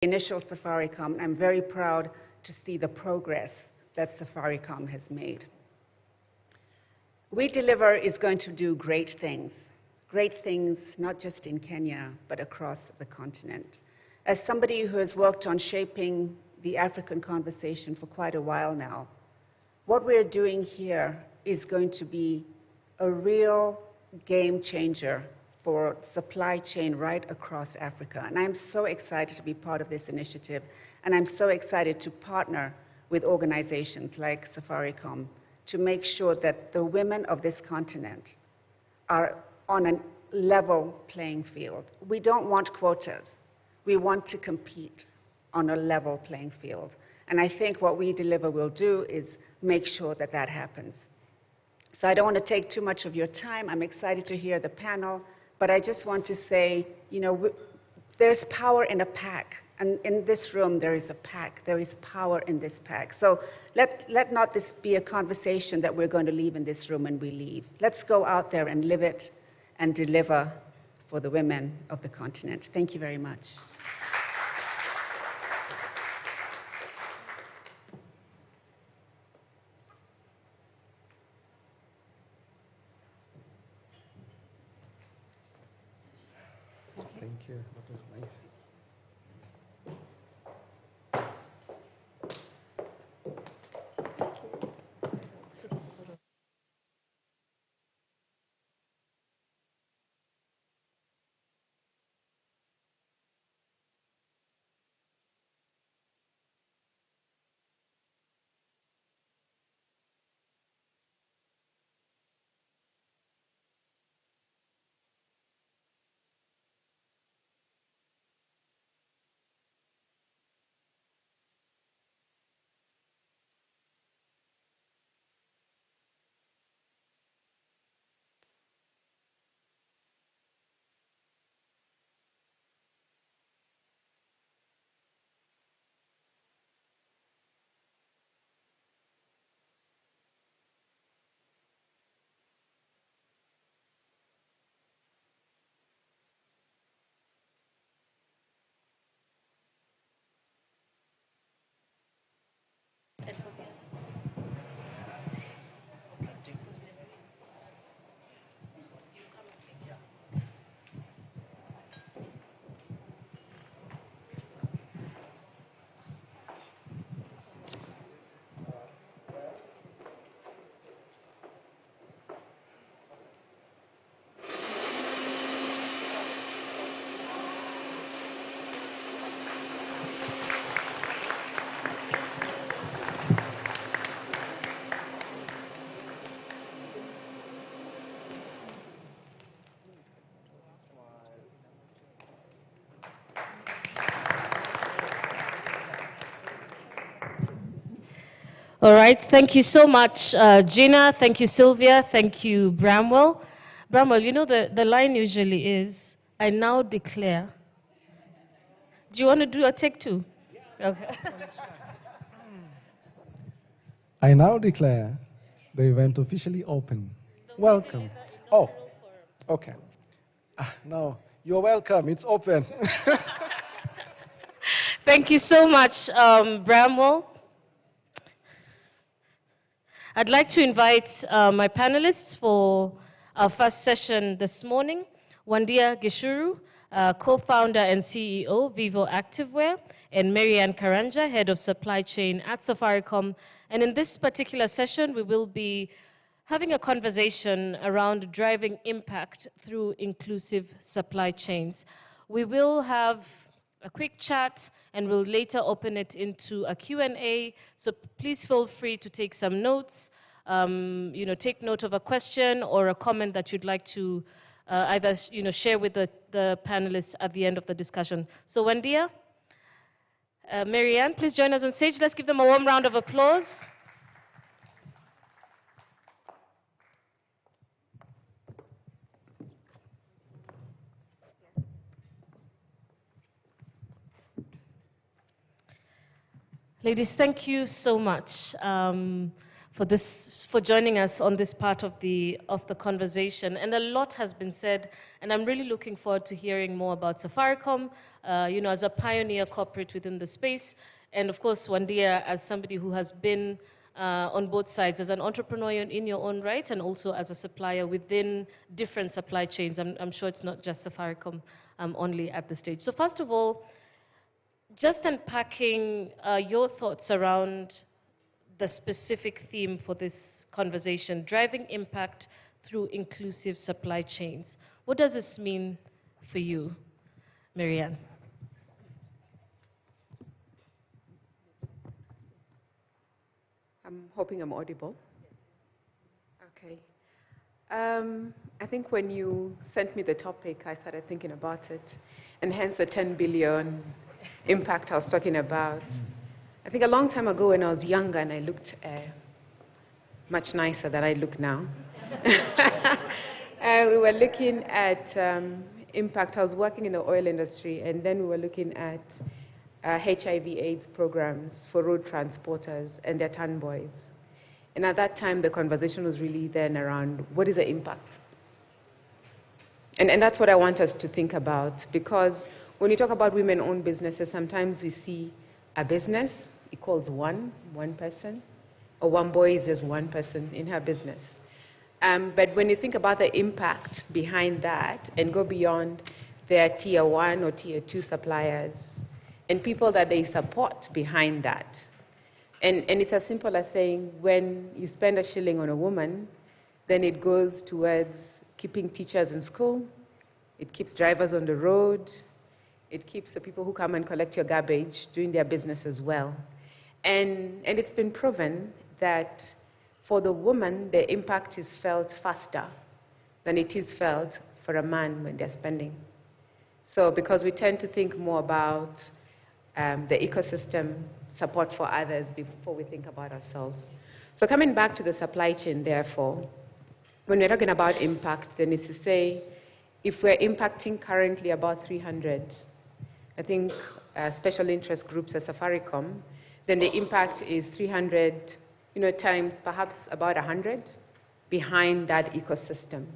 initial Safaricom. I'm very proud to see the progress that Safaricom has made. WeDeliver is going to do great things not just in Kenya, but across the continent. As somebody who has worked on shaping the African conversation for quite a while now, what we're doing here is going to be a real game changer for supply chain right across Africa. And I'm so excited to be part of this initiative, and I'm so excited to partner with organizations like Safaricom to make sure that the women of this continent are on a level playing field. We don't want quotas. We want to compete on a level playing field. And I think what WeDeliver will do is make sure that that happens. So I don't want to take too much of your time. I'm excited to hear the panel, but I just want to say, there's power in a pack. And in this room, there is a pack. There is power in this pack. So let not this be a conversation that we're going to leave in this room and we leave. Let's go out there and live it and deliver for the women of the continent. Thank you very much. Thank you. That was nice. So this sort of All right, thank you so much, Gina. Thank you, Sylvia. Thank you, Bramwell. Bramwell, the line usually is, I now declare. Do you want to do a take two? Okay. I now declare the event officially open. Welcome. Oh, okay. No, you're welcome. It's open. Thank you so much, Bramwell. I'd like to invite my panelists for our first session this morning. Wandia Gishuru, co-founder and CEO, Vivo Activewear, and Marianne Karanja, head of supply chain at Safaricom. And in this particular session, we will be having a conversation around driving impact through inclusive supply chains. We will have a quick chat, and we'll later open it into a Q&A. So please feel free to take some notes, take note of a question or a comment that you'd like to either share with the panelists at the end of the discussion. So Wandia, Marianne, please join us on stage. Let's give them a warm round of applause. Ladies, thank you so much for joining us on this part of the conversation. And a lot has been said, and I'm really looking forward to hearing more about Safaricom, as a pioneer corporate within the space, and of course, Wandia, as somebody who has been on both sides, as an entrepreneur in your own right, and also as a supplier within different supply chains. I'm sure it's not just Safaricom only at the stage. So first of all, just unpacking your thoughts around the specific theme for this conversation, driving impact through inclusive supply chains. What does this mean for you, Marianne? I'm hoping I'm audible. Okay. I think when you sent me the topic, I started thinking about it, and hence the 10 billion impact I was talking about. I think a long time ago when I was younger and I looked much nicer than I look now, we were looking at impact. I was working in the oil industry, and then we were looking at HIV/AIDS programs for road transporters and their tanboys. And at that time, the conversation was really then around what is the impact? And that's what I want us to think about, because when you talk about women-owned businesses, sometimes we see a business equals one person, or one boy is just one person in her business. But when you think about the impact behind that and go beyond their tier 1 or tier 2 suppliers and people that they support behind that, and it's as simple as saying when you spend a shilling on a woman, then it goes towards keeping teachers in school, it keeps drivers on the road, it keeps the people who come and collect your garbage doing their business as well. And it's been proven that for the woman, the impact is felt faster than it is felt for a man when they're spending. So because we tend to think more about the ecosystem support for others before we think about ourselves. So coming back to the supply chain, therefore, when we're talking about impact, then it's to say, if we're impacting currently about 300, I think special interest groups as Safaricom, then the impact is 300, times perhaps about 100 behind that ecosystem.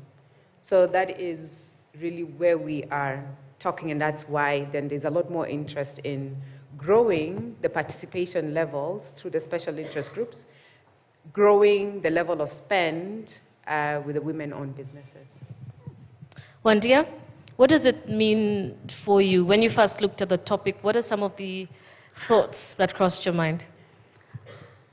So that is really where we are talking, and that's why then there's a lot more interest in growing the participation levels through the special interest groups, growing the level of spend with the women-owned businesses. Wandia, what does it mean for you? When you first looked at the topic, what are some of the thoughts that crossed your mind?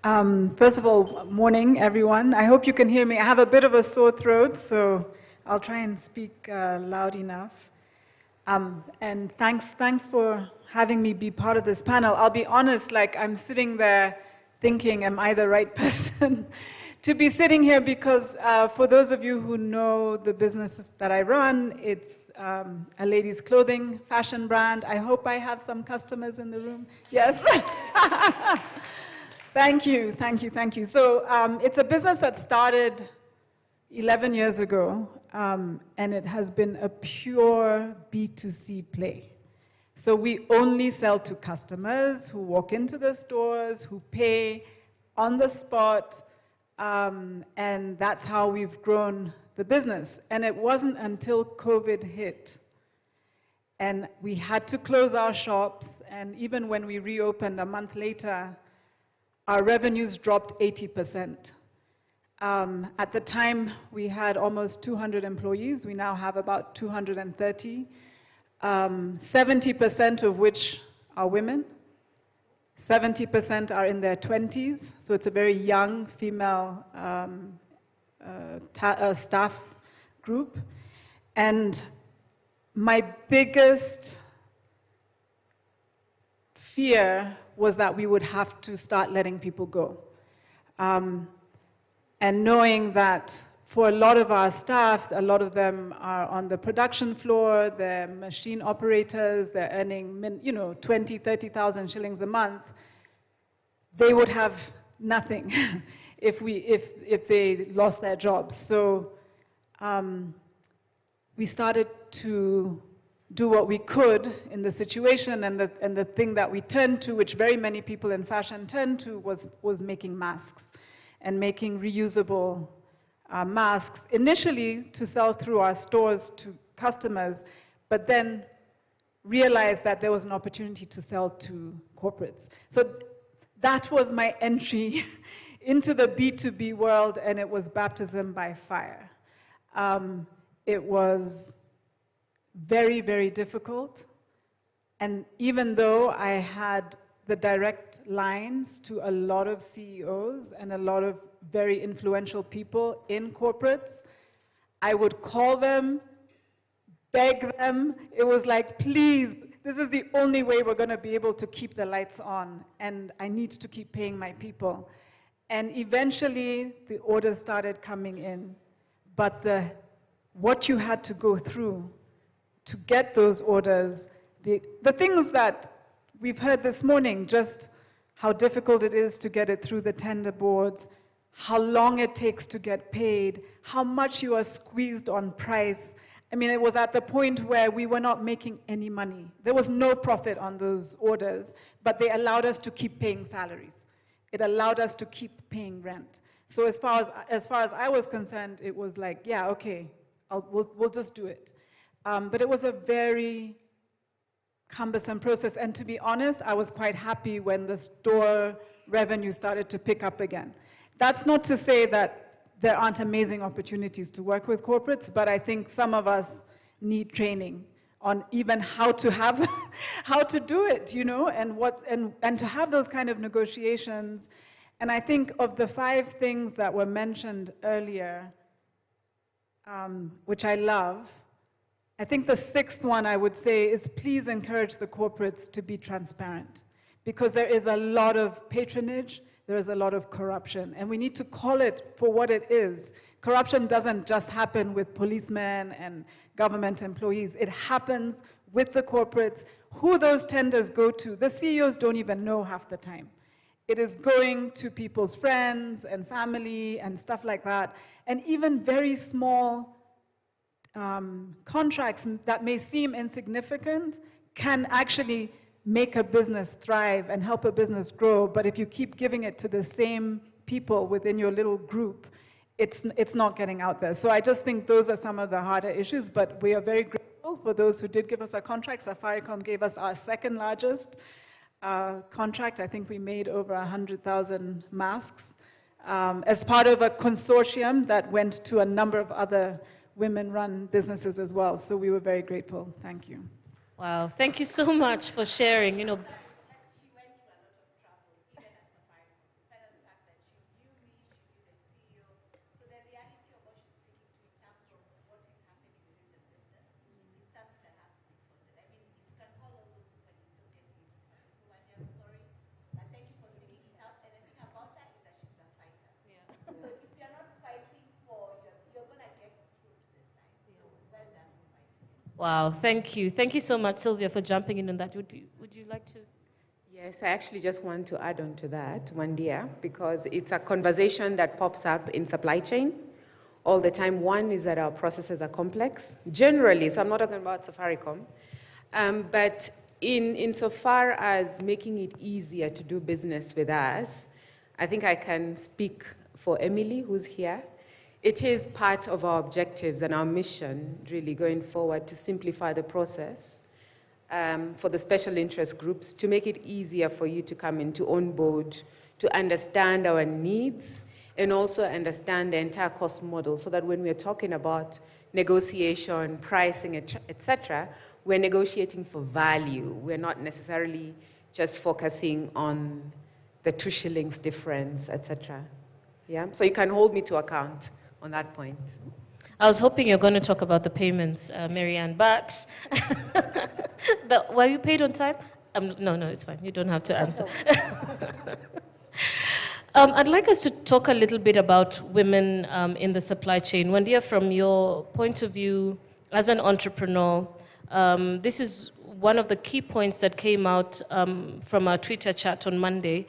First of all, morning, everyone. I hope you can hear me. I have a bit of a sore throat, so I'll try and speak loud enough. And thanks for having me be part of this panel. I'll be honest, I'm sitting there thinking, am I the right person to be sitting here? Because for those of you who know the businesses that I run, it's a ladies' clothing fashion brand. I hope I have some customers in the room. Yes. Thank you. So it's a business that started 11 years ago, and it has been a pure B2C play. So we only sell to customers who walk into the stores, who pay on the spot, and that's how we've grown the business. And it wasn't until COVID hit, and we had to close our shops, and even when we reopened a month later, our revenues dropped 80%. At the time, we had almost 200 employees. We now have about 230, 70% of which are women. 70% are in their 20s, so it's a very young female staff group. And my biggest fear was that we would have to start letting people go. And knowing that for a lot of our staff, a lot of them are on the production floor, they're machine operators, they're earning 20, 30,000 shillings a month, they would have nothing if they lost their jobs. So we started to do what we could in the situation, and the thing that we turned to, which very many people in fashion turned to, was making masks. and making reusable masks, initially to sell through our stores to customers, but then realized that there was an opportunity to sell to corporates. So that was my entry into the B2B world, and it was baptism by fire. It was very, very difficult. And even though I had the direct lines to a lot of CEOs and a lot of very influential people in corporates, I would call them, beg them. It was like, please, this is the only way we're going to be able to keep the lights on, and I need to keep paying my people. And eventually, the orders started coming in. But what you had to go through to get those orders, the things that we've heard this morning, just how difficult it is to get it through the tender boards, how long it takes to get paid, how much you are squeezed on price. I mean, it was at the point where we were not making any money. There was no profit on those orders, but they allowed us to keep paying salaries. It allowed us to keep paying rent. So as far as I was concerned, it was like, yeah, okay, we'll just do it. But it was a very cumbersome process. And to be honest, I was quite happy when the store revenue started to pick up again. That's not to say that there aren't amazing opportunities to work with corporates, but I think some of us need training on even how to have, how to do it, you know, and to have those kind of negotiations. And I think of the 5 things that were mentioned earlier, which I love, I think the 6th one I would say is please encourage the corporates to be transparent, because there is a lot of patronage, there is a lot of corruption, and we need to call it for what it is. Corruption doesn't just happen with policemen and government employees. It happens with the corporates. Who those tenders go to, the CEOs don't even know half the time. It is going to people's friends and family and stuff like that. And even very small contracts that may seem insignificant can actually make a business thrive and help a business grow. But if you keep giving it to the same people within your little group, it's not getting out there. So I just think those are some of the harder issues, but we are very grateful for those who did give us a contract. Safaricom gave us our 2nd largest contract. I think we made over 100,000 masks as part of a consortium that went to a number of other women-run businesses as well. So we were very grateful. Thank you. Wow, thank you so much for sharing. You know, wow, thank you. Thank you so much, Sylvia, for jumping in on that. Would you like to? Yes, I actually just want to add on to that, Wandia, because it's a conversation that pops up in supply chain all the time. One is that our processes are complex, generally, so I'm not talking about Safaricom, but insofar as making it easier to do business with us, I think I can speak for Emily, who's here. It is part of our objectives and our mission, really, going forward, to simplify the process for the special interest groups, to make it easier for you to come in, to onboard, to understand our needs, and also understand the entire cost model, so that when we're talking about negotiation, pricing, etc., we're negotiating for value. We're not necessarily just focusing on the 2 shillings difference, etc. Yeah? So you can hold me to account on that point. I was hoping you're going to talk about the payments, Marianne, but were you paid on time? No, it's fine. You don't have to answer. I'd like us to talk a little bit about women in the supply chain. Wandia, from your point of view as an entrepreneur, this is one of the key points that came out from our Twitter chat on Monday,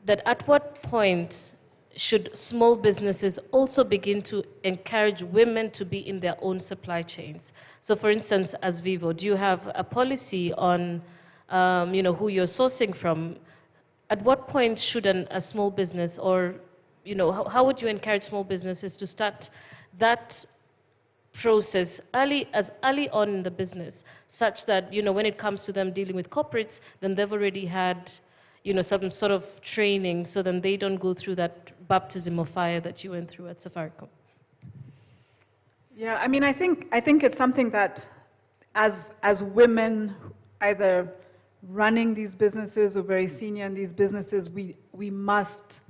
that at what point should small businesses also begin to encourage women to be in their own supply chains? So for instance, as Vivo, do you have a policy on who you're sourcing from? At what point should a small business or how would you encourage small businesses to start that process as early on in the business, such that, when it comes to them dealing with corporates, then they've already had, some sort of training, so then they don't go through that baptism of fire that you went through at Safaricom? Yeah, I mean, I think it's something that as women, either running these businesses or very senior in these businesses, we must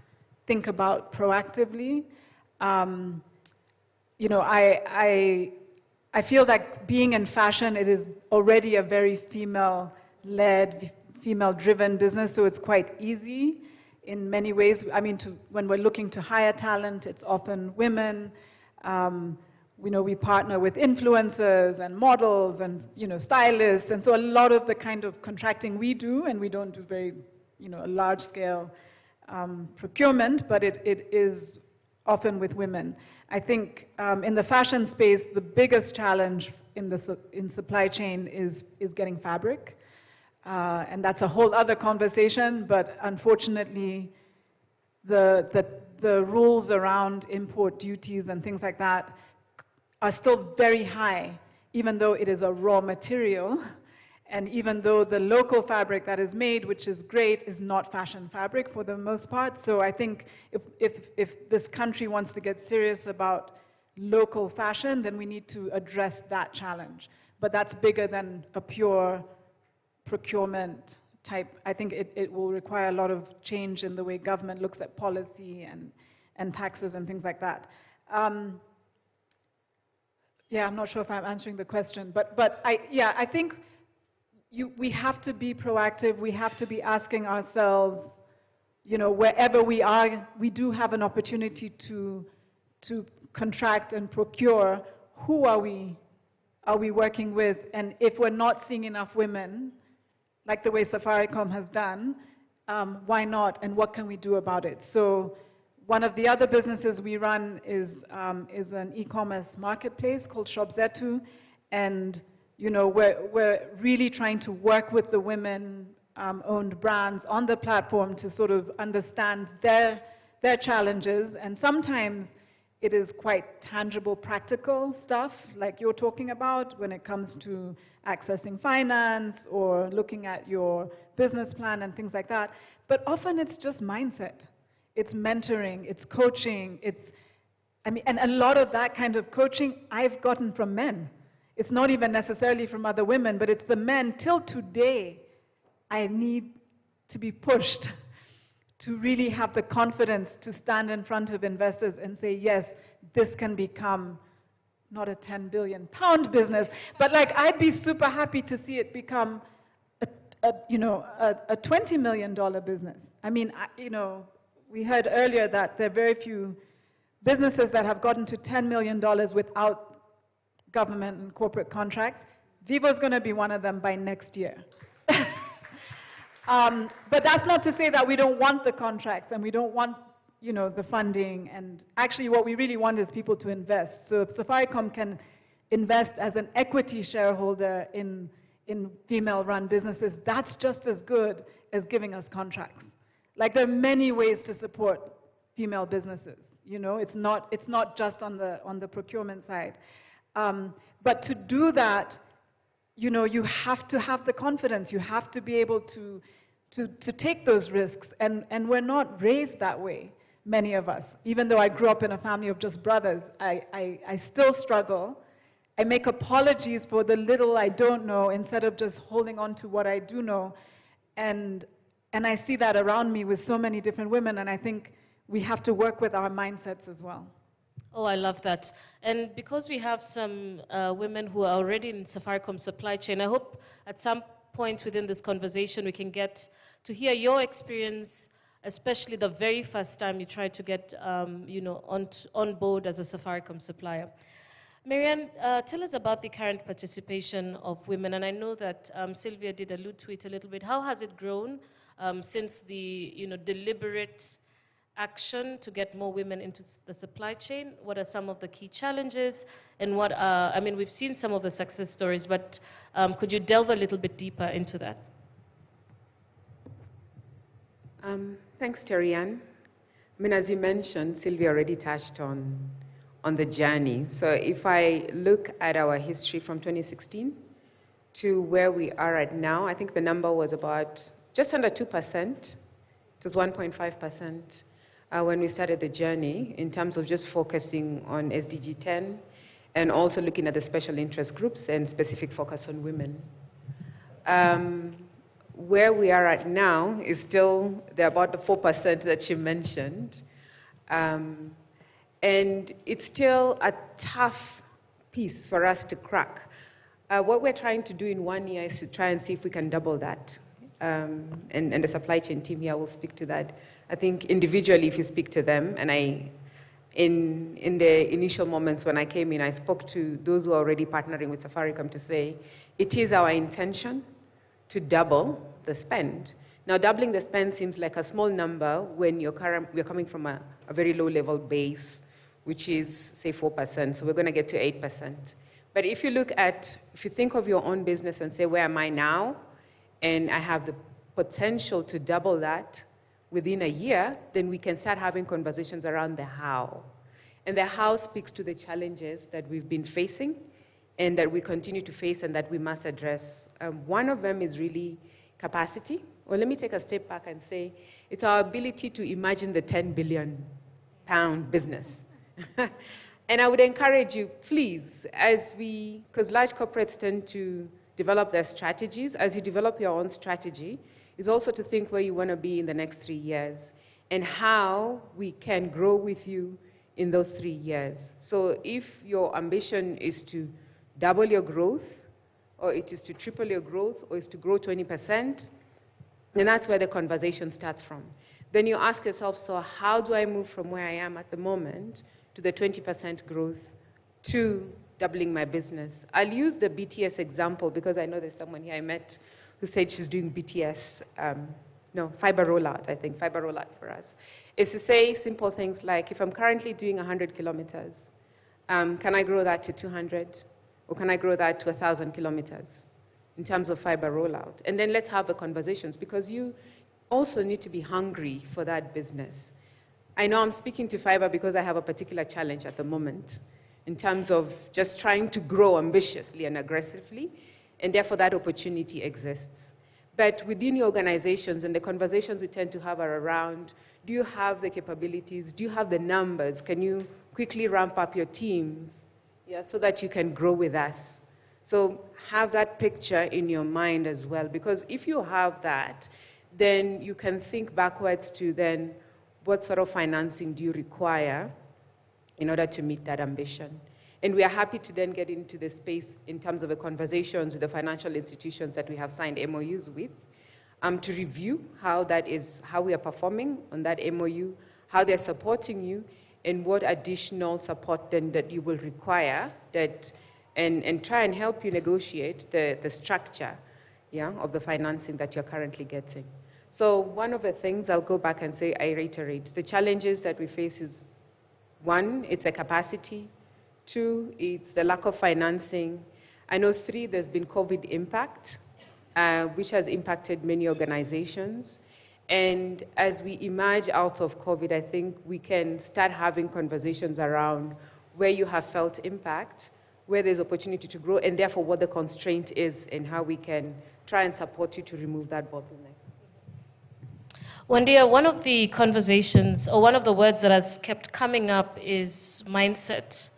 think about proactively. I feel like being in fashion, it is already a very female-led, female-driven business, so it's quite easy in many ways. I mean, when we're looking to hire talent, it's often women. We partner with influencers and models and, stylists. And so a lot of the kind of contracting we do, and we don't do very, a large-scale procurement, but it is often with women. I think in the fashion space, the biggest challenge in supply chain is getting fabric. And that's a whole other conversation, but unfortunately, the rules around import duties and things like that are still very high, even though it is a raw material, and even though the local fabric that is made, which is great, is not fashion fabric for the most part. So I think if this country wants to get serious about local fashion, then we need to address that challenge. But that's bigger than a pure procurement type. I think it will require a lot of change in the way government looks at policy and taxes and things like that. Yeah, I'm not sure if I'm answering the question, but I think we have to be proactive. We have to be asking ourselves, wherever we are, we do have an opportunity to contract and procure. Who are we working with? And if we're not seeing enough women, like the way Safaricom has done, why not? And what can we do about it? So one of the other businesses we run is an e-commerce marketplace called Shop Zetu, and we're really trying to work with the women-owned brands on the platform to sort of understand their challenges, and sometimes it is quite tangible, practical stuff like you're talking about when it comes to accessing finance or looking at your business plan and things like that. But often it's just mindset. It's mentoring, it's coaching, and a lot of that kind of coaching I've gotten from men. It's not even necessarily from other women, but it's the men. Till today, I need to be pushed to really have the confidence to stand in front of investors and say, yes, this can become not a 10 billion pound business, but like I'd be super happy to see it become a $20 million business. I mean, we heard earlier that there are very few businesses that have gotten to $10 million without government and corporate contracts. Vivo's going to be one of them by next year. But that's not to say that we don't want the contracts and we don't want, the funding. And actually what we really want is people to invest. So if Safaricom can invest as an equity shareholder in female-run businesses, that's just as good as giving us contracts. Like there are many ways to support female businesses. It's not just on the procurement side. But to do that, you have to have the confidence. You have to be able to take those risks. And we're not raised that way, many of us. Even though I grew up in a family of just brothers, I still struggle. I make apologies for the little I don't know instead of just holding on to what I do know. And I see that around me with so many different women, and I think we have to work with our mindsets as well. Oh, I love that. And because we have some women who are already in Safaricom supply chain, I hope at some point within this conversation we can get to hear your experience, especially the very first time you tried to get on board as a Safaricom supplier. Marianne, tell us about the current participation of women. And I know that Sylvia did allude to it a little bit. How has it grown since the deliberate action to get more women into the supply chain? What are some of the key challenges? And what are, we've seen some of the success stories, but could you delve a little bit deeper into that? Thanks, Terry-Ann. I mean, as you mentioned, Sylvia already touched on the journey. So if I look at our history from 2016 to where we are right now, I think the number was about just under 2%. It was 1.5% when we started the journey in terms of just focusing on SDG 10 and also looking at the special interest groups and specific focus on women. Where we are right now is still about the 4% that she mentioned. And it's still a tough piece for us to crack. What we're trying to do in 1 year is to try and see if we can double that. And the supply chain team here will speak to that. I think individually, if you speak to them, and in the initial moments when I came in, I spoke to those who are already partnering with Safaricom to say, it is our intention to double the spend. Now, doubling the spend seems like a small number when we're coming from a very low-level base, which is, say, 4%. So we're going to get to 8%. But if you think of your own business and say, where am I now? And I have the potential to double that within a year, then we can start having conversations around the how. And the how speaks to the challenges that we've been facing and that we continue to face and that we must address. One of them is really capacity. Well, let me take a step back and say it's our ability to imagine the 10 billion pound business. And I would encourage you, please, because large corporates tend to develop their strategies, as you develop your own strategy, is also to think where you want to be in the next 3 years and how we can grow with you in those 3 years. So if your ambition is to double your growth, or it is to triple your growth, or is to grow 20%, then that's where the conversation starts from. Then you ask yourself, so how do I move from where I am at the moment to the 20% growth to doubling my business? I'll use the BTS example because I know there's someone here I met who said she's doing BTS, fiber rollout, I think, fiber rollout for us. Is to say simple things like, if I'm currently doing 100 kilometers, can I grow that to 200? Or can I grow that to 1,000 kilometers in terms of fiber rollout? And then let's have the conversations, because you also need to be hungry for that business. I know I'm speaking to fiber because I have a particular challenge at the moment in terms of just trying to grow ambitiously and aggressively, and therefore that opportunity exists. But within your organizations, and the conversations we tend to have are around, do you have the capabilities? Do you have the numbers? Can you quickly ramp up your teams? Yeah, so that you can grow with us. So have that picture in your mind as well, because if you have that, then you can think backwards to then what sort of financing do you require in order to meet that ambition. And we are happy to then get into the space in terms of the conversations with the financial institutions that we have signed MOUs with, to review how we are performing on that MOU, how they're supporting you, and what additional support then that you will require, and try and help you negotiate the structure, of the financing that you're currently getting. So one of the things I'll go back and say, I reiterate, the challenges that we face is, 1, it's a capacity. 2, it's the lack of financing. I know 3, there's been COVID impact, which has impacted many organizations. And as we emerge out of COVID, I think we can start having conversations around where you have felt impact, where there's opportunity to grow, and therefore what the constraint is and how we can try and support you to remove that bottleneck. Wandia, one of the conversations, or one of the words that has kept coming up is mindset,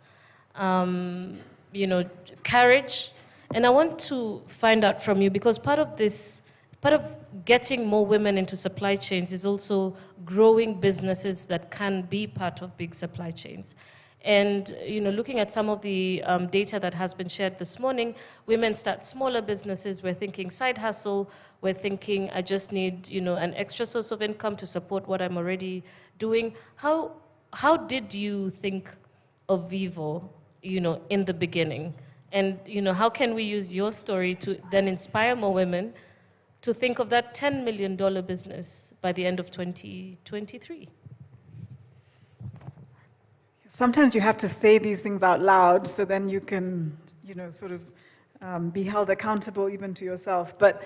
courage. And I want to find out from you, because part of getting more women into supply chains is also growing businesses that can be part of big supply chains. And looking at some of the data that has been shared this morning, women start smaller businesses. We're thinking side hustle. We're thinking I just need an extra source of income to support what I'm already doing. How did you think of Vivo, in the beginning? And how can we use your story to then inspire more women to think of that $10 million business by the end of 2023? Sometimes you have to say these things out loud so then you can, sort of be held accountable even to yourself. But,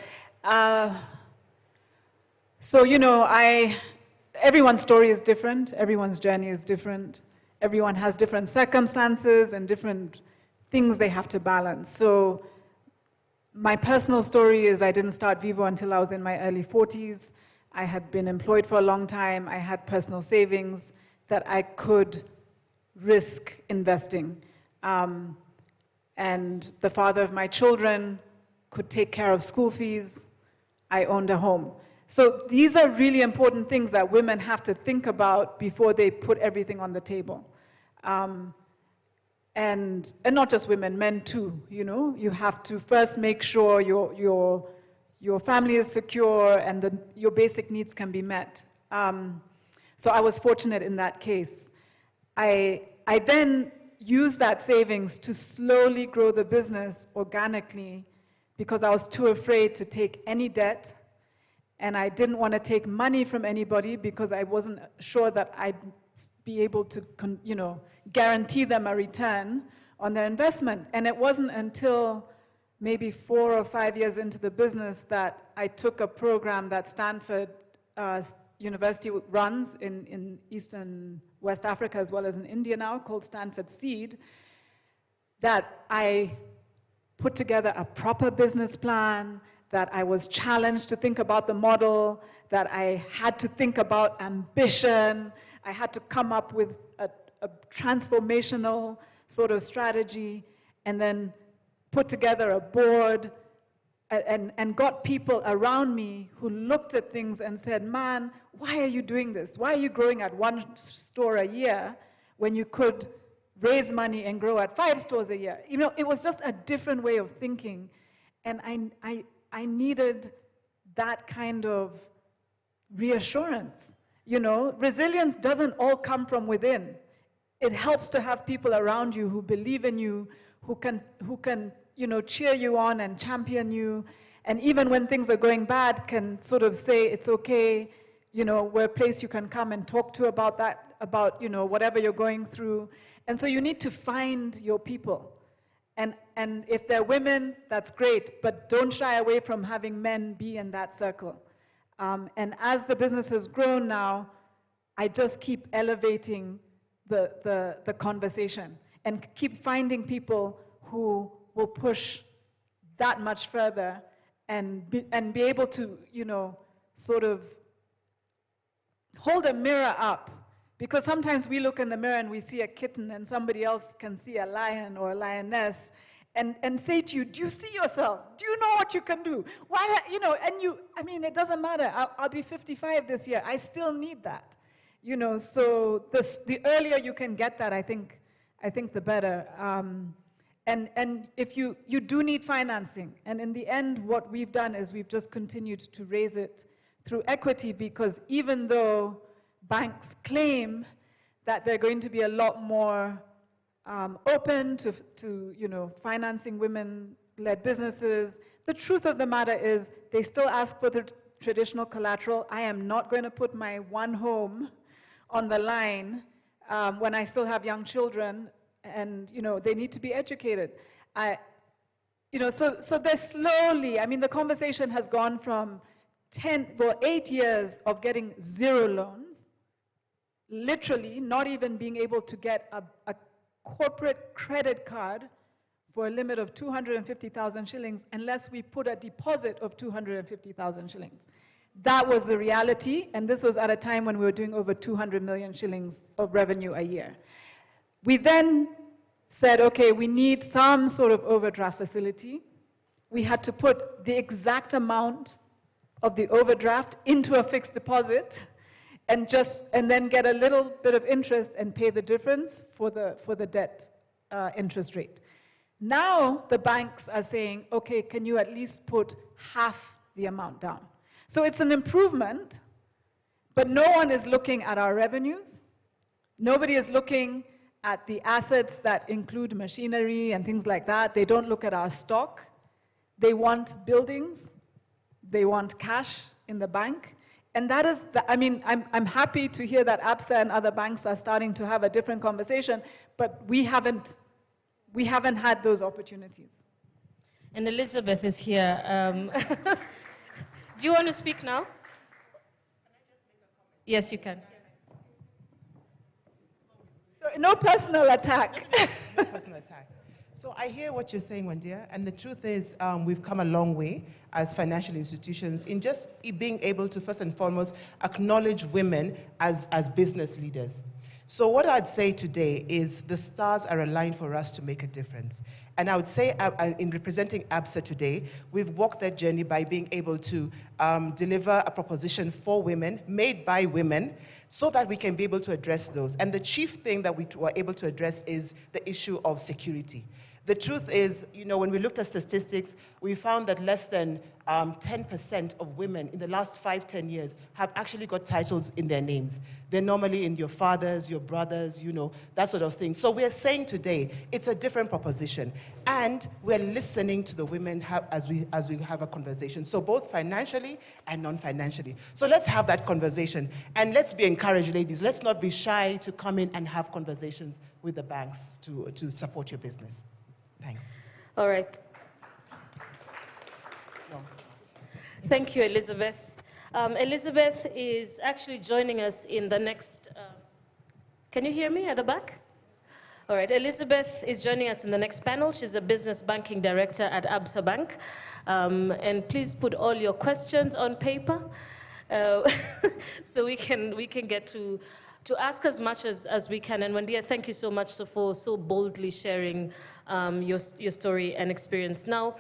everyone's story is different, everyone's journey is different, everyone has different circumstances and different things they have to balance. So my personal story is I didn't start Vivo until I was in my early 40s. I had been employed for a long time. I had personal savings that I could risk investing. And the father of my children could take care of school fees. I owned a home. So these are really important things that women have to think about before they put everything on the table. And not just women, men too, you know. You have to first make sure your family is secure and your basic needs can be met. So I was fortunate in that case. I then used that savings to slowly grow the business organically because I was too afraid to take any debt, and I didn't want to take money from anybody because I wasn't sure that I'd be able to, you know, guarantee them a return on their investment. And it wasn't until maybe 4 or 5 years into the business that I took a program that Stanford University runs in East and West Africa, as well as in India now, called Stanford Seed, that I put together a proper business plan, that I was challenged to think about the model, that I had to think about ambition, I had to come up with a transformational sort of strategy, and then put together a board and got people around me who looked at things and said, man, why are you doing this? Why are you growing at 1 store a year when you could raise money and grow at 5 stores a year? You know, it was just a different way of thinking. And I needed that kind of reassurance. You know, resilience doesn't all come from within. It helps to have people around you who believe in you, who can you know, cheer you on and champion you, and even when things are going bad, can sort of say, it's okay, you know, we're a place you can come and talk to about that, about, you know, whatever you're going through. And so you need to find your people. And if they're women, that's great, but don't shy away from having men be in that circle. And as the business has grown now, I just keep elevating the conversation and keep finding people who will push that much further and be able to, you know, sort of hold a mirror up. Because sometimes we look in the mirror and we see a kitten and somebody else can see a lion or a lioness and say to you, do you see yourself? Do you know what you can do? Why, you know, and you, I mean, it doesn't matter. I'll be 55 this year. I still need that. You know, so the earlier you can get that, I think the better. And if you do need financing, and in the end, what we've done is we've just continued to raise it through equity, because even though banks claim that they're going to be a lot more open to you know, financing women-led businesses, the truth of the matter is they still ask for the traditional collateral. I am not going to put my one home on the line when I still have young children, and you know, they need to be educated. You know, so they're slowly, I mean, the conversation has gone from 8 years of getting 0 loans, literally not even being able to get a corporate credit card for a limit of 250,000 shillings unless we put a deposit of 250,000 shillings. That was the reality, and this was at a time when we were doing over 200 million shillings of revenue a year. We then said, okay, we need some sort of overdraft facility. We had to put the exact amount of the overdraft into a fixed deposit and then get a little bit of interest and pay the difference for the debt interest rate. Now the banks are saying, okay, can you at least put half the amount down? So it's an improvement, but no one is looking at our revenues. Nobody is looking at the assets that include machinery and things like that. They don't look at our stock. They want buildings. They want cash in the bank. And that is, I mean, I'm happy to hear that ABSA and other banks are starting to have a different conversation, but we haven't had those opportunities. And Elizabeth is here. Do you want to speak now? Yes, you can. So no personal attack. No personal attack. So I hear what you're saying, Wandia, and the truth is we've come a long way as financial institutions in just being able to, first and foremost, acknowledge women as business leaders. So what I'd say today is the stars are aligned for us to make a difference. And I would say in representing ABSA today, we've walked that journey by being able to deliver a proposition for women, made by women, so that we can be able to address those. And the chief thing that we were able to address is the issue of security. The truth is, when we looked at statistics, we found that less than 10% of women in the last 5-10 years have actually got titles in their names. They're normally in your fathers, your brothers, that sort of thing. So we're saying today, it's a different proposition. And we're listening to the women as we have a conversation. So both financially and non-financially. So let's have that conversation. And let's be encouraged, ladies. Let's not be shy to come in and have conversations with the banks to support your business. Thanks. All right. Thank you, Elizabeth. Elizabeth is actually joining us in the next... can you hear me at the back? All right, Elizabeth is joining us in the next panel. She's a business banking director at ABSA Bank. And please put all your questions on paper so we can get to ask as much as we can. And Wandia, thank you so much for so boldly sharing your story and experience. Now,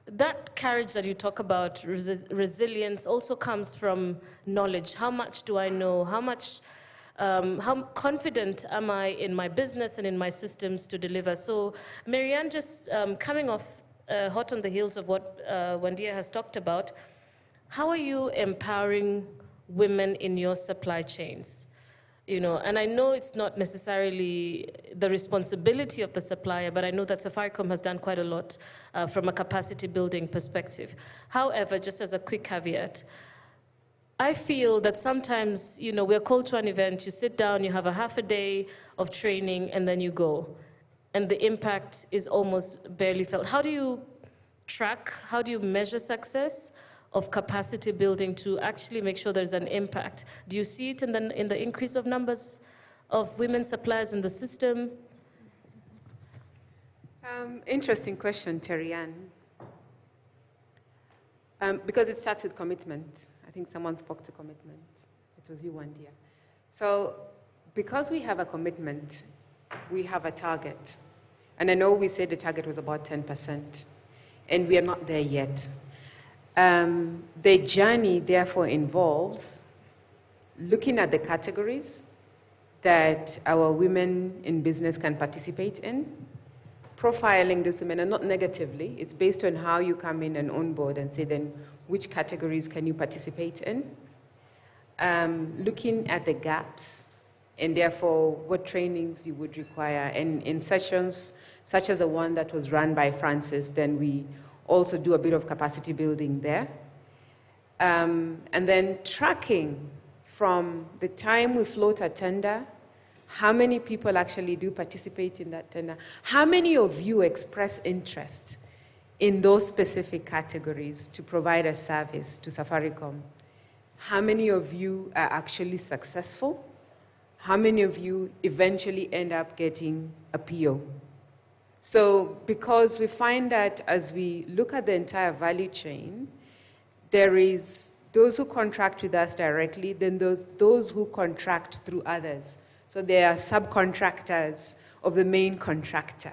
that courage that you talk about, resilience, also comes from knowledge. How much do I know? How confident am I in my business and in my systems to deliver? So, Marianne, just coming off hot on the heels of what Wandia has talked about, how are you empowering women in your supply chains? And I know it's not necessarily the responsibility of the supplier, but I know that Safaricom has done quite a lot from a capacity building perspective. However, just as a quick caveat, I feel that sometimes, we're called to an event, you sit down, you have a half a day of training, and then you go. And the impact is almost barely felt. How do you track, how do you measure success of capacity building to actually make sure there's an impact? Do you see it in the increase of numbers of women suppliers in the system? Interesting question, Terry-Ann. Because it starts with commitment. I think someone spoke to commitment. It was you, Wandia. So because we have a commitment, we have a target. And I know we said the target was about 10%, and we are not there yet. The journey, therefore, involves looking at the categories that our women in business can participate in, profiling these women, and not negatively. It's based on how you come in and on board and say, then, which categories can you participate in? Looking at the gaps, and therefore, what trainings you would require. And in sessions such as the one that was run by Francis, then we also do a bit of capacity building there. And then tracking from the time we float a tender, how many people actually do participate in that tender? How many of you express interest in those specific categories to provide a service to Safaricom? How many of you are actually successful? How many of you eventually end up getting a PO? So because we find that as we look at the entire value chain, there is those who contract with us directly, then those who contract through others. So they are subcontractors of the main contractor.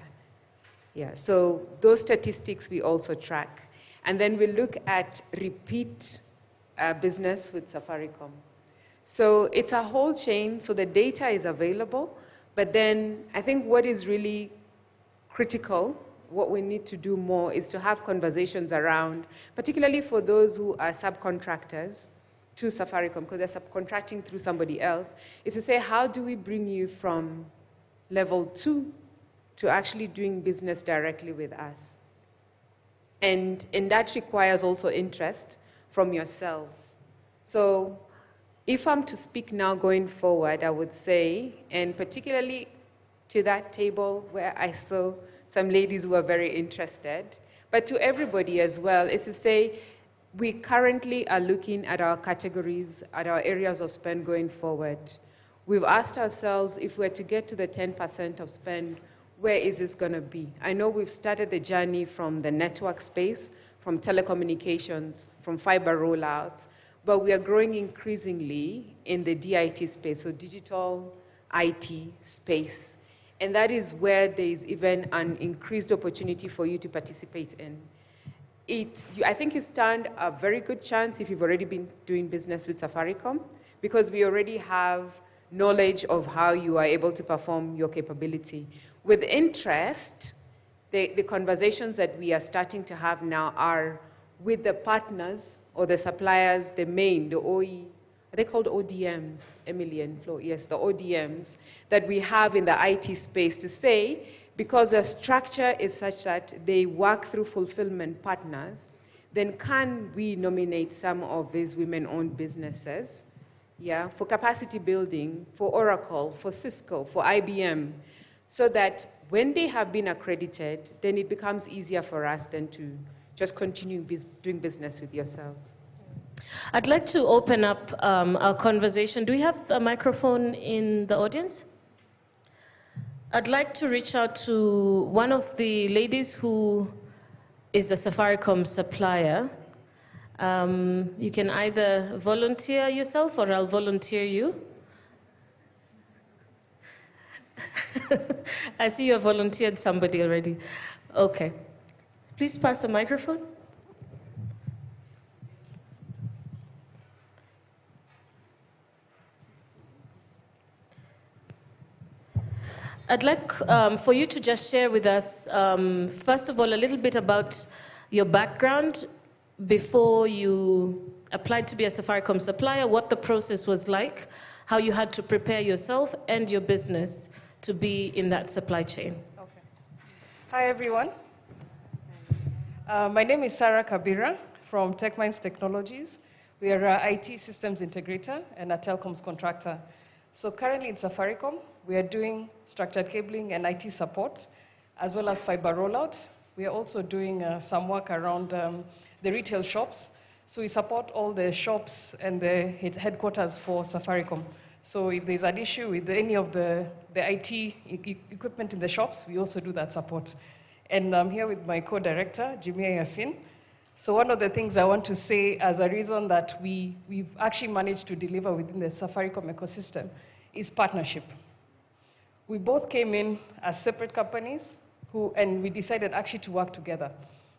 Yeah, so those statistics we also track. And then we look at repeat business with Safaricom. So it's a whole chain, so the data is available, but then I think what is really critical, what we need to do more is to have conversations around, particularly for those who are subcontractors to Safaricom, because they're subcontracting through somebody else, is to say, how do we bring you from level 2 to actually doing business directly with us? And that requires also interest from yourselves. So if I'm to speak now going forward, I would say, and particularly to that table where I saw some ladies who were very interested, but to everybody as well, is to say, we currently are looking at our categories, at our areas of spend going forward. We've asked ourselves, if we're to get to the 10% of spend, where is this going to be? I know we've started the journey from the network space, from telecommunications, from fiber rollout, but we are growing increasingly in the DIT space, so digital IT space. And that is where there is even an increased opportunity for you to participate in. I think you stand a very good chance if you've already been doing business with Safaricom, because we already have knowledge of how you are able to perform your capability. With interest, the conversations that we are starting to have now are with the partners or the suppliers, the OE, are they called ODMs, Emily and Flo? Yes, the ODMs that we have in the IT space, to say, because the structure is such that they work through fulfillment partners, then can we nominate some of these women-owned businesses, yeah, for capacity building, for Oracle, for Cisco, for IBM, so that when they have been accredited, then it becomes easier for us then to just continue doing business with yourselves. I'd like to open up our conversation. Do we have a microphone in the audience? I'd like to reach out to one of the ladies who is a Safaricom supplier. You can either volunteer yourself or I'll volunteer you. I see you have volunteered somebody already. Okay. Please pass the microphone. I'd like for you to just share with us, first of all, a little bit about your background before you applied to be a Safaricom supplier, what the process was like, how you had to prepare yourself and your business to be in that supply chain. Okay. Hi, everyone. My name is Sarah Kabira from TechMinds Technologies. We are an IT systems integrator and a telecoms contractor. So currently in Safaricom, we are doing structured cabling and IT support, as well as fiber rollout. We are also doing some work around the retail shops. So we support all the shops and the headquarters for Safaricom. So if there's an issue with any of the IT equipment in the shops, we also do that support. And I'm here with my co-director, Jimia Yassin. So one of the things I want to say as a reason that we've actually managed to deliver within the Safaricom ecosystem is partnership. We both came in as separate companies and we decided actually to work together.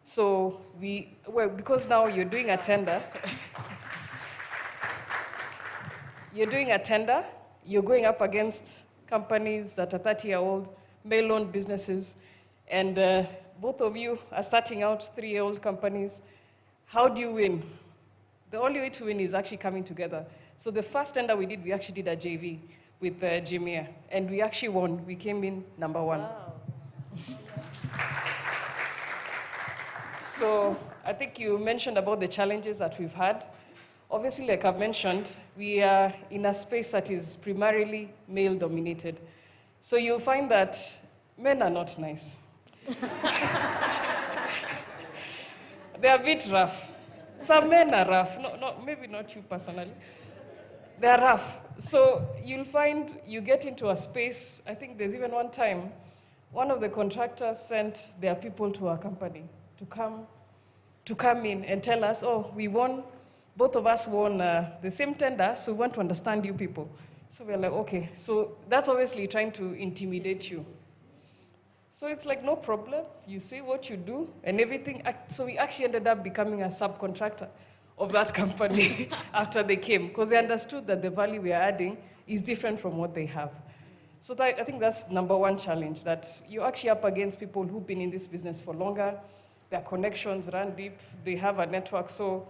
So because now you're doing a tender, you're going up against companies that are 30-year-old, male-owned businesses, and both of you are starting out 3-year-old companies. How do you win? The only way to win is actually coming together. So the first tender we did, we actually did a JV with Jimia, and we actually won. We came in #1. Wow. So I think you mentioned about the challenges that we've had. Obviously, like I've mentioned, we are in a space that is primarily male-dominated. So you'll find that men are not nice. They're a bit rough. Some men are rough. No, maybe not you personally. They're rough. So you'll find you get into a space, I think there's even one time, one of the contractors sent their people to our company to come in and tell us, oh, we won, both of us won the same tender, so we want to understand you people. So we're like, okay. So that's obviously trying to intimidate you. So it's like, no problem. You say what you do and everything. So we actually ended up becoming a subcontractor of that company after they came, because they understood that the value we are adding is different from what they have. So I think that's #1 challenge, that you're actually up against people who've been in this business for longer. Their connections run deep. They have a network. So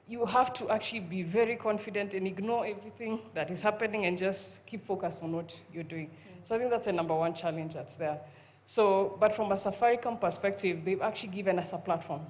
you have to actually be very confident and ignore everything that is happening and just keep focused on what you're doing. So I think that's a #1 challenge that's there. So, but from a Safaricom perspective, they've actually given us a platform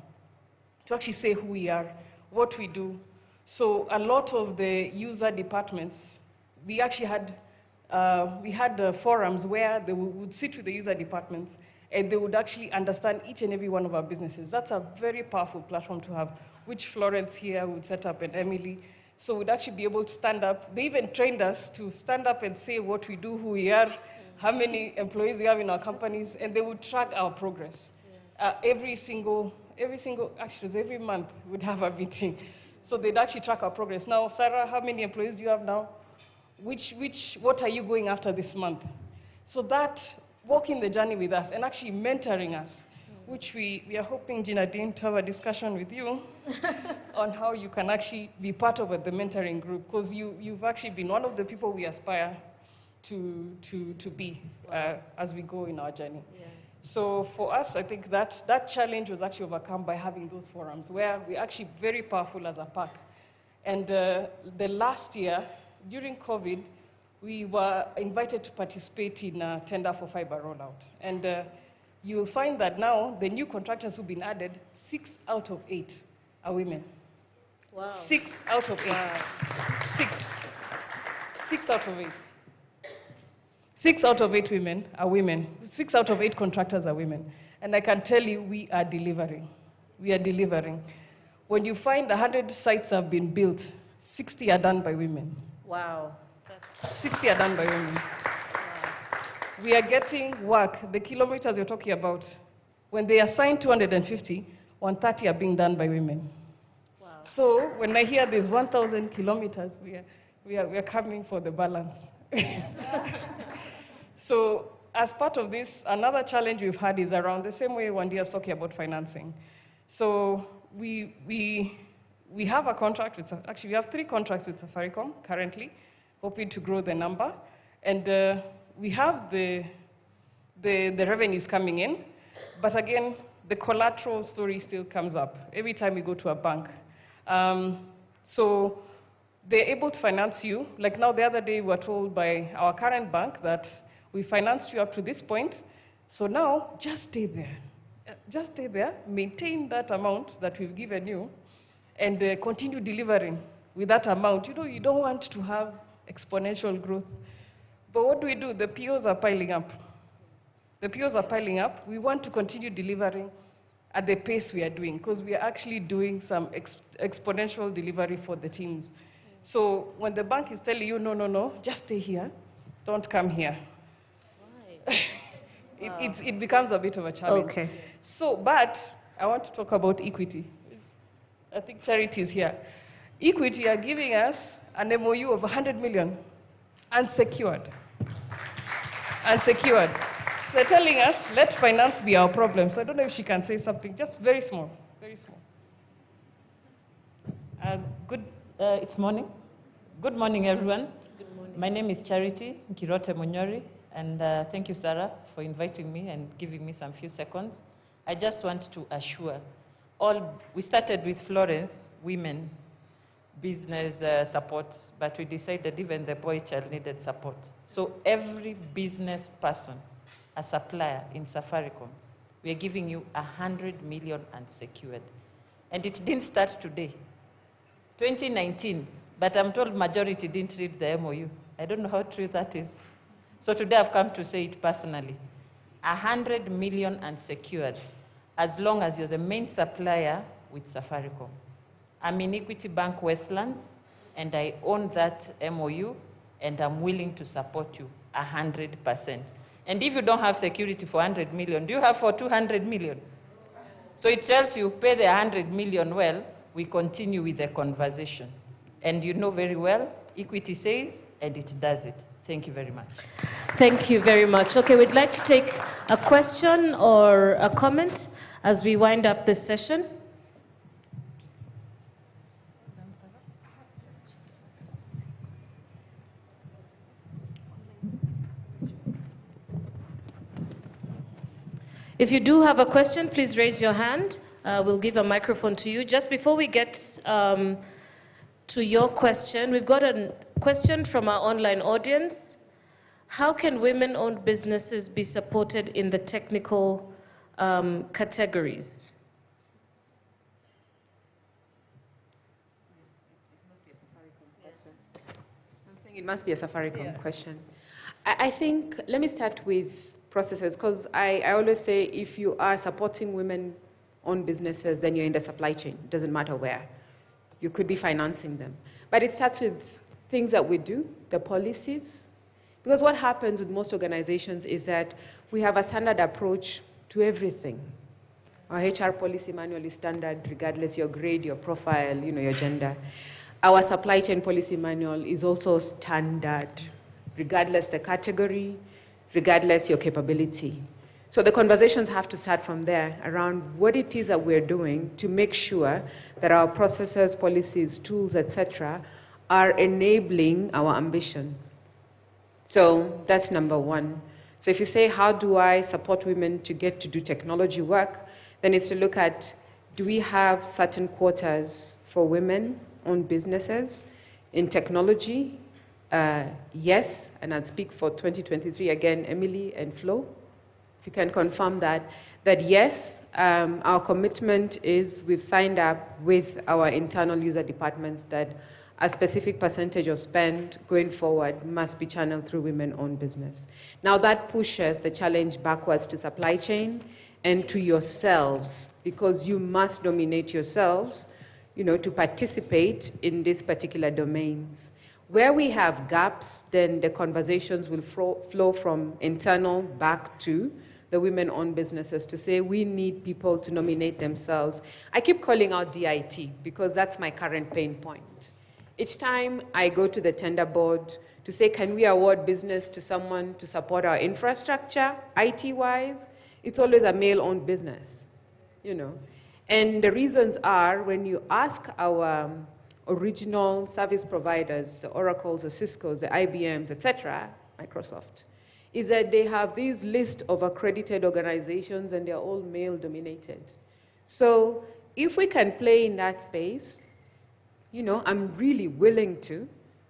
to actually say who we are, what we do. So a lot of the user departments, we actually had forums where they would sit with the user departments and they would actually understand each and every one of our businesses. That's a very powerful platform to have. which Florence here would set up and Emily. So we'd actually be able to stand up. They even trained us to stand up and say what we do, who we are, how many employees we have in our companies, and they would track our progress. Every single, actually it was every month we'd have a meeting. So they'd actually track our progress. Now, Sarah, how many employees do you have now? What are you going after this month? So that, walking the journey with us and actually mentoring us, which we are hoping, Gina Dean, to have a discussion with you on how you can actually be part of the mentoring group, because you've actually been one of the people we aspire to be as we go in our journey. Yeah. So for us, I think that challenge was actually overcome by having those forums where we're actually very powerful as a pack. And the last year, during COVID, we were invited to participate in a tender for fiber rollout. And you'll find that now the new contractors who've been added, 6 out of 8 are women. Wow. 6 out of 8. Wow. 6 out of 8. 6 out of 8 women are women. 6 out of 8 contractors are women. And I can tell you, we are delivering. We are delivering. When you find 100 sites have been built, 60 are done by women. Wow. 60 are done by women. Wow. We are getting work. The kilometers you're talking about, when they assign 250, 130 are being done by women. Wow. So when I hear there's 1,000 kilometers, we are coming for the balance. So as part of this, another challenge we've had is around the same way Wandia is talking about financing. So we have a contract with, actually we have 3 contracts with Safaricom currently, hoping to grow the number. And we have the revenues coming in, but again, the collateral story still comes up every time we go to a bank. So they're able to finance you. Like now, the other day, we were told by our current bank that we financed you up to this point. So now, just stay there. Just stay there, maintain that amount that we've given you, and continue delivering with that amount. You know, you don't want to have exponential growth. But what do? The POs are piling up. The POs are piling up. We want to continue delivering at the pace we are doing, because we are actually doing some exponential delivery for the teams. So when the bank is telling you, no, just stay here, don't come here. Why? Wow. It becomes a bit of a challenge. Okay. So, but I want to talk about equity. I think Charity is here. Equity are giving us an MOU of 100 million, unsecured. Unsecured. So they're telling us, let finance be our problem. So I don't know if she can say something, just very small, very small. It's morning. Good morning, everyone. Good morning. My name is Charity Nkirote Munyori, and thank you, Sarah, for inviting me and giving me some few seconds. I just want to assure we started with Florence, women, business support, but we decided even the boy child needed support. So every business person, a supplier in Safaricom, we are giving you 100 million unsecured. And it didn't start today. 2019, but I'm told majority didn't read the MOU. I don't know how true that is. So today I've come to say it personally. 100 million unsecured, as long as you're the main supplier with Safaricom. I'm in Equity Bank Westlands, and I own that MOU, and I'm willing to support you 100%. And if you don't have security for 100 million, do you have for 200 million? So it tells you, pay the 100 million well, we continue with the conversation. And you know very well, Equity says, and it does it. Thank you very much. Thank you very much. Okay, we'd like to take a question or a comment as we wind up this session. If you do have a question, please raise your hand. We'll give a microphone to you. Just before we get to your question, we've got a question from our online audience. How can women-owned businesses be supported in the technical categories? I'm saying it must be a Safaricom question. I think, let me start with processes, because I always say if you are supporting women women-owned businesses, then you're in the supply chain. It doesn't matter where. You could be financing them. But it starts with things that we do, the policies. Because what happens with most organizations is that we have a standard approach to everything. Our HR policy manual is standard, regardless your grade, your profile, your gender. Our supply chain policy manual is also standard, regardless the category, regardless your capability. So the conversations have to start from there around what it is that we're doing to make sure that our processes, policies, tools, etc., are enabling our ambition. So that's number one. So if you say, how do I support women to get to do technology work, then it's to look at, do we have certain quotas for women-owned businesses in technology? Yes, and I'd speak for 2023 again, Emily and Flo. If you can confirm that yes, our commitment is we've signed up with our internal user departments that a specific percentage of spend going forward must be channeled through women-owned business. Now that pushes the challenge backwards to supply chain and to yourselves, because you must nominate yourselves, to participate in these particular domains. Where we have gaps, then the conversations will flow from internal back to the women-owned businesses to say, we need people to nominate themselves. I keep calling out DIT because that's my current pain point. Each time I go to the tender board to say, can we award business to someone to support our infrastructure, IT-wise, it's always a male-owned business, And the reasons are, when you ask our original service providers, the Oracles, the Ciscos, the IBMs, etc., Microsoft, is that they have this list of accredited organizations and they're all male-dominated. So if we can play in that space, I'm really willing to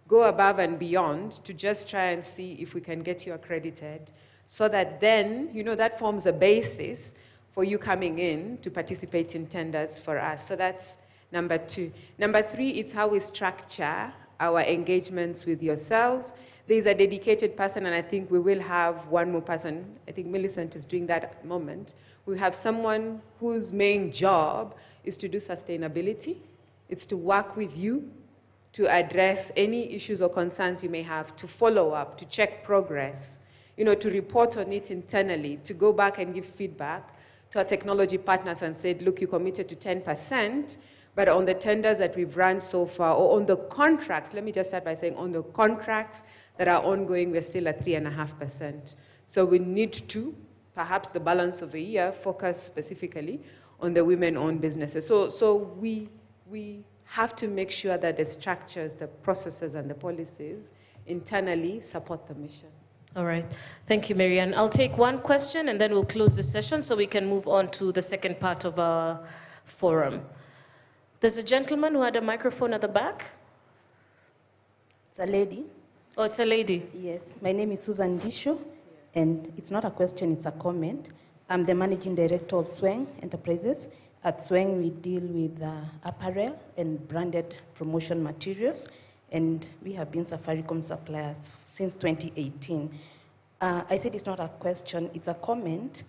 go above and beyond to just try and see if we can get you accredited so that then, that forms a basis for you coming in to participate in tenders for us. So that's number 2. Number 3, it's how we structure our engagements with yourselves. There's a dedicated person, and I think we will have one more person. I think Millicent is doing that at the moment. We have someone whose main job is to do sustainability. It's to work with you to address any issues or concerns you may have, to follow up, to check progress, to report on it internally, to go back and give feedback to our technology partners and say, look, you committed to 10%, but on the tenders that we've run so far, or on the contracts, let me just start by saying on the contracts that are ongoing, we're still at 3.5%. So we need to, perhaps the balance of the year, focus specifically on the women-owned businesses. So we have to make sure that the structures, the processes, and the policies internally support the mission. All right. Thank you, Marianne. I'll take one question, and then we'll close the session so we can move on to the second part of our forum. There's a gentleman who had a microphone at the back. It's a lady. Oh, it's a lady. Yes. My name is Susan Disho, and it's not a question, it's a comment. I'm the managing director of Sweng Enterprises. At Sweng, we deal with apparel and branded promotion materials, and we have been Safaricom suppliers since 2018. I said it's not a question, it's a comment,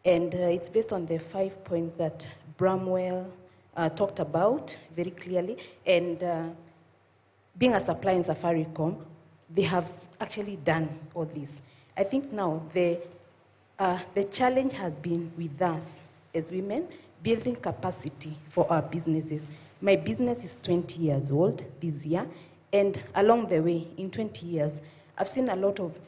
and it's based on the 5 points that Bramwell talked about very clearly. And being a supplier in Safaricom, they have actually done all this. I think now the challenge has been with us as women, building capacity for our businesses. My business is 20 years old this year, and along the way, in 20 years, I've seen a lot of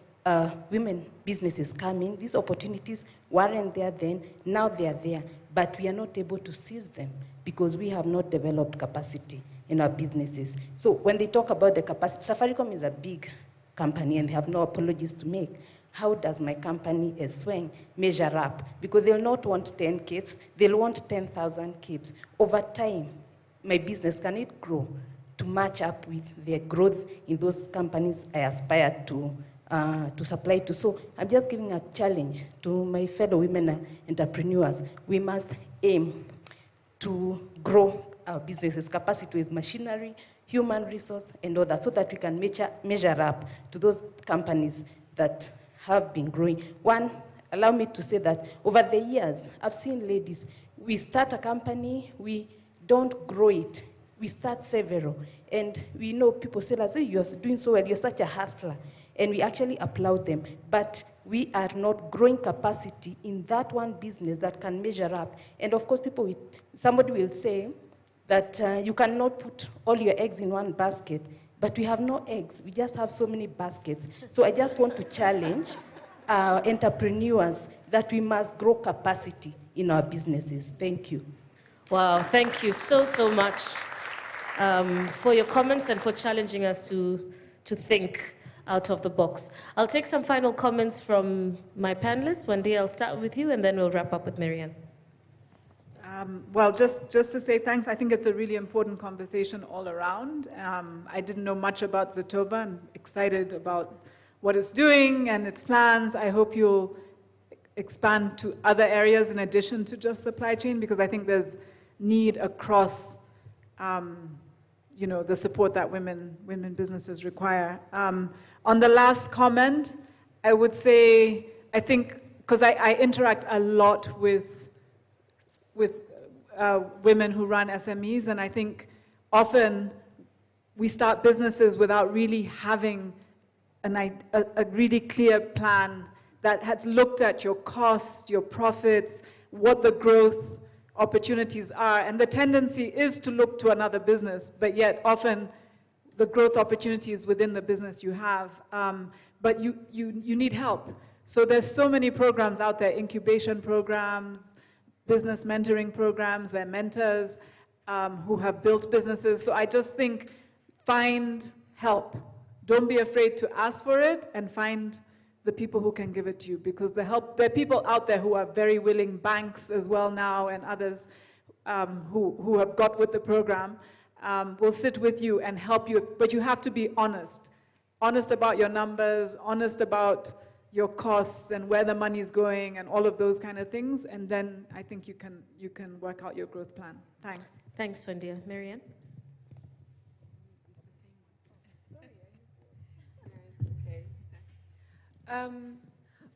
women businesses come in. These opportunities weren't there then, now they are there, but we are not able to seize them because we have not developed capacity in our businesses. So when they talk about the capacity, Safaricom is a big company and they have no apologies to make. How does my company as Sweng measure up? Because they'll not want 10 KIPs, they'll want 10,000 KIPs. Over time, my business, can it grow to match up with the growth in those companies I aspire to supply to? So I'm just giving a challenge to my fellow women entrepreneurs. We must aim to grow our businesses, capacity with machinery, human resource, and all that, so that we can measure up to those companies that have been growing. One, allow me to say that over the years, I've seen ladies we start a company, we don't grow it. We start several. And we know people say, like, you're doing so well, you're such a hustler. And we actually applaud them. But we are not growing capacity in that one business that can measure up. And of course, somebody will say that you cannot put all your eggs in one basket, but we have no eggs. We just have so many baskets. So I just want to challenge entrepreneurs that we must grow capacity in our businesses. Thank you. Wow, thank you so much for your comments and for challenging us to think out of the box. I'll take some final comments from my panelists. Wendy, I'll start with you, and then we'll wrap up with Marianne. Well, just to say thanks, I think it's a really important conversation all around. I didn't know much about Zatoba. I'm excited about what it's doing and its plans. I hope you'll expand to other areas in addition to just supply chain, because I think there's need across the support that women businesses require. On the last comment, I would say, I think, because I interact a lot with women who run SMEs, and I think often we start businesses without really having a really clear plan that has looked at your costs, your profits, what the growth opportunities are. And the tendency is to look to another business, but yet often the growth opportunity is within the business you have. But you need help. So there's so many programs out there, incubation programs, business mentoring programs, they're mentors who have built businesses. So I just think find help. Don't be afraid to ask for it, and find the people who can give it to you, because there are people out there who are very willing, banks as well now, and others who have got with the program, will sit with you and help you. But you have to be honest about your numbers, honest about your costs and where the money is going and all of those kind of things, and then I think you can work out your growth plan. Thanks. Thanks, Wendy. Marianne?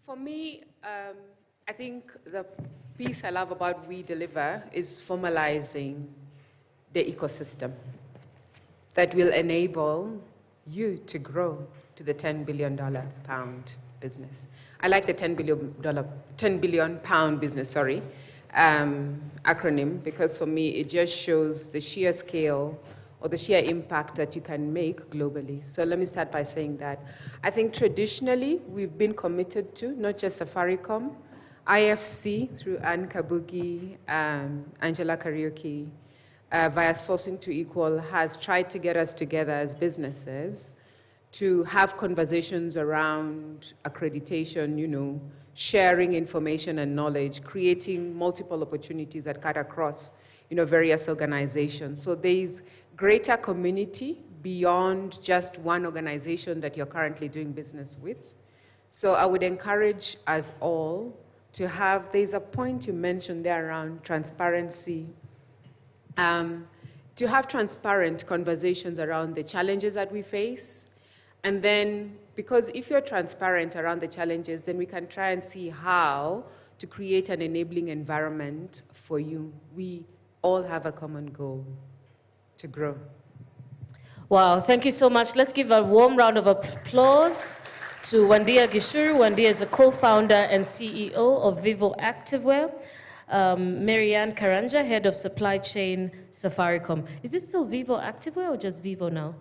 For me, I think the piece I love about WeDeliver is formalizing the ecosystem that will enable you to grow to the $10 billion pound business. I like the $10 billion pound business, acronym, because for me it just shows the sheer scale or the sheer impact that you can make globally. So let me start by saying that I think traditionally we've been committed to, not just Safaricom, IFC through Ann Kabugi, Angela Karaoke, via Sourcing to Equal, has tried to get us together as businesses to have conversations around accreditation, sharing information and knowledge, creating multiple opportunities that cut across various organizations. So there's greater community beyond just one organization that you're currently doing business with. So I would encourage us all to have, there's a point you mentioned there around transparency, to have transparent conversations around the challenges that we face. And then, because if you're transparent around the challenges, then we can try and see how to create an enabling environment for you. We all have a common goal: to grow. Wow, thank you so much. Let's give a warm round of applause to Wandia Gishuru. Wandia is a co-founder and CEO of Vivo Activewear. Marianne Karanja, head of supply chain, Safaricom. Is it still Vivo Activewear or just Vivo now?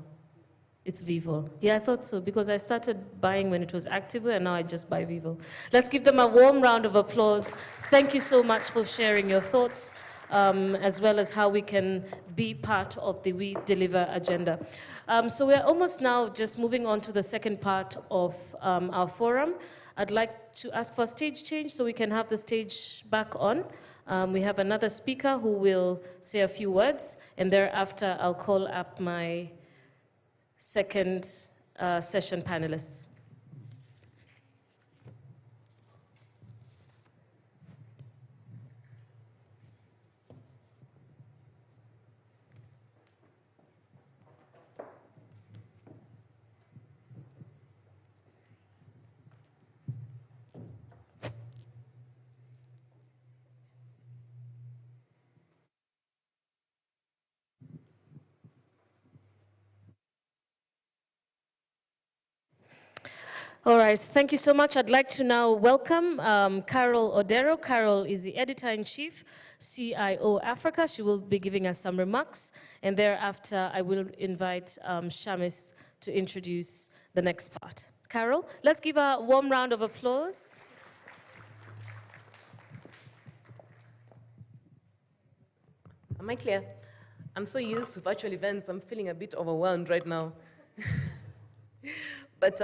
It's Vivo. Yeah, I thought so, because I started buying when it was Activewear, and now I just buy Vivo. Let's give them a warm round of applause. Thank you so much for sharing your thoughts, as well as how we can be part of the WeDeliver agenda. So we're almost now just moving on to the second part of our forum. I'd like to ask for a stage change so we can have the stage back on. We have another speaker who will say a few words, and thereafter I'll call up my second session panelists. All right, thank you so much. I'd like to now welcome Carol Odero. Carol is the Editor-in-Chief, CIO Africa. She will be giving us some remarks, and thereafter I will invite Shamis to introduce the next part. Carol, let's give a warm round of applause. Am I clear? I'm so used to virtual events, I'm feeling a bit overwhelmed right now. But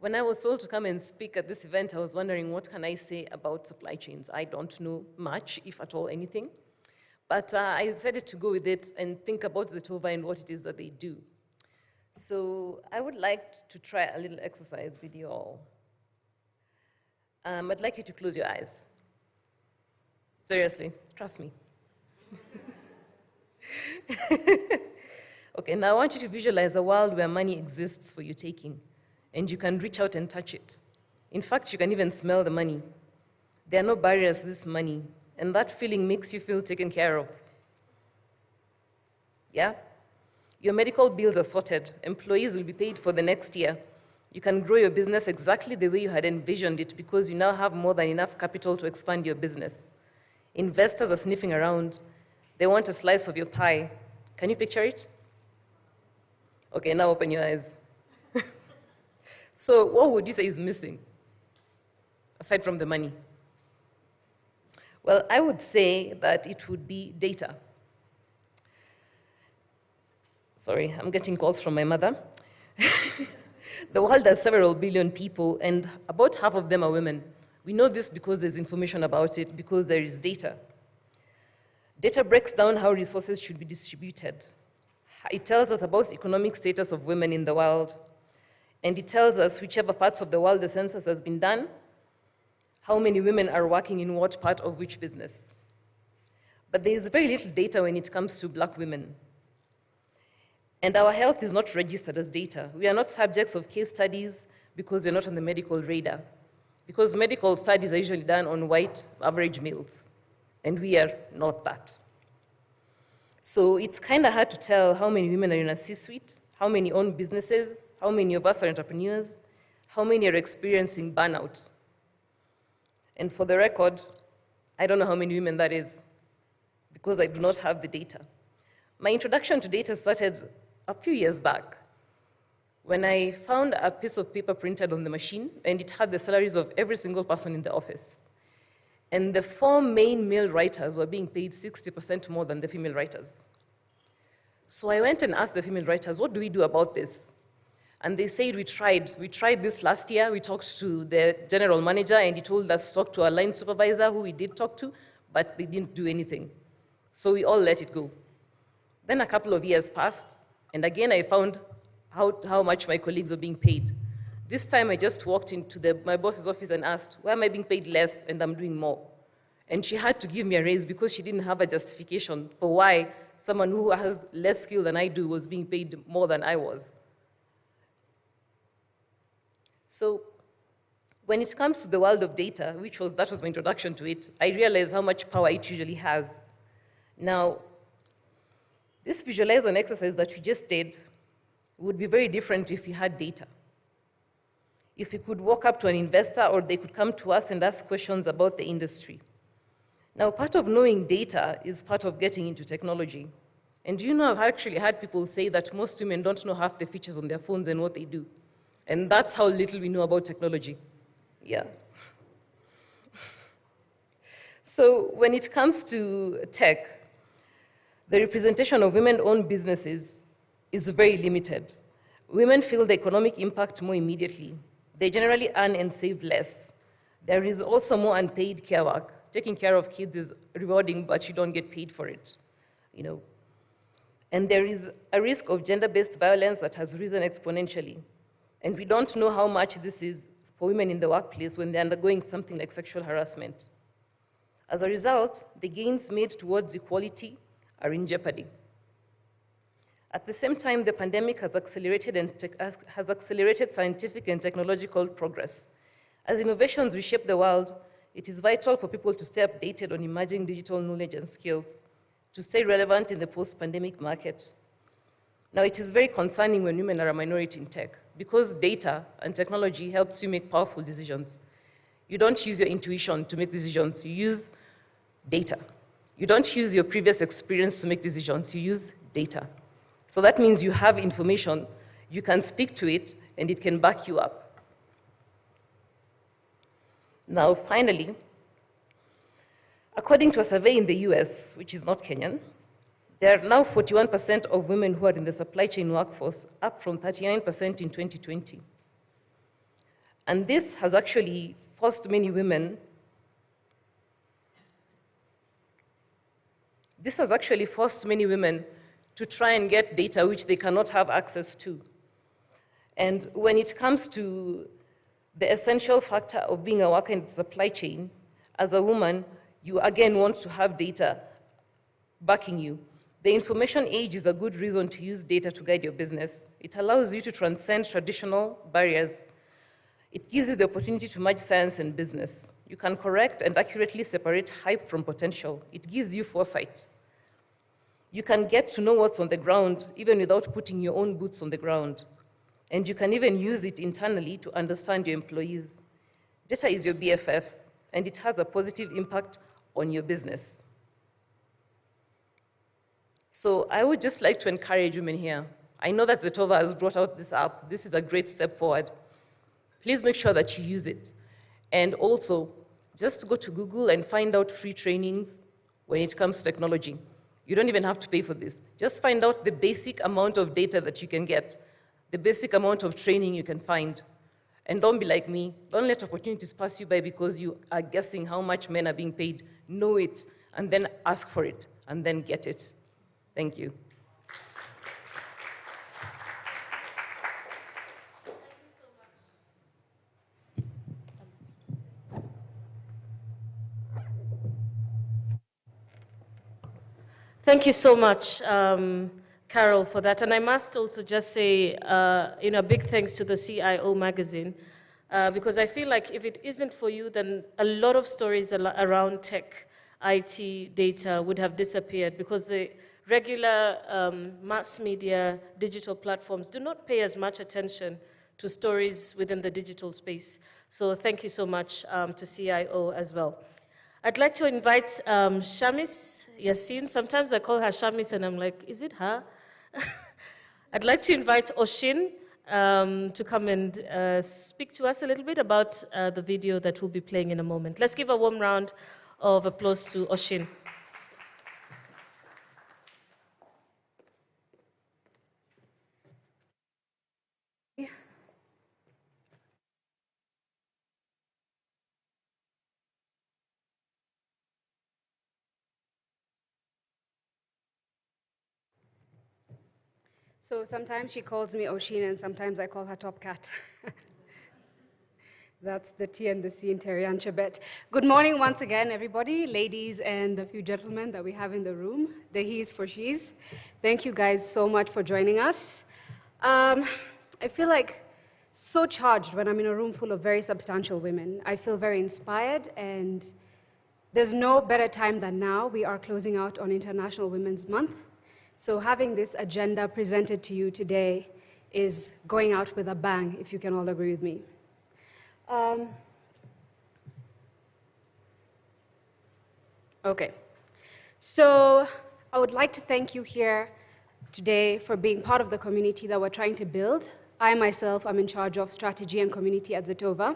when I was told to come and speak at this event, I was wondering, what can I say about supply chains? I don't know much, if at all anything. But I decided to go with it and think about the TOVA and what it is that they do. So I would like to try a little exercise with you all. I'd like you to close your eyes. Seriously, trust me. Okay, now I want you to visualize a world where money exists for your taking, and you can reach out and touch it. In fact, you can even smell the money. There are no barriers to this money, and that feeling makes you feel taken care of. Yeah? Your medical bills are sorted. Employees will be paid for the next year. You can grow your business exactly the way you had envisioned it because you now have more than enough capital to expand your business. Investors are sniffing around. They want a slice of your pie. Can you picture it? Okay, now open your eyes. So what would you say is missing, aside from the money? Well, I would say that it would be data. Sorry, I'm getting calls from my mother. The world has several billion people, and about half of them are women. We know this because there's information about it, because there is data. Data breaks down how resources should be distributed. It tells us about the economic status of women in the world, and it tells us whichever parts of the world the census has been done, how many women are working in what part of which business. But there is very little data when it comes to black women. And our health is not registered as data. We are not subjects of case studies because we're not on the medical radar. Because medical studies are usually done on white, average males, and we are not that. So it's kind of hard to tell how many women are in a C-suite, how many own businesses, how many of us are entrepreneurs, how many are experiencing burnout. And for the record, I don't know how many women that is because I do not have the data. My introduction to data started a few years back when I found a piece of paper printed on the machine, and it had the salaries of every single person in the office. And the 4 main male writers were being paid 60% more than the female writers. So I went and asked the female writers, what do we do about this? And they said, we tried this last year. We talked to the general manager, and he told us to talk to our line supervisor, who we did talk to, but they didn't do anything. So we all let it go. Then a couple of years passed, and again I found how much my colleagues were being paid. This time I just walked into my boss's office and asked, why am I being paid less and I'm doing more? And she had to give me a raise because she didn't have a justification for why someone who has less skill than I do was being paid more than I was. So when it comes to the world of data, that was my introduction to it, I realized how much power it usually has. Now, this visualization exercise that we just did would be very different if we had data. If we could walk up to an investor, or they could come to us and ask questions about the industry. Now, part of knowing data is part of getting into technology. And you know, I've actually had people say that most women don't know half the features on their phones and what they do. And that's how little we know about technology. Yeah. So when it comes to tech, the representation of women-owned businesses is very limited. Women feel the economic impact more immediately. They generally earn and save less. There is also more unpaid care work. Taking care of kids is rewarding, but you don't get paid for it, you know. And there is a risk of gender-based violence that has risen exponentially. And we don't know how much this is for women in the workplace when they're undergoing something like sexual harassment. As a result, the gains made towards equality are in jeopardy. At the same time, the pandemic has accelerated scientific and technological progress. As innovations reshape the world, it is vital for people to stay updated on emerging digital knowledge and skills, to stay relevant in the post-pandemic market. Now, it is very concerning when women are a minority in tech, because data and technology helps you make powerful decisions. You don't use your intuition to make decisions, you use data. You don't use your previous experience to make decisions, you use data. So that means you have information, you can speak to it, and it can back you up. Now, finally, according to a survey in the US, which is not Kenyan, there are now 41% of women who are in the supply chain workforce, up from 39% in 2020. And this has actually forced many women to try and get data which they cannot have access to. And when it comes to the essential factor of being a worker in the supply chain, as a woman, you again want to have data backing you. The information age is a good reason to use data to guide your business. It allows you to transcend traditional barriers. It gives you the opportunity to merge science and business. You can correct and accurately separate hype from potential. It gives you foresight. You can get to know what's on the ground even without putting your own boots on the ground. And you can even use it internally to understand your employees. Data is your BFF, and it has a positive impact on your business. So I would just like to encourage women here. I know that Zetova has brought out this app. This is a great step forward. Please make sure that you use it. And also, just go to Google and find out free trainings when it comes to technology. You don't even have to pay for this. Just find out the basic amount of data that you can get, the basic amount of training you can find. And don't be like me. Don't let opportunities pass you by because you are guessing how much men are being paid. Know it, and then ask for it, and then get it. Thank you. Thank you so much, Carol, for that. And I must also just say, big thanks to the CIO magazine, because I feel like if it isn't for you, then a lot of stories around tech, IT, data would have disappeared, because the regular mass media, digital platforms do not pay as much attention to stories within the digital space. So thank you so much to CIO as well. I'd like to invite Shamis Yassin. Sometimes I call her Shamis and I'm like, is it her? I'd like to invite Oshin to come and speak to us a little bit about the video that we'll be playing in a moment. Let's give a warm round of applause to Oshin. So sometimes she calls me Oshin and sometimes I call her Top Cat. That's the T and the C in Terian Chebet. Good morning once again, everybody, ladies and the few gentlemen that we have in the room, the he's for she's. Thank you guys so much for joining us. I feel like so charged when I'm in a room full of very substantial women. I feel very inspired, and there's no better time than now. We are closing out on International Women's Month. So having this agenda presented to you today is going out with a bang, if you can all agree with me. Okay, so I would like to thank you here today for being part of the community that we're trying to build. I myself am in charge of strategy and community at Zetova,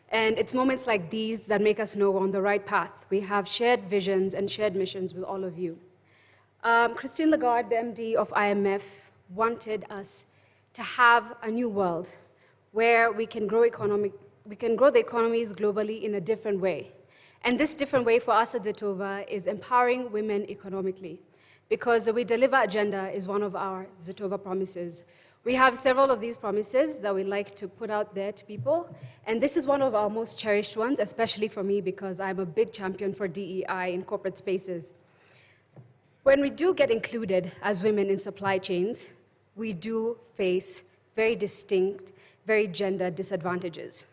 and it's moments like these that make us know we're on the right path. We have shared visions and shared missions with all of you. Christine Lagarde, the MD of IMF, wanted us to have a new world where we can grow the economies globally in a different way. And this different way for us at Zetova is empowering women economically, because the WeDeliver agenda is one of our Zetova promises. We have several of these promises that we like to put out there to people, and this is one of our most cherished ones, especially for me because I'm a big champion for DEI in corporate spaces. When we do get included as women in supply chains, we do face very distinct, very gender disadvantages.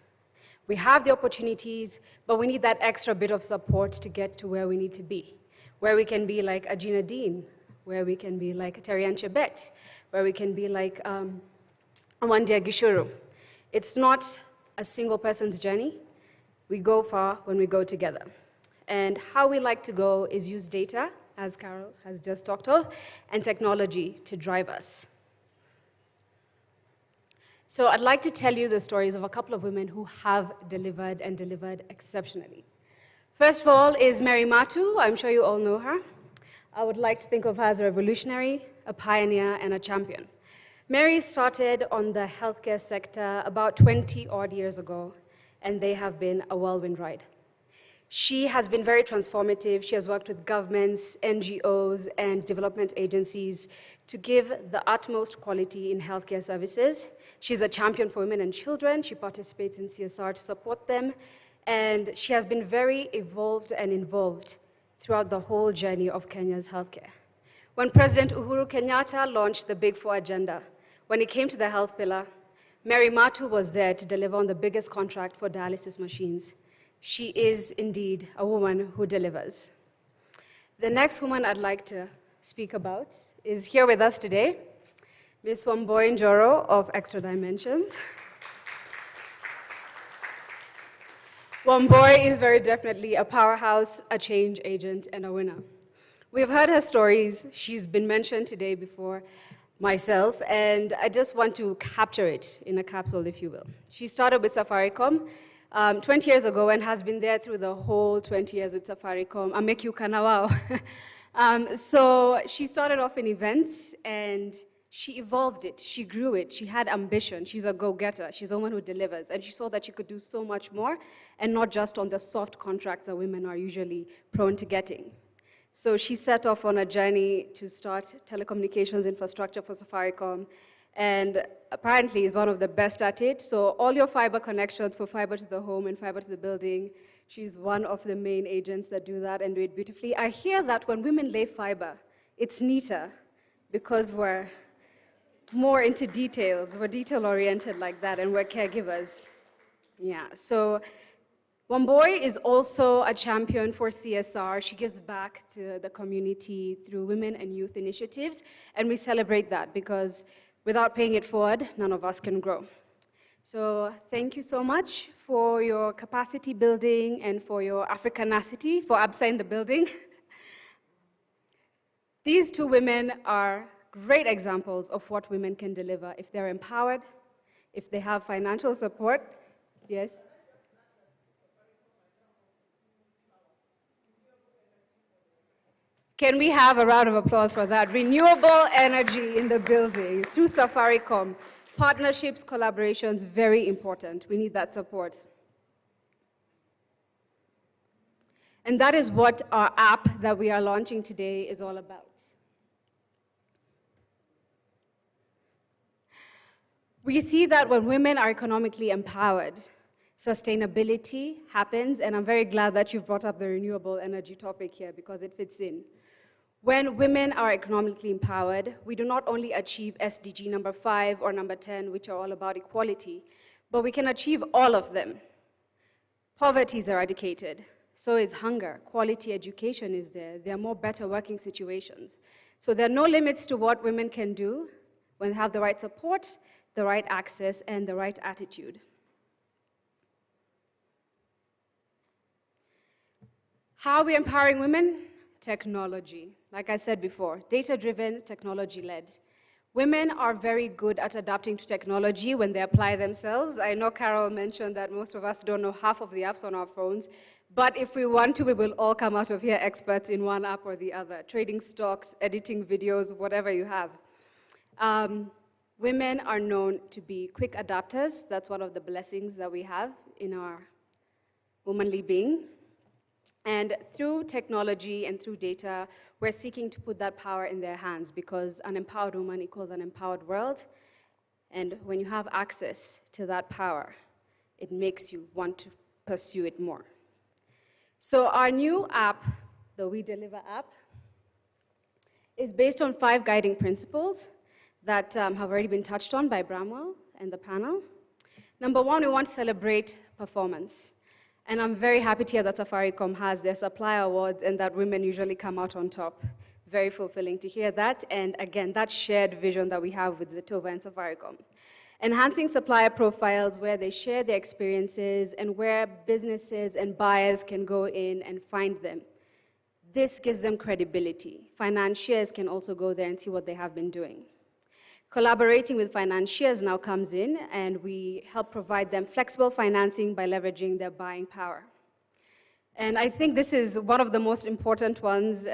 We have the opportunities, but we need that extra bit of support to get to where we need to be, where we can be like a Gina Dean, where we can be like a Terian Chebet, where we can be like Wandia Gishuru. It's not a single person's journey. We go far when we go together. And how we like to go is use data, as Carol has just talked of, and technology to drive us. So I'd like to tell you the stories of a couple of women who have delivered and delivered exceptionally. First of all is Mary Matu. I'm sure you all know her. I would like to think of her as a revolutionary, a pioneer, and a champion. Mary started on the healthcare sector about 20-odd years ago, and they have been a whirlwind ride. She has been very transformative. She has worked with governments, NGOs, and development agencies to give the utmost quality in healthcare services. She's a champion for women and children. She participates in CSR to support them, and she has been very evolved and involved throughout the whole journey of Kenya's healthcare. When President Uhuru Kenyatta launched the Big Four agenda, when it came to the health pillar, Mary Matu was there to deliver on the biggest contract for dialysis machines. She is indeed a woman who delivers. The next woman I'd like to speak about is here with us today, Ms. Wamboi Njoro of Extra Dimensions. Wamboi is very definitely a powerhouse, a change agent, and a winner. We've heard her stories. She's been mentioned today before myself, and I just want to capture it in a capsule, if you will. She started with Safaricom 20 years ago and has been there through the whole 20 years with Safaricom. I make you kanawao. So she started off in events, and she evolved it. She grew it. She had ambition. She's a go-getter. She's a woman who delivers, and she saw that she could do so much more, and not just on the soft contracts that women are usually prone to getting. So she set off on a journey to start telecommunications infrastructure for Safaricom, and apparently is one of the best at it. So all your fiber connections for fiber to the home and fiber to the building, she's one of the main agents that do that and do it beautifully. I hear that when women lay fiber, it's neater because we're more into details. We're detail-oriented like that, and we're caregivers. Yeah, so Wamboi is also a champion for CSR. She gives back to the community through women and youth initiatives, and we celebrate that because without paying it forward, none of us can grow. So thank you so much for your capacity building and for your Africanacity, for Absa in the building. These two women are great examples of what women can deliver if they're empowered, if they have financial support. Yes? Can we have a round of applause for that? Renewable energy in the building through Safaricom. Partnerships, collaborations, very important. We need that support. And that is what our app that we are launching today is all about. We see that when women are economically empowered, sustainability happens, and I'm very glad that you've brought up the renewable energy topic here because it fits in. When women are economically empowered, we do not only achieve SDG number 5 or number 10, which are all about equality, but we can achieve all of them. Poverty is eradicated, so is hunger. Quality education is there. There are more better working situations. So there are no limits to what women can do when they have the right support, the right access, and the right attitude. How are we empowering women? Technology. Like I said before, data-driven, technology-led. Women are very good at adapting to technology when they apply themselves. I know Carol mentioned that most of us don't know half of the apps on our phones, but if we want to, we will all come out of here experts in one app or the other, trading stocks, editing videos, whatever you have. Women are known to be quick adapters. That's one of the blessings that we have in our womanly being. And through technology and through data, we're seeking to put that power in their hands because an empowered woman equals an empowered world. And when you have access to that power, it makes you want to pursue it more. So our new app, the WeDeliver app, is based on 5 guiding principles that have already been touched on by Bramwell and the panel. Number 1, we want to celebrate performance. And I'm very happy to hear that Safaricom has their supplier awards and that women usually come out on top. Very fulfilling to hear that. And again, that shared vision that we have with Zetova and Safaricom. enhancing supplier profiles where they share their experiences and where businesses and buyers can go in and find them. This gives them credibility. Financiers can also go there and see what they have been doing. Collaborating with financiers now comes in, and we help provide them flexible financing by leveraging their buying power. And I think this is one of the most important ones,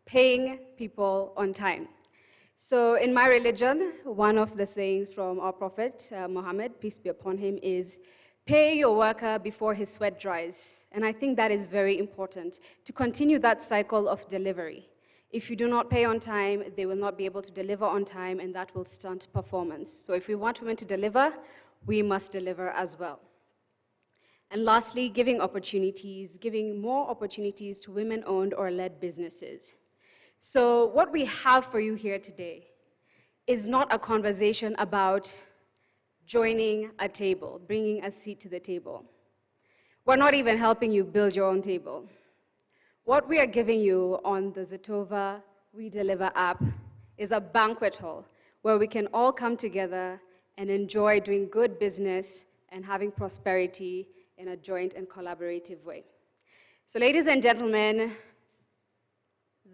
paying people on time. So in my religion, one of the sayings from our Prophet, Muhammad, peace be upon him, is, pay your worker before his sweat dries. And I think that is very important, to continue that cycle of delivery. If you do not pay on time, they will not be able to deliver on time, and that will stunt performance. So if we want women to deliver, we must deliver as well. And lastly, giving more opportunities to women-owned or led businesses. So what we have for you here today is not a conversation about joining a table, bringing a seat to the table. We're not even helping you build your own table. What we are giving you on the Zetova WeDeliver app is a banquet hall where we can all come together and enjoy doing good business and having prosperity in a joint and collaborative way. So ladies and gentlemen,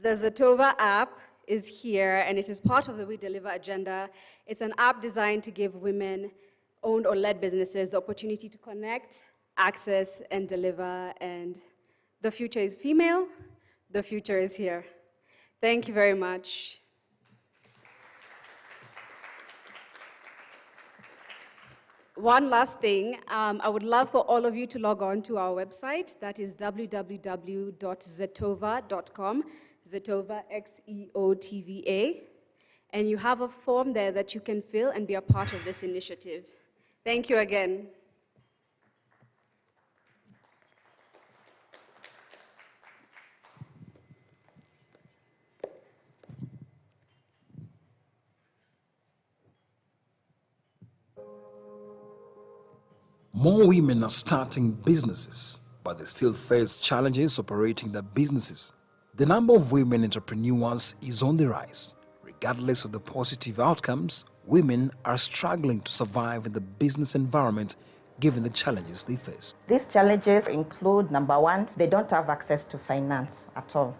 the Zetova app is here, and it is part of the WeDeliver agenda. It's an app designed to give women-owned or led businesses the opportunity to connect, access, and deliver, and the future is female, the future is here. Thank you very much. One last thing, I would love for all of you to log on to our website. That is www.zetova.com, Zetova, X-E-O-T-V-A. And you have a form there that you can fill and be a part of this initiative. Thank you again. More women are starting businesses, but they still face challenges operating their businesses. The number of women entrepreneurs is on the rise. Regardless of the positive outcomes, women are struggling to survive in the business environment given the challenges they face. These challenges include, number one, they don't have access to finance at all.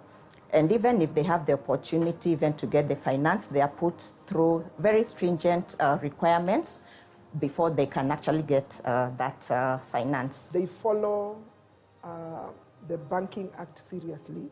And even if they have the opportunity even to get the finance, they are put through very stringent requirements before they can actually get that finance. They follow the Banking Act seriously.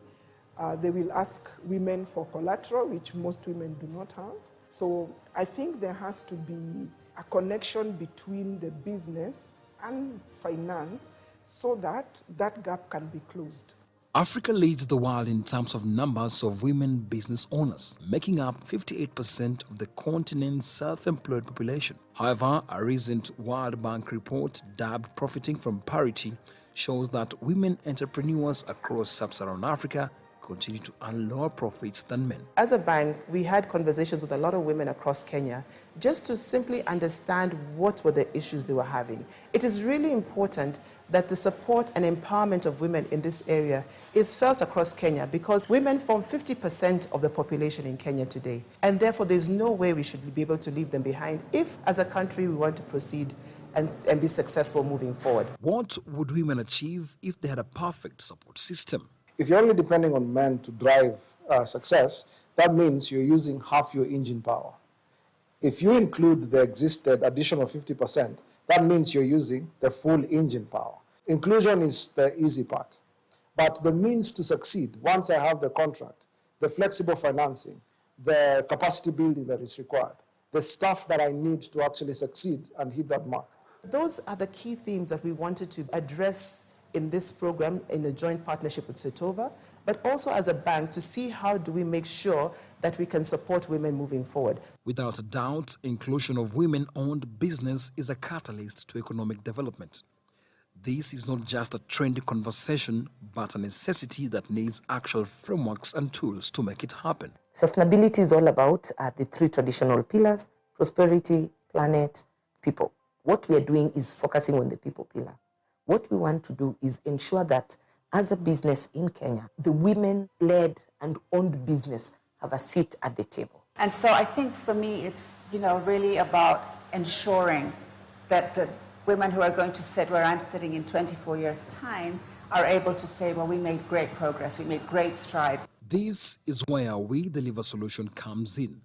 They will ask women for collateral, which most women do not have. So I think there has to be a connection between the business and finance so that that gap can be closed. Africa leads the world in terms of numbers of women business owners, making up 58% of the continent's self-employed population. However, a recent World Bank report dubbed Profiting from Parity shows that women entrepreneurs across sub-Saharan Africa continue to earn lower profits than men. As a bank, we had conversations with a lot of women across Kenya just to simply understand what were the issues they were having. It is really important that the support and empowerment of women in this area is felt across Kenya because women form 50% of the population in Kenya today. And therefore, there's no way we should be able to leave them behind if, as a country, we want to proceed and be successful moving forward. What would women achieve if they had a perfect support system? If you're only depending on men to drive success, that means you're using half your engine power. If you include the existed additional 50%, that means you're using the full engine power. Inclusion is the easy part. But the means to succeed, once I have the contract, the flexible financing, the capacity building that is required, the stuff that I need to actually succeed and hit that mark. Those are the key themes that we wanted to address in this program in a joint partnership with Zetova, but also as a bank to see how do we make sure that we can support women moving forward. Without a doubt, inclusion of women-owned business is a catalyst to economic development. This is not just a trendy conversation, but a necessity that needs actual frameworks and tools to make it happen. Sustainability is all about the three traditional pillars: prosperity, planet, people. What we are doing is focusing on the people pillar. What we want to do is ensure that as a business in Kenya, the women-led and owned business have a seat at the table. And so I think for me, it's really about ensuring that the women who are going to sit where I'm sitting in 24 years' time are able to say, well, we made great progress, we made great strides. This is where WeDeliver solution comes in.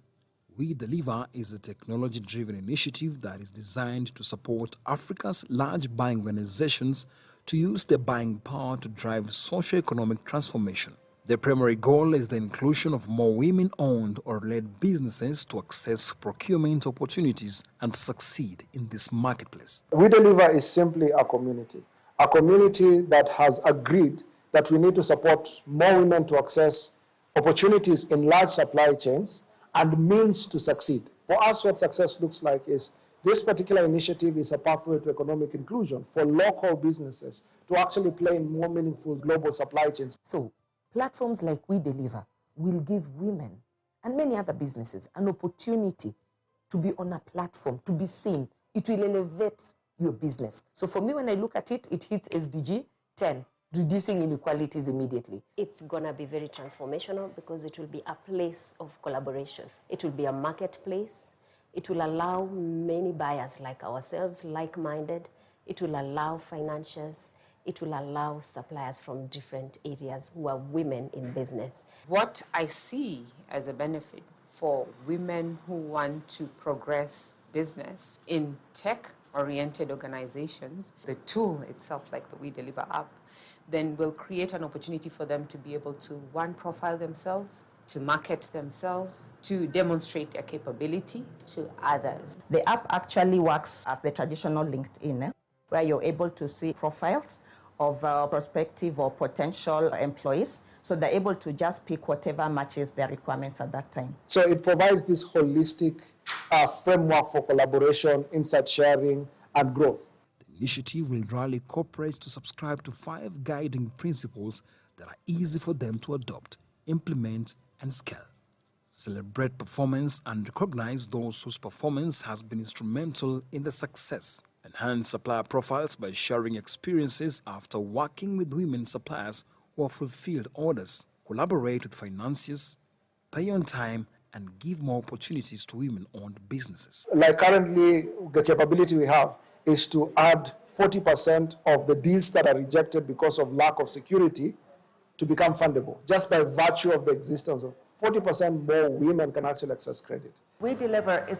WeDeliver is a technology-driven initiative that is designed to support Africa's large buying organizations to use their buying power to drive socio-economic transformation. The primary goal is the inclusion of more women-owned or led businesses to access procurement opportunities and succeed in this marketplace. WeDeliver is simply a community that has agreed that we need to support more women to access opportunities in large supply chains and means to succeed. For us, what success looks like is this particular initiative is a pathway to economic inclusion for local businesses to actually play in more meaningful global supply chains. So, platforms like WeDeliver will give women and many other businesses an opportunity to be on a platform, to be seen. It will elevate your business. So for me, when I look at it, it hits SDG 10, reducing inequalities immediately. It's going to be very transformational because it will be a place of collaboration. It will be a marketplace. It will allow many buyers like ourselves, like-minded. It will allow financiers. It will allow suppliers from different areas who are women in business. What I see as a benefit for women who want to progress business in tech-oriented organizations, the tool itself, like the WeDeliver app, then will create an opportunity for them to be able to, one, profile themselves, to market themselves, to demonstrate their capability to others. The app actually works as the traditional LinkedIn, where you're able to see profiles of prospective or potential employees. So they're able to just pick whatever matches their requirements at that time. So it provides this holistic framework for collaboration, insight sharing, and growth. The initiative will rally corporates to subscribe to 5 guiding principles that are easy for them to adopt, implement, and scale. Celebrate performance and recognize those whose performance has been instrumental in the success. Enhance supplier profiles by sharing experiences after working with women suppliers who have fulfilled orders. Collaborate with financiers, pay on time, and give more opportunities to women-owned businesses. Like currently, the capability we have is to add 40% of the deals that are rejected because of lack of security to become fundable, just by virtue of the existence of 40% more women can actually access credit. WeDeliver is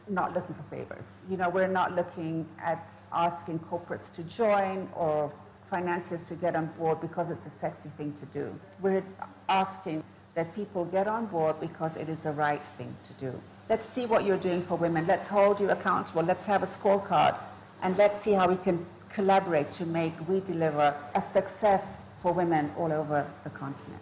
not looking for favors. You know, we're not looking at asking corporates to join or financiers to get on board because it's a sexy thing to do. We're asking that people get on board because it is the right thing to do. Let's see what you're doing for women. Let's hold you accountable. Let's have a scorecard. And let's see how we can collaborate to make WeDeliver a success for women all over the continent.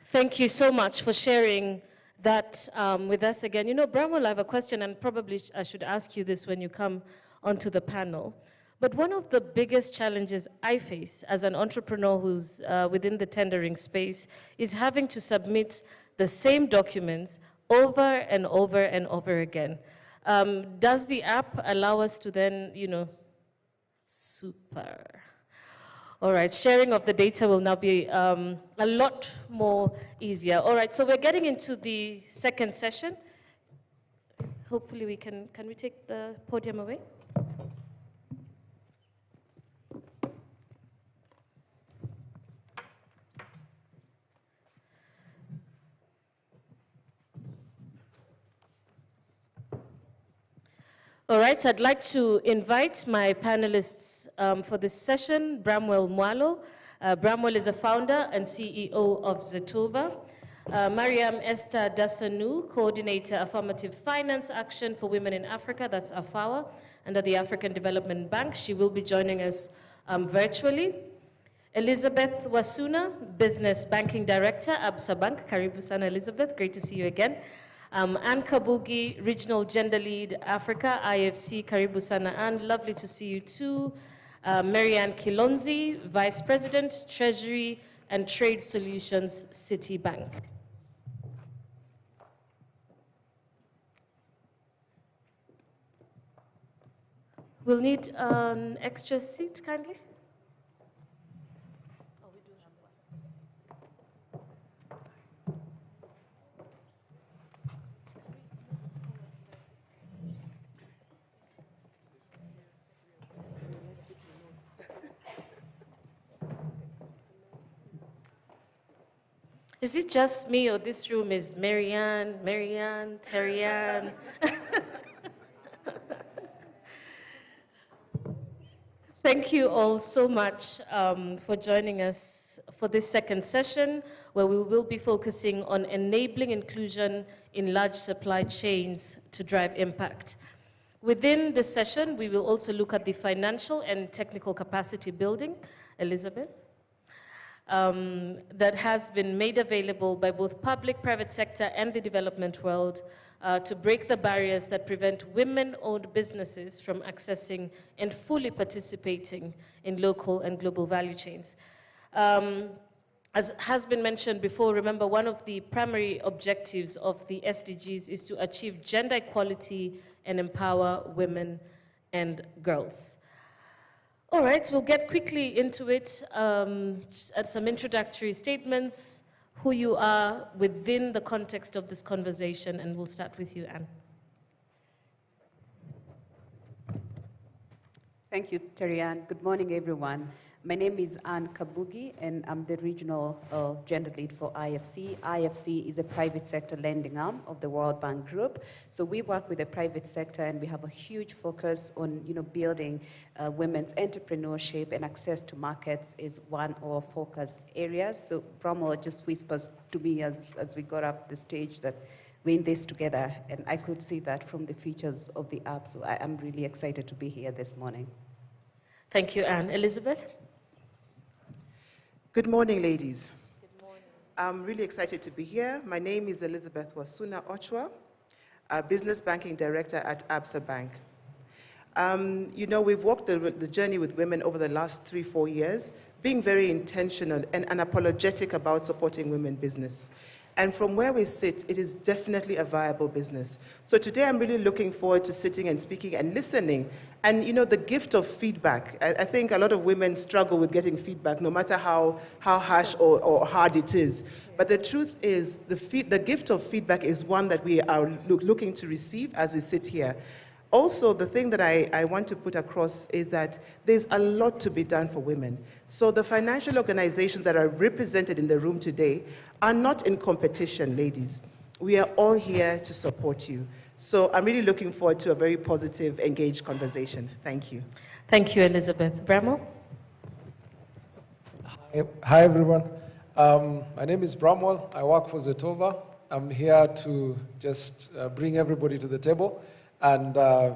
Thank you so much for sharing that with us again. You know, Bramwell, I have a question, and probably I should ask you this when you come onto the panel. But one of the biggest challenges I face as an entrepreneur who's within the tendering space is having to submit the same documents over and over and over again. Does the app allow us to then, you know, super. All right, sharing of the data will now be a lot more easier. All right, so we're getting into the second session. Hopefully we can we take the podium away? All right, so I'd like to invite my panelists for this session, Bramwell Mwalo. Bramwell is a founder and CEO of Zetova. Mariam Esther Dasanu, Coordinator Affirmative Finance Action for Women in Africa, that's AFAWA, under the African Development Bank. She will be joining us virtually. Elizabeth Wasuna, Business Banking Director, Absa Bank. Karibu sana, Elizabeth, great to see you again. Anne Kabugi, Regional Gender Lead Africa, IFC, Karibu sana, and lovely to see you too. Marianne Kilonzi, Vice President, Treasury and Trade Solutions, Citibank. We'll need an extra seat, kindly. Is it just me or this room is Marianne, Terrianne? Thank you all so much for joining us for this second session, where we will be focusing on enabling inclusion in large supply chains to drive impact. Within this session, we will also look at the financial and technical capacity building, Elizabeth, that has been made available by both public, private sector, and the development world to break the barriers that prevent women-owned businesses from accessing and fully participating in local and global value chains. As has been mentioned before, remember, one of the primary objectives of the SDGs is to achieve gender equality and empower women and girls. All right, we'll get quickly into it at some introductory statements, who you are within the context of this conversation, and we'll start with you, Anne. Thank you, Terrianne. Good morning, everyone. My name is Anne Kabugi, and I'm the regional gender lead for IFC. IFC is a private sector lending arm of the World Bank Group. So we work with the private sector, and we have a huge focus on building women's entrepreneurship, and access to markets is one of our focus areas. So Bramwell just whispers to me as we got up the stage that we're in this together, and I could see that from the features of the app. So I am really excited to be here this morning. Thank you, Anne. Elizabeth? Good morning, ladies. Good morning. I'm really excited to be here. My name is Elizabeth Wasuna Ochwa, a business banking director at Absa Bank. We've walked the journey with women over the last 3-4 years, being very intentional and unapologetic about supporting women business. And from where we sit, it is definitely a viable business. So today I'm really looking forward to sitting and speaking and listening. And the gift of feedback. I think a lot of women struggle with getting feedback, no matter how harsh or hard it is. But the truth is, the gift of feedback is one that we are looking to receive as we sit here. Also, the thing that I want to put across is that there's a lot to be done for women. So the financial organizations that are represented in the room today are not in competition, ladies. We are all here to support you. So I'm really looking forward to a very positive, engaged conversation. Thank you. Thank you, Elizabeth. Bramwell? Hi, everyone. My name is Bramwell. I work for Zetova. I'm here to just bring everybody to the table and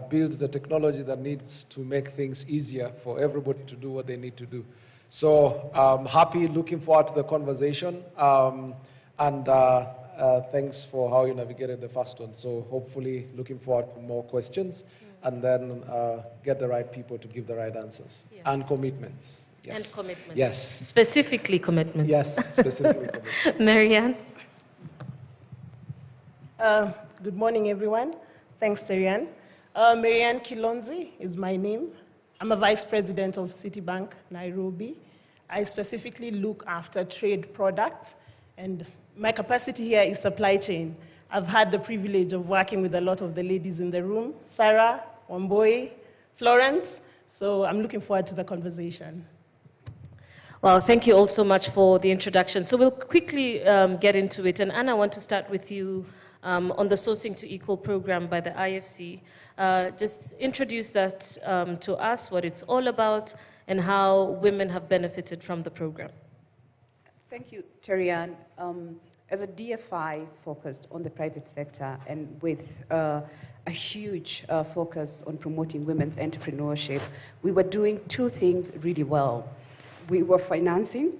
build the technology that needs to make things easier for everybody to do what they need to do. So I'm happy, looking forward to the conversation, and thanks for how you navigated the first one. So hopefully looking forward to more questions, and then get the right people to give the right answers. Yeah. And commitments. Yes. And commitments. Yes. Specifically commitments. Yes, specifically commitments. Marianne? Good morning, everyone. Thanks, Terrianne. Marianne Kilonzi is my name. I'm a vice president of Citibank, Nairobi. I specifically look after trade products, and my capacity here is supply chain. I've had the privilege of working with a lot of the ladies in the room, Sarah, Wamboi, Florence, so I'm looking forward to the conversation. Well, thank you all so much for the introduction. So we'll quickly get into it. And Anna, I want to start with you on the Sourcing to Equal program by the IFC. Just introduce that to us, what it's all about, and how women have benefited from the program. Thank you, Terrianne. As a DFI focused on the private sector, and with a huge focus on promoting women's entrepreneurship, we were doing two things really well. We were financing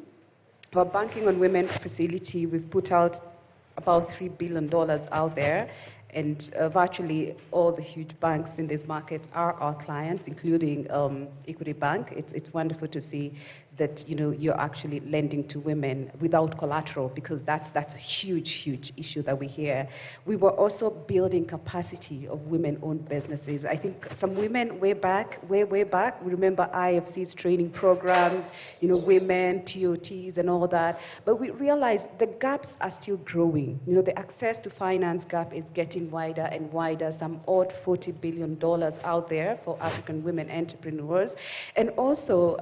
our Banking on Women facility. We've put out about $3 billion out there, and virtually all the huge banks in this market are our clients, including Equity Bank. It's wonderful to see that you're actually lending to women without collateral, because that's a huge issue that we hear. We were also building capacity of women-owned businesses. I think some women way back, remember IFC's training programs, women, TOTs and all that. But we realized the gaps are still growing. The access to finance gap is getting wider and wider, some odd $40 billion out there for African women entrepreneurs. And also,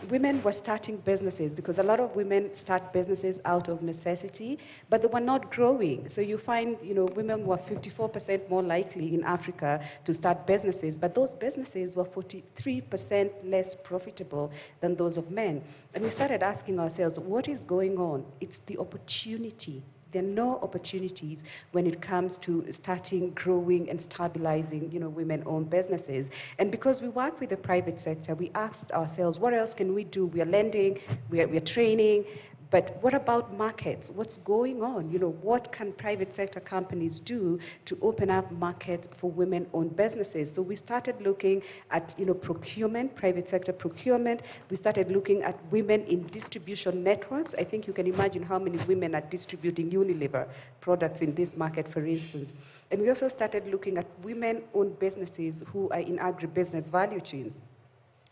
women were starting businesses, because a lot of women start businesses out of necessity, but they were not growing. So you find, women were 54% more likely in Africa to start businesses, but those businesses were 43% less profitable than those of men. And we started asking ourselves, what is going on? It's the opportunity. There are no opportunities when it comes to starting, growing, and stabilizing, women-owned businesses. And because we work with the private sector, we asked ourselves, what else can we do? We are lending, we are training, but what about markets? What's going on? What can private sector companies do to open up markets for women-owned businesses? So we started looking at, procurement, private sector procurement. We started looking at women in distribution networks. I think you can imagine how many women are distributing Unilever products in this market, for instance. And we also started looking at women-owned businesses who are in agribusiness value chains.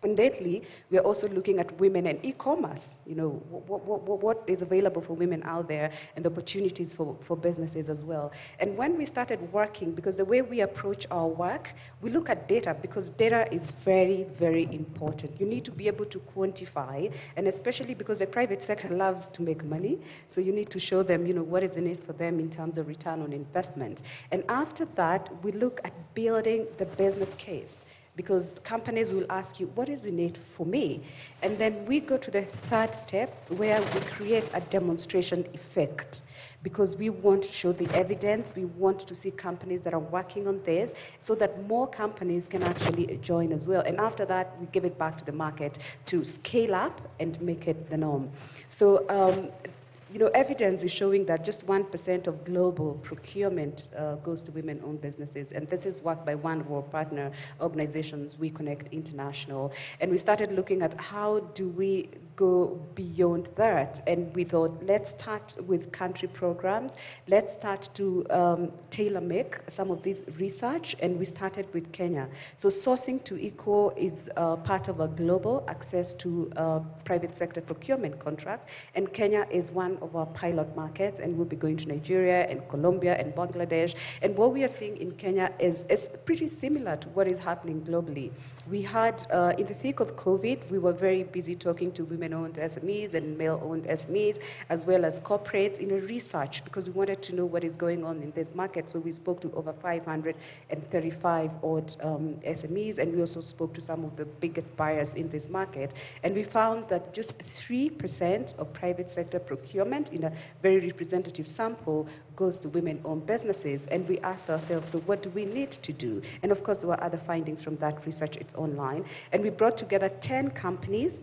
And lately, we are also looking at women and e-commerce, what is available for women out there and the opportunities for businesses as well. And when we started working, because the way we approach our work, we look at data, because data is very, very important. You need to be able to quantify, and especially because the private sector loves to make money, so you need to show them, what is in it for them in terms of return on investment. And after that, we look at building the business case, because companies will ask you, what is in it for me? And then we go to the third step, where we create a demonstration effect, because we want to show the evidence. We want to see companies that are working on this so that more companies can actually join as well. And after that, we give it back to the market to scale up and make it the norm. So evidence is showing that just 1% of global procurement goes to women-owned businesses. And this is work by one of our partner organizations, We Connect International. And we started looking at how do we go beyond that. And we thought, let's start with country programs. Let's start to tailor-make some of this research. And we started with Kenya. So sourcing to equal is part of a global access to private sector procurement contracts. And Kenya is one of our pilot markets, and we'll be going to Nigeria and Colombia and Bangladesh. And what we are seeing in Kenya is pretty similar to what is happening globally. We had, in the thick of COVID, we were very busy talking to women-owned SMEs and male-owned SMEs, as well as corporates in a research, because we wanted to know what is going on in this market. So we spoke to over 535 odd SMEs, and we also spoke to some of the biggest buyers in this market. And we found that just 3% of private sector procurement in a very representative sample goes to women-owned businesses. And we asked ourselves, so what do we need to do? And of course, there were other findings from that research. It's online. And we brought together 10 companies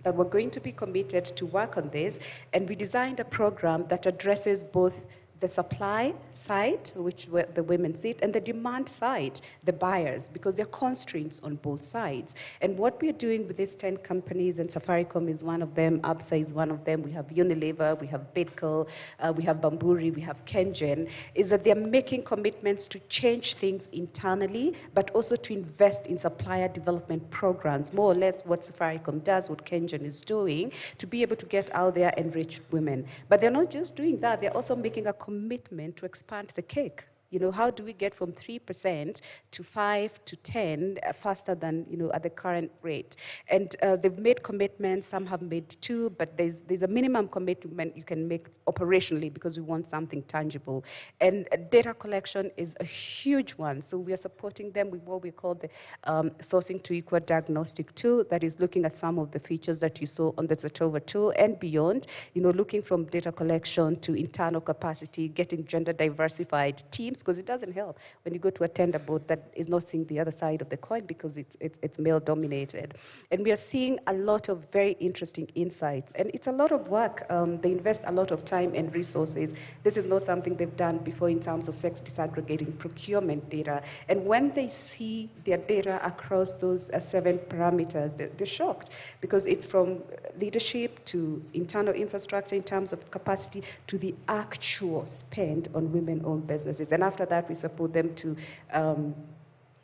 that were going to be committed to work on this. And we designed a program that addresses both the supply side, which the women sit, and the demand side, the buyers, because there are constraints on both sides. And what we're doing with these 10 companies, and Safaricom is one of them, Absa is one of them, we have Unilever, we have Bidco, we have Bamburi, we have Kengen, is that they're making commitments to change things internally, but also to invest in supplier development programs, more or less what Safaricom does, what Kengen is doing, to be able to get out there and reach women. But they're not just doing that, they're also making a commitment to expand the cake. How do we get from 3% to 5 to 10 faster than, at the current rate? And they've made commitments, some have made 2, but there's a minimum commitment you can make operationally, because we want something tangible. And data collection is a huge one. So we are supporting them with what we call the Sourcing to Equal diagnostic tool, that is looking at some of the features that you saw on the Zetova tool and beyond, looking from data collection to internal capacity, getting gender diversified teams, because it doesn't help when you go to a tender board that is not seeing the other side of the coin, because it's male dominated. And we are seeing a lot of very interesting insights, and it's a lot of work. They invest a lot of time and resources. This is not something they've done before in terms of sex disaggregating procurement data. And when they see their data across those 7 parameters, they're shocked, because it's from leadership to internal infrastructure in terms of capacity to the actual spend on women-owned businesses. And after that, we support them to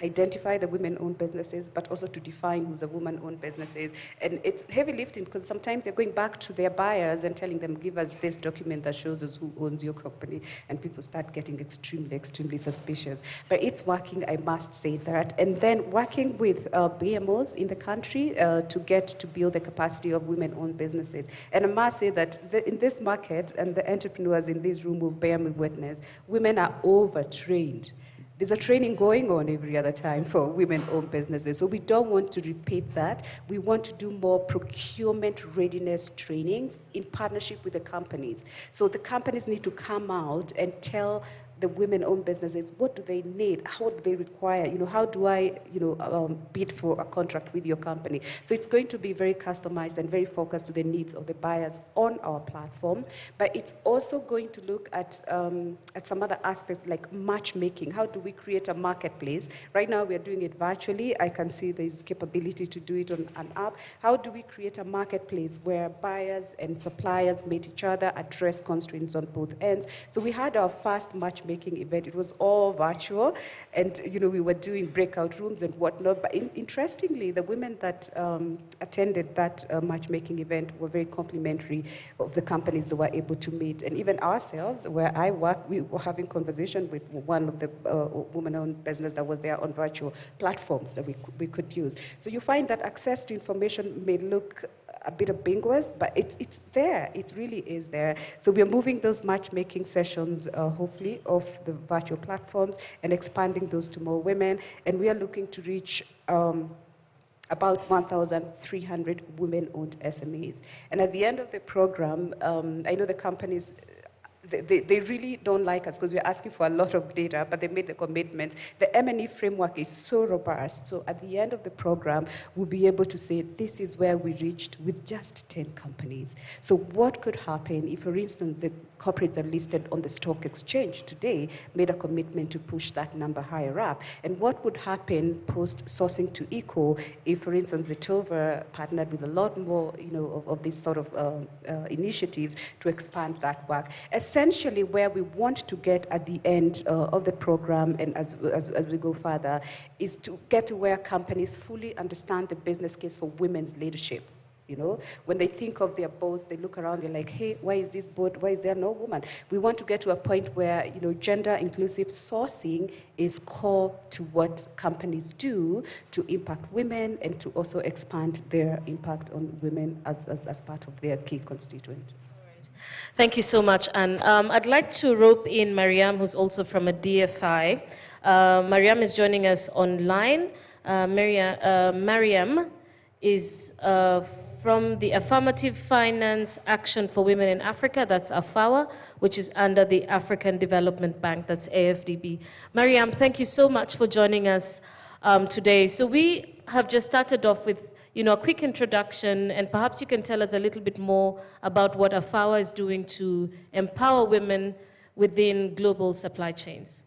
identify the women-owned businesses, but also to define who's a woman-owned business is. And it's heavy lifting because sometimes they're going back to their buyers and telling them, give us this document that shows us who owns your company, and people start getting extremely, extremely suspicious. But it's working, I must say that. And then working with BMOs in the country to build the capacity of women-owned businesses. And I must say that in this market, and the entrepreneurs in this room will bear me witness, women are overtrained. There's a training going on every other time for women-owned businesses. So we don't want to repeat that. We want to do more procurement readiness trainings in partnership with the companies. So the companies need to come out and tell the women-owned businesses, what do they need? How do they require? How do I, bid for a contract with your company? So it's going to be very customized and very focused to the needs of the buyers on our platform. But it's also going to look at some other aspects like matchmaking. How do we create a marketplace? Right now we are doing it virtually. I can see there's capability to do it on an app. How do we create a marketplace where buyers and suppliers meet each other, address constraints on both ends? So we had our first matchmaking event. It was all virtual, and we were doing breakout rooms and whatnot. But interestingly, the women that attended that matchmaking event were very complimentary of the companies that were able to meet, and even ourselves, where I work, we were having conversation with one of the women-owned business that was there on virtual platforms that we could use. So you find that access to information may look a bit ambiguous, but it's there. It really is there. So we are moving those matchmaking sessions, hopefully, off the virtual platforms and expanding those to more women. And we are looking to reach about 1,300 women-owned SMEs. And at the end of the program, I know the companies, they really don't like us because we're asking for a lot of data, but they made the commitments. The M&E framework is so robust. So at the end of the program, we'll be able to say, this is where we reached with just 10 companies. So what could happen if, for instance, the corporates are listed on the stock exchange today, made a commitment to push that number higher up? And what would happen post-sourcing to eco if, for instance, Zetova partnered with a lot more of these sort of initiatives to expand that work? Essentially, where we want to get at the end of the program, and as we go further, is to get to where companies fully understand the business case for women's leadership. When they think of their boards, they look around, they're like, hey, why is this board, why is there no woman? We want to get to a point where, gender-inclusive sourcing is core to what companies do to impact women and to also expand their impact on women as part of their key constituents. Thank you so much. And I'd like to rope in Mariam, who's also from a DFI. Mariam is joining us online. Mariam is from the Affirmative Finance Action for Women in Africa, that's AFAWA, which is under the African Development Bank, that's AFDB. Mariam, thank you so much for joining us today. So we have just started off with a quick introduction, and perhaps you can tell us a little bit more about what AFAWA is doing to empower women within global supply chains.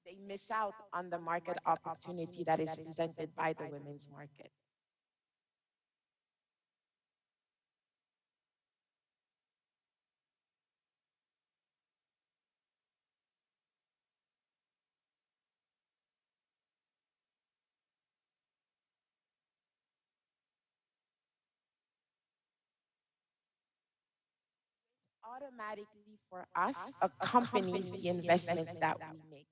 they miss out on the market opportunity that is presented by the women's market. Automatically for us accompanies the investments that we make.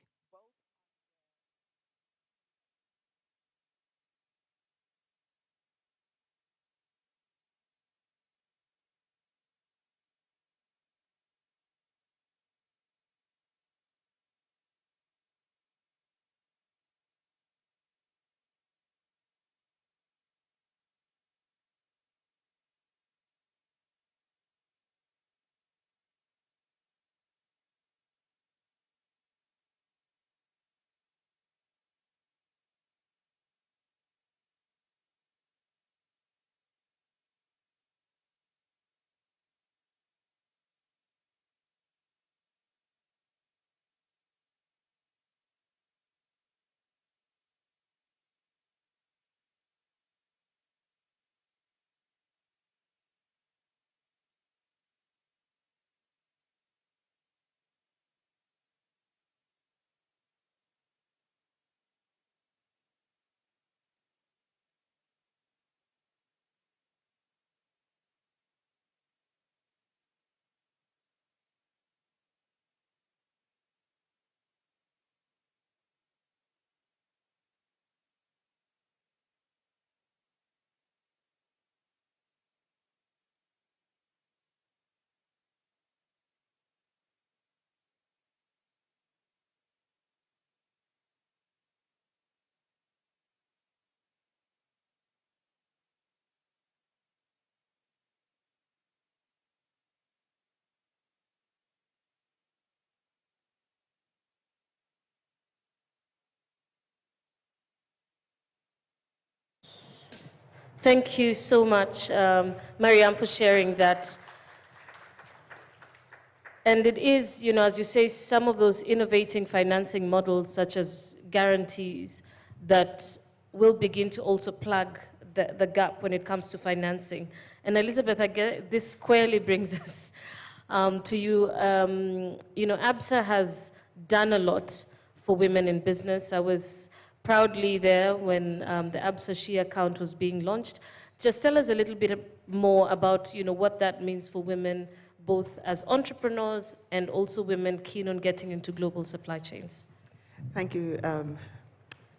Thank you so much, Mariam, for sharing that. And it is, you know, as you say, some of those innovating financing models, such as guarantees, that will begin to also plug the gap when it comes to financing. And Elizabeth, I guess this squarely brings us to you. You know, ABSA has done a lot for women in business. I was proudly there when the ABSA She account was being launched. Just tell us a little bit more about, you know, what that means for women, both as entrepreneurs and also women keen on getting into global supply chains. Thank you,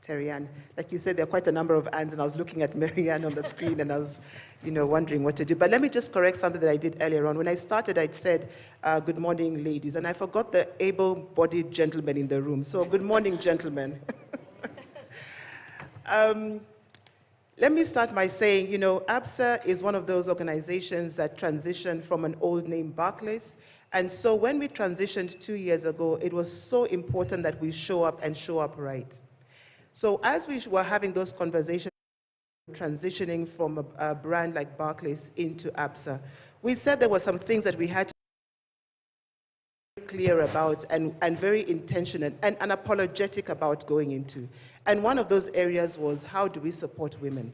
Terry-Ann. Like you said, there are quite a number of ands, and I was looking at Mary-Ann on the screen, and I was, you know, wondering what to do. But let me just correct something that I did earlier on. When I started, I said, good morning, ladies, and I forgot the able-bodied gentlemen in the room. So good morning, gentlemen. Let me start by saying, you know, ABSA is one of those organizations that transitioned from an old name, Barclays. And so when we transitioned 2 years ago, it was so important that we show up and show up right. So as we were having those conversations, transitioning from a brand like Barclays into ABSA, we said there were some things that we had to be clear about and very intentional and unapologetic about going into. And one of those areas was, how do we support women?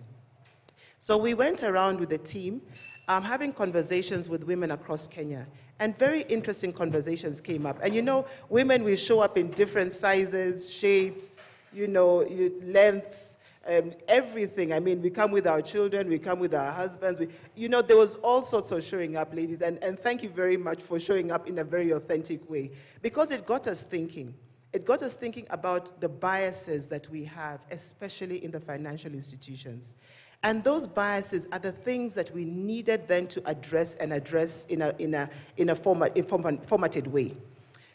So we went around with the team, having conversations with women across Kenya. And very interesting conversations came up. And you know, women will show up in different sizes, shapes, you know, lengths, everything. I mean, we come with our children, we come with our husbands. You know, there was all sorts of showing up, ladies. And thank you very much for showing up in a very authentic way. Because it got us thinking. It got us thinking about the biases that we have, especially in the financial institutions. And those biases are the things that we needed then to address and address in a formatted way.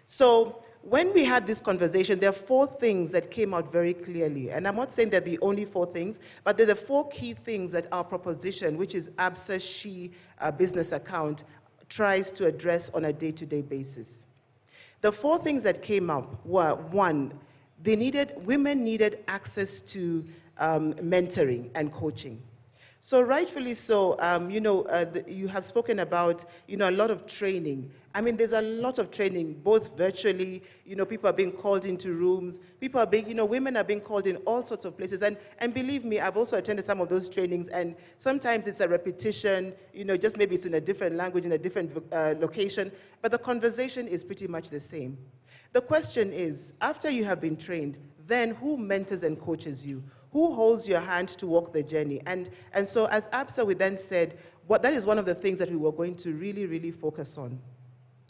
So when we had this conversation, there are 4 things that came out very clearly. And I'm not saying they're the only 4 things, but they're the 4 key things that our proposition, which is ABSA She business account, tries to address on a day-to-day basis. The 4 things that came up were, 1, women needed access to mentoring and coaching. So rightfully so, you know, you have spoken about, you know, a lot of training. I mean, there's a lot of training, both virtually, people are being called into rooms, people are being, women are being called in all sorts of places. And believe me, I've also attended some of those trainings, and sometimes it's a repetition, just maybe it's in a different language, in a different location, but the conversation is pretty much the same. The question is, after you have been trained, then who mentors and coaches you? Who holds your hand to walk the journey? And so as ABSA, we then said, that is one of the things that we were going to really, really focus on.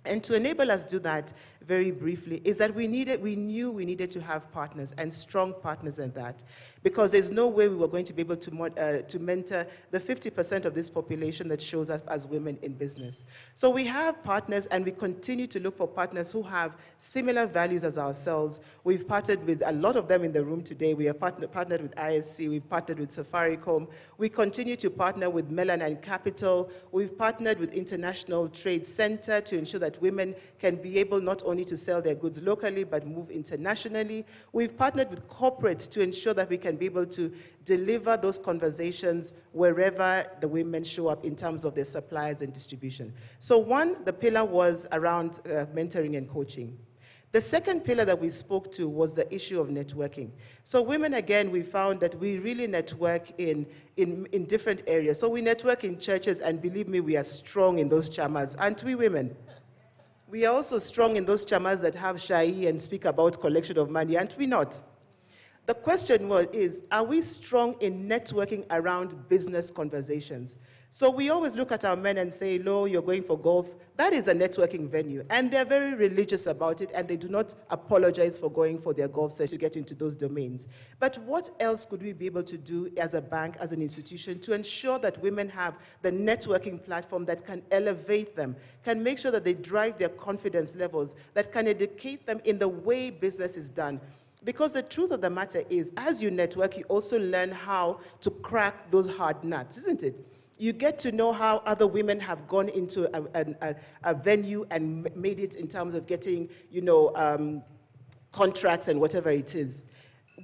And to enable us do that, very briefly, is that we knew we needed to have partners, and strong partners in that, because there's no way we were going to be able to mentor the 50% of this population that shows up as women in business. So we have partners, and we continue to look for partners who have similar values as ourselves. We've partnered with a lot of them in the room today. We have partnered with IFC, we've partnered with Safaricom. We continue to partner with Melanin Capital. We've partnered with International Trade Center to ensure that women can be able not only to sell their goods locally, but move internationally. We've partnered with corporates to ensure that we can be able to deliver those conversations wherever the women show up in terms of their suppliers and distribution. So one, the pillar was around mentoring and coaching. The second pillar that we spoke to was the issue of networking. So women, again, we found that we really network in different areas. So we network in churches, and believe me, we are strong in those chamas, aren't we women? We are also strong in those chamas that have shai and speak about collection of money, aren't we not? The question is, are we strong in networking around business conversations? So we always look at our men and say, "Lo, you're going for golf." That is a networking venue, and they're very religious about it, and they do not apologize for going for their golf session to get into those domains. But what else could we be able to do as a bank, as an institution, to ensure that women have the networking platform that can elevate them, can make sure that they drive their confidence levels, that can educate them in the way business is done? Because the truth of the matter is, as you network, you also learn how to crack those hard nuts, isn't it? You get to know how other women have gone into a venue and made it in terms of getting, contracts and whatever it is.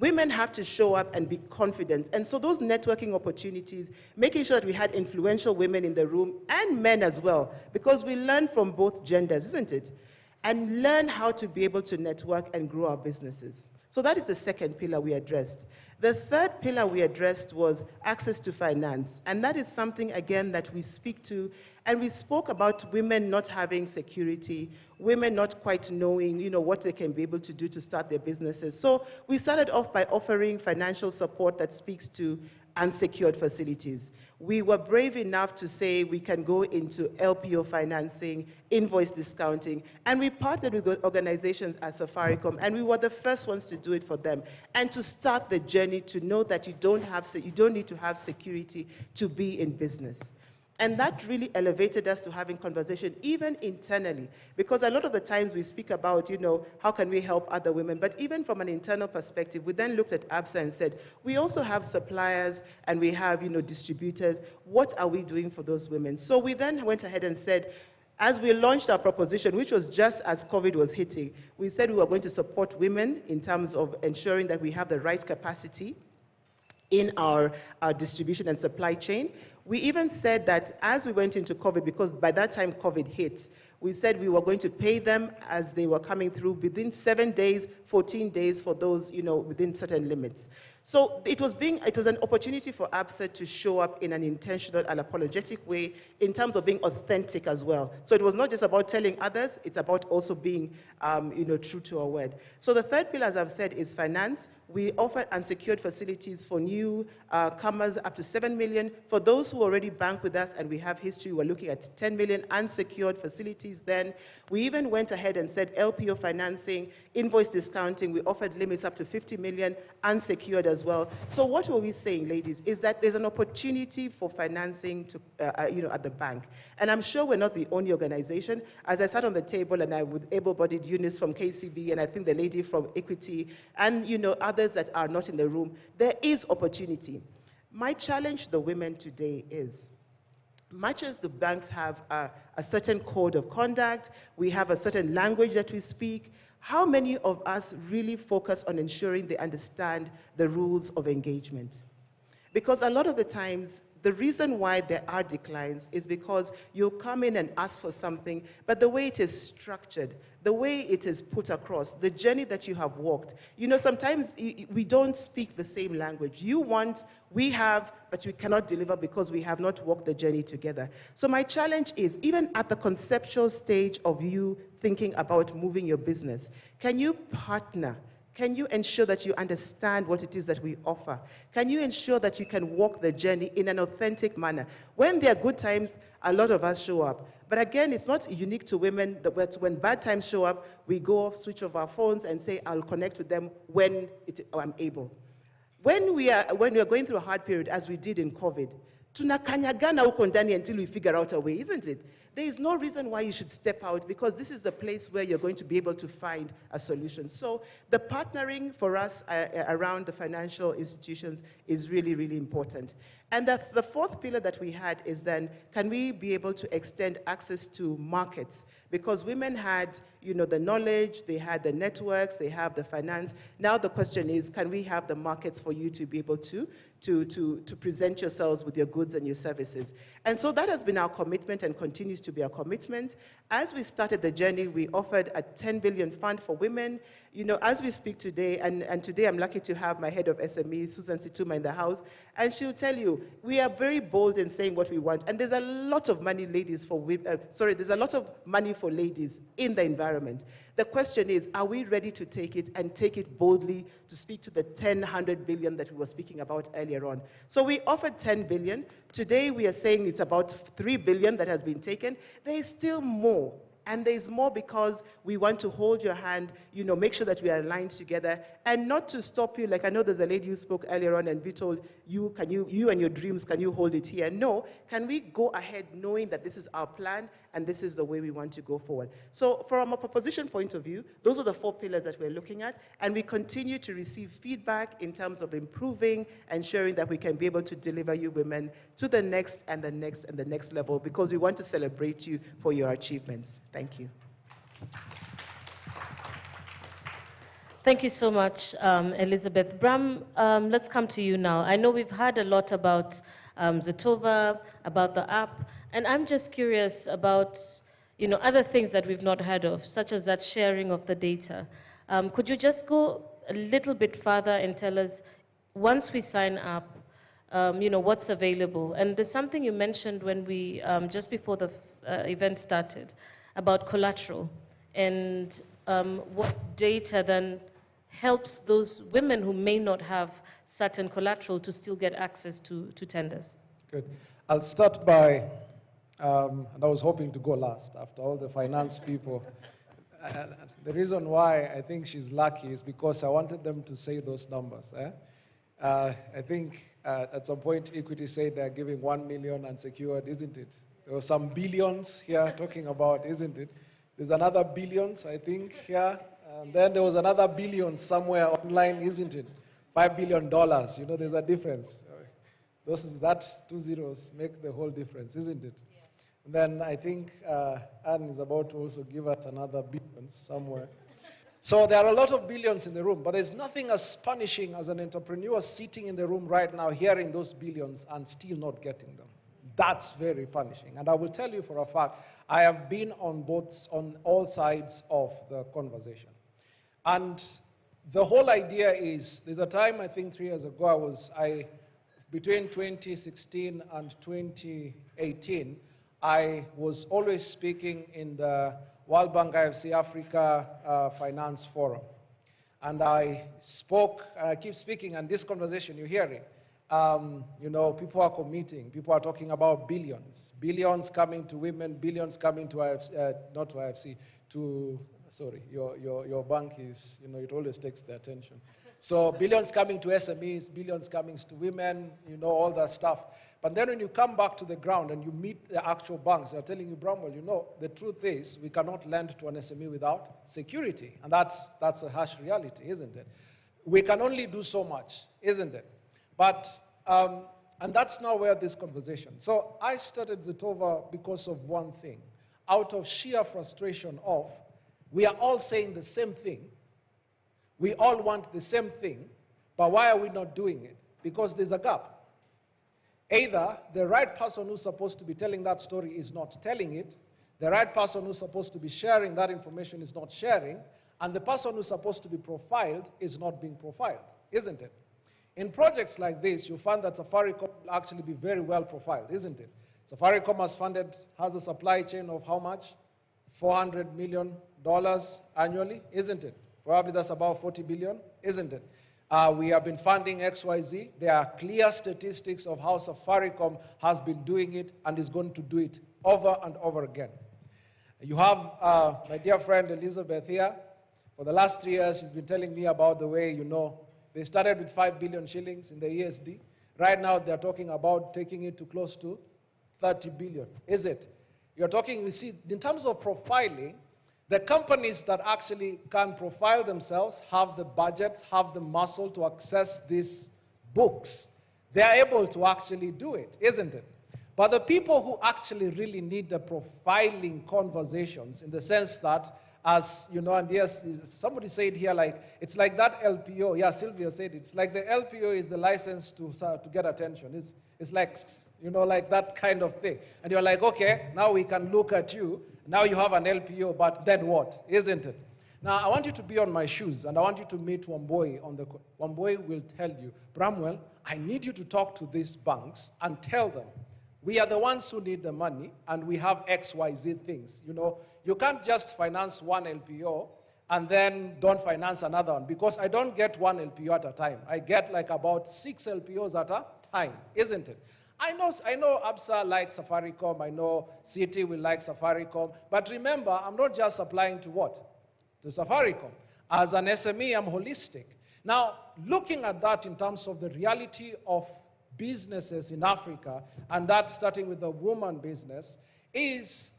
Women have to show up and be confident. And so those networking opportunities, making sure that we had influential women in the room, and men as well, because we learn from both genders, isn't it? And learn how to be able to network and grow our businesses. So that is the second pillar we addressed. The third pillar we addressed was access to finance. And that is something, again, that we speak to. And we spoke about women not having security, women not quite knowing, what they can be able to do to start their businesses. So we started off by offering financial support that speaks to unsecured facilities. We were brave enough to say we can go into LPO financing, invoice discounting, and we partnered with organizations as Safaricom, and we were the first ones to do it for them, and to start the journey to know that you don't need to have security to be in business. And that really elevated us to having conversation, even internally, because a lot of the times we speak about, how can we help other women, but even from an internal perspective, we then looked at ABSA and said, we also have suppliers and we have, distributors. What are we doing for those women? So we then went ahead and said, as we launched our proposition, which was just as COVID was hitting, we said we were going to support women in terms of ensuring that we have the right capacity in our distribution and supply chain. We even said that as we went into COVID, because by that time COVID hit, we said we were going to pay them as they were coming through within 7 days, 14 days for those, within certain limits. So it was an opportunity for ABSA to show up in an intentional and apologetic way in terms of being authentic as well. So it was not just about telling others, it's about also being, true to our word. So the third pillar, as I've said, is finance. We offer unsecured facilities for new comers up to 7 million. For those who already bank with us and we have history, we're looking at 10 million unsecured facilities then. We even went ahead and said LPO financing, invoice discounting. We offered limits up to 50 million unsecured as well. So what were we saying, ladies, is that there's an opportunity for financing to, at the bank. And I'm sure we're not the only organization. As I sat on the table and I with able-bodied Eunice from KCB, and I think the lady from Equity, and others that are not in the room, there is opportunity. My challenge to the women today is, much as the banks have a certain code of conduct, we have a certain language that we speak, how many of us really focus on ensuring they understand the rules of engagement? Because a lot of the times, The reason why there are declines is because you'll come in and ask for something, but the way it is structured, the way it is put across, the journey that you have walked, you know, sometimes we don't speak the same language. You want, we have, but we cannot deliver because we have not walked the journey together. So my challenge is, even at the conceptual stage of you thinking about moving your business, can you partner? Can you ensure that you understand what it is that we offer? Can you ensure that you can walk the journey in an authentic manner? When there are good times, a lot of us show up. But again, it's not unique to women, but when bad times show up, we go off, switch off our phones and say, I'll connect with them when I'm able. When we are going through a hard period, as we did in COVID, tunakanyagana huko ndani until we figure out a way, isn't it? There is no reason why you should step out, because this is the place where you're going to be able to find a solution. So the partnering for us around the financial institutions is really, really important. And the fourth pillar that we had is then, can we be able to extend access to markets? Because women had, you know, the knowledge, they had the networks, they have the finance. Now the question is, can we have the markets for you to be able to present yourselves with your goods and your services? And so that has been our commitment and continues to be our commitment. As we started the journey, we offered a 10 billion fund for women. You know, as we speak today, and today I'm lucky to have my head of SME, Susan Situma, in the house, and she'll tell you, we are very bold in saying what we want. And there's a lot of money, there's a lot of money for ladies in the environment. The question is, are we ready to take it and take it boldly to speak to the 100 billion that we were speaking about earlier on? So we offered 10 billion. Today we are saying it's about 3 billion that has been taken. There is still more. And there's more because we want to hold your hand, you know, make sure that we are aligned together, and not to stop you. Like, I know there's a lady who spoke earlier on and be told, you and your dreams, can you hold it here? No, can we go ahead knowing that this is our plan and this is the way we want to go forward? So from a proposition point of view, those are the 4 pillars that we're looking at, and we continue to receive feedback in terms of improving, ensuring that we can be able to deliver you women to the next and the next and the next level, because we want to celebrate you for your achievements. Thank you. Thank you so much, Elizabeth. Bram, let's come to you now. I know we've heard a lot about Zetova, about the app, and I'm just curious about, you know, other things that we've not heard of, such as that sharing of the data. Could you just go a little bit further and tell us, once we sign up, you know, what's available? And there's something you mentioned when we, just before the event started, about collateral, and what data then helps those women who may not have certain collateral to still get access to tenders. Good. I'll start by, and I was hoping to go last after all the finance people. The reason why I think she's lucky is because I wanted them to say those numbers. I think at some point Equity said they're giving 1 million unsecured, isn't it? There were some billions here talking about, isn't it? There's another billions, I think, here. And then there was another billion somewhere online, isn't it? $5 billion, you know, there's a difference. That 2 zeros make the whole difference, isn't it? Yeah. And then I think Anne is about to also give us another billion somewhere. So there are a lot of billions in the room, but there's nothing as punishing as an entrepreneur sitting in the room right now hearing those billions and still not getting them. That's very punishing. And I will tell you for a fact, I have been on all sides of the conversation. And the whole idea is, there's a time, I think 3 years ago, between 2016 and 2018, I was always speaking in the World Bank IFC Africa Finance Forum. And I spoke, and I keep speaking, and this conversation you're hearing, you know, people are committing, people are talking about billions. Billions coming to women, billions coming to IFC, not to IFC, to, sorry, your bank is, you know, it always takes the attention. So billions coming to SMEs, billions coming to women, you know, all that stuff. But then when you come back to the ground and you meet the actual banks, they're telling you, Bramwell, you know, the truth is we cannot lend to an SME without security. And that's a harsh reality, isn't it? We can only do so much, isn't it? But, and that's now where this conversation. So I started Zetova because of one thing. Out of sheer frustration of, we are all saying the same thing. We all want the same thing, but why are we not doing it? Because there's a gap. Either the right person who's supposed to be telling that story is not telling it, the right person who's supposed to be sharing that information is not sharing, and the person who's supposed to be profiled is not being profiled, isn't it? In projects like this, you find that Safaricom will actually be very well profiled, isn't it? Safaricom has a supply chain of how much? $400 million annually, isn't it? Probably that's about 40 billion, isn't it? We have been funding XYZ. There are clear statistics of how Safaricom has been doing it and is going to do it over and over again. You have my dear friend Elizabeth here. For the last 3 years, she's been telling me about the way, they started with 5 billion shillings in the ESD. Right now, they're talking about taking it to close to 30 billion, is it? You're talking, we see, in terms of profiling, the companies that actually can profile themselves have the budgets, have the muscle to access these books. They are able to actually do it, isn't it? But the people who actually really need the profiling conversations, in the sense that, as you know, and yes, somebody said here, like, it's like that LPO. Yeah, Sylvia said it's like the LPO is the license to get attention. It's like, like that kind of thing. And you're like, okay, now we can look at you. Now you have an LPO, but then what? Isn't it? Now, I want you to be on my shoes, and I want you to meet Wamboi. Wamboi will tell you, Bramwell, I need you to talk to these banks and tell them, we are the ones who need the money, and we have XYZ things. You can't just finance one LPO and then don't finance another one, because I don't get one LPO at a time. I get like about 6 LPOs at a time, isn't it? I know ABSA likes Safaricom, I know Citi will like Safaricom, but remember, I'm not just applying to what? To Safaricom. As an SME, I'm holistic. Now, looking at that in terms of the reality of businesses in Africa, and that starting with the woman business, this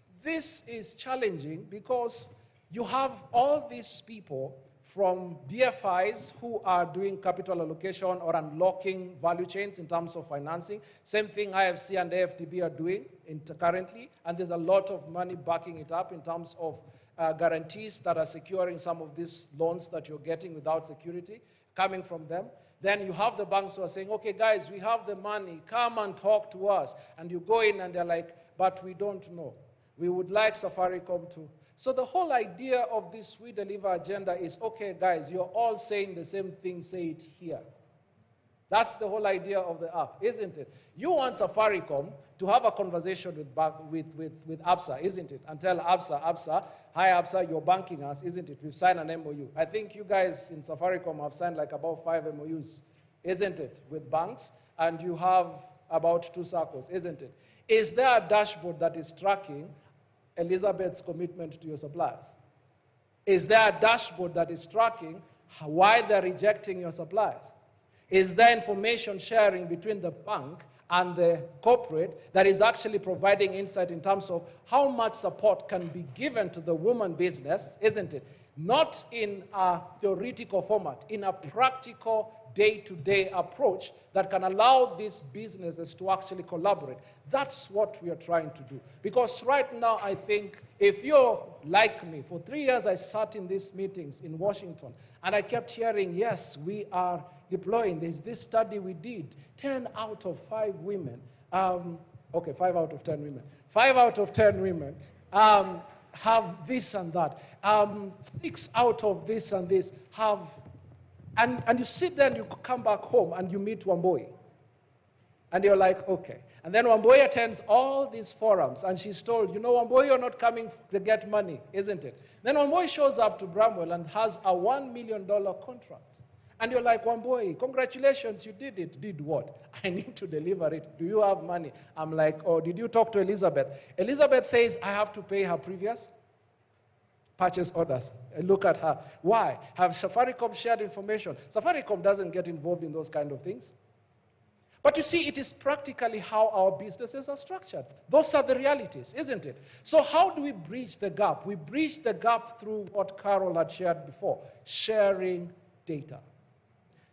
is challenging, because you have all these people from DFIs who are doing capital allocation or unlocking value chains in terms of financing. Same thing IFC and AFDB are doing currently, and there's a lot of money backing it up in terms of guarantees that are securing some of these loans that you're getting without security coming from them. Then you have the banks who are saying, okay, guys, we have the money, come and talk to us. And you go in and they're like, but we don't know. We would like Safaricom to. So the whole idea of this WeDeliver agenda is, okay, guys, you're all saying the same thing, say it here. That's the whole idea of the app, isn't it? You want Safaricom to have a conversation with ABSA, isn't it? And tell ABSA, hi ABSA, you're banking us, isn't it? We've signed an MOU. I think you guys in Safaricom have signed like about 5 MOUs, isn't it, with banks? And you have about 2 circles, isn't it? Is there a dashboard that is tracking Elizabeth's commitment to your suppliers? Is there a dashboard that is tracking why they're rejecting your suppliers? Is there information sharing between the bank and the corporate that is actually providing insight in terms of how much support can be given to the woman business, isn't it? Not in a theoretical format, in a practical day-to-day approach that can allow these businesses to actually collaborate. That's what we are trying to do. Because right now, I think, if you're like me, for 3 years I sat in these meetings in Washington, and I kept hearing, yes, we are deploying. There's this study we did, 10 out of 5 women, 5 out of 10 women, 5 out of 10 women have this and that. 6 out of this and this have. And you sit there and you come back home and you meet Wamboi. And you're like, okay. And then Wamboi attends all these forums and she's told, Wamboi, you're not coming to get money, isn't it? Then Wamboi shows up to Bramwell and has a $1 million contract. And you're like, Wamboi, congratulations, you did it. Did what? I need to deliver it. Do you have money? I'm like, oh, did you talk to Elizabeth? Elizabeth says, I have to pay her previous purchase orders. Look at her. Why? Have Safaricom shared information? Safaricom doesn't get involved in those kind of things. But you see, it is practically how our businesses are structured. Those are the realities, isn't it? So how do we bridge the gap? We bridge the gap through what Carol had shared before, sharing data.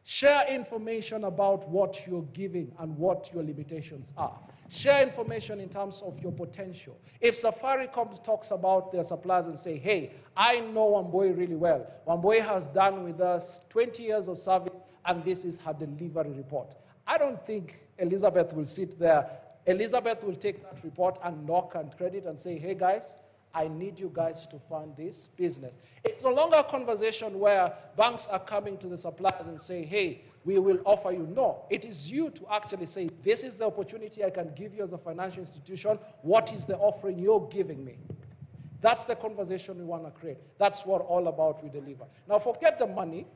Share information about what you're giving and what your limitations are. Share information in terms of your potential. If Safaricom talks about their suppliers and say, hey, I know Wamboi really well. Wamboi has done with us 20 years of service, and this is her delivery report. I don't think Elizabeth will sit there. Elizabeth will take that report and knock and credit and say, hey guys, I need you guys to fund this business. It's no longer a conversation where banks are coming to the suppliers and say, hey, we will offer you. No, it is you to actually say, this is the opportunity I can give you as a financial institution. What is the offering you're giving me? That's the conversation we want to create. That's what all about WeDeliver. Now forget the money.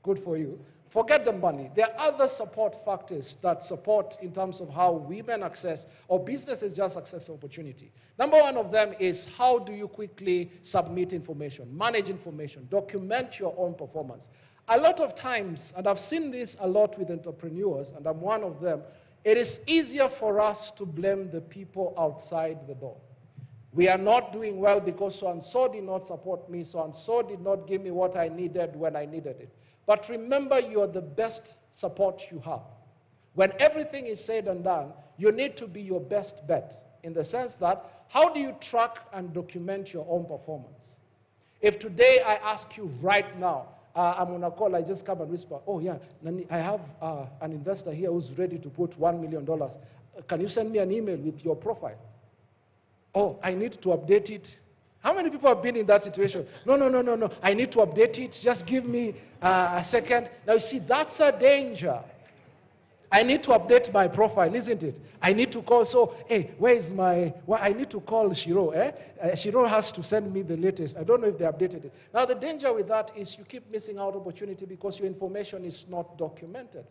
Good for you. Forget the money. There are other support factors that support in terms of how women access or businesses just access opportunity. Number one of them is how do you quickly submit information, manage information, document your own performance. A lot of times, and I've seen this a lot with entrepreneurs, and I'm one of them, it is easier for us to blame the people outside the door. We are not doing well because so-and-so did not support me, so-and-so did not give me what I needed when I needed it. But remember, you're the best support you have. When everything is said and done, you need to be your best bet in the sense that how do you track and document your own performance? If today I ask you right now, I'm on a call, I just come and whisper, oh yeah, I have an investor here who's ready to put $1 million. Can you send me an email with your profile? Oh, I need to update it. How many people have been in that situation? No. I need to update it. Just give me a second. Now, you see, that's a danger. I need to update my profile, isn't it? I need to call. So, hey, where is my... Well, I need to call Shiro. Shiro has to send me the latest. I don't know if they updated it. Now, the danger with that is you keep missing out opportunity because your information is not documented.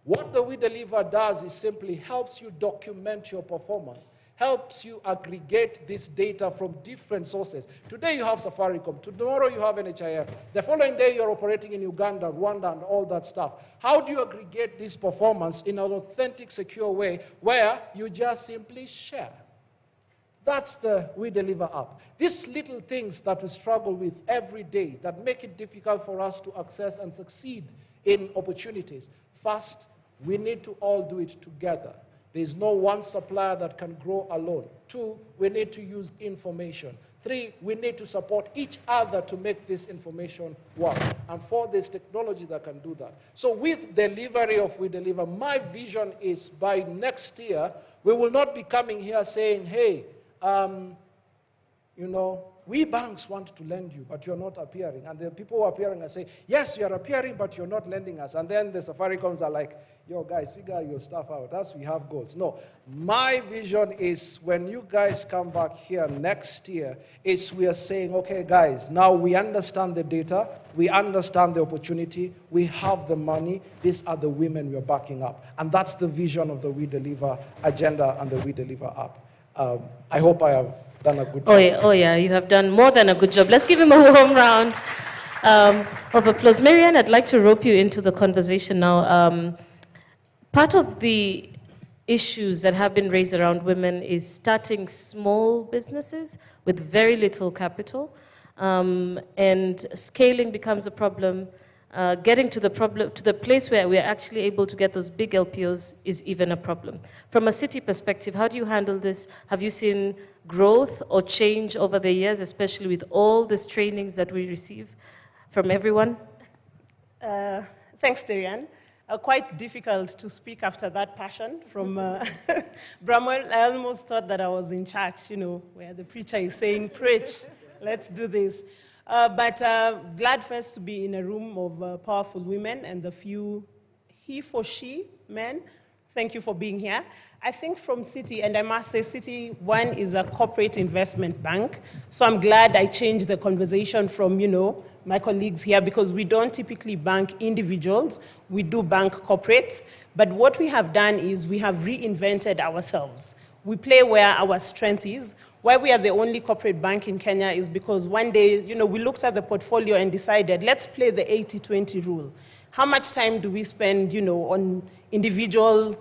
What the WeDeliver does is simply helps you document your performance, helps you aggregate this data from different sources. Today you have Safaricom, tomorrow you have NHIF, the following day you're operating in Uganda, Rwanda, and all that stuff. How do you aggregate this performance in an authentic, secure way where you just simply share? That's the WeDeliver app. These little things that we struggle with every day that make it difficult for us to access and succeed in opportunities. First, we need to all do it together. There is no one supplier that can grow alone. 2, we need to use information. 3, we need to support each other to make this information work. And 4, there's technology that can do that. So with delivery of WeDeliver, my vision is by next year, we will not be coming here saying, hey, you know, we banks want to lend you, but you're not appearing. And the people who are appearing and say, yes, you're appearing, but you're not lending us. And then the Safaricoms are like, yo, guys, figure your stuff out. As we have goals. No, my vision is when you guys come back here next year, is we are saying, okay, guys, now we understand the data, we understand the opportunity, we have the money, these are the women we're backing up. And that's the vision of the WeDeliver agenda and the WeDeliver app. I hope I have done a good job. Oh yeah, you have done more than a good job. Let's give him a warm round of applause. Marianne, I'd like to rope you into the conversation now. Part of the issues that have been raised around women is starting small businesses with very little capital, and scaling becomes a problem. Getting to the place where we're actually able to get those big LPOs is even a problem. From a city perspective, how do you handle this? Have you seen growth or change over the years, especially with all these trainings that we receive from everyone? Thanks, Darian. Quite difficult to speak after that passion from Bramwell. I almost thought that I was in church, you know, where the preacher is saying, preach, let's do this. But glad first to be in a room of powerful women and the few he for she men. Thank you for being here. I think from Citi, and I must say Citi, one is a corporate investment bank. So I'm glad I changed the conversation from, you know, my colleagues here, because we don't typically bank individuals. We do bank corporates. But what we have done is we have reinvented ourselves. We play where our strength is. Why we are the only corporate bank in Kenya is because one day, you know, we looked at the portfolio and decided, let's play the 80-20 rule. How much time do we spend, you know, on individuals,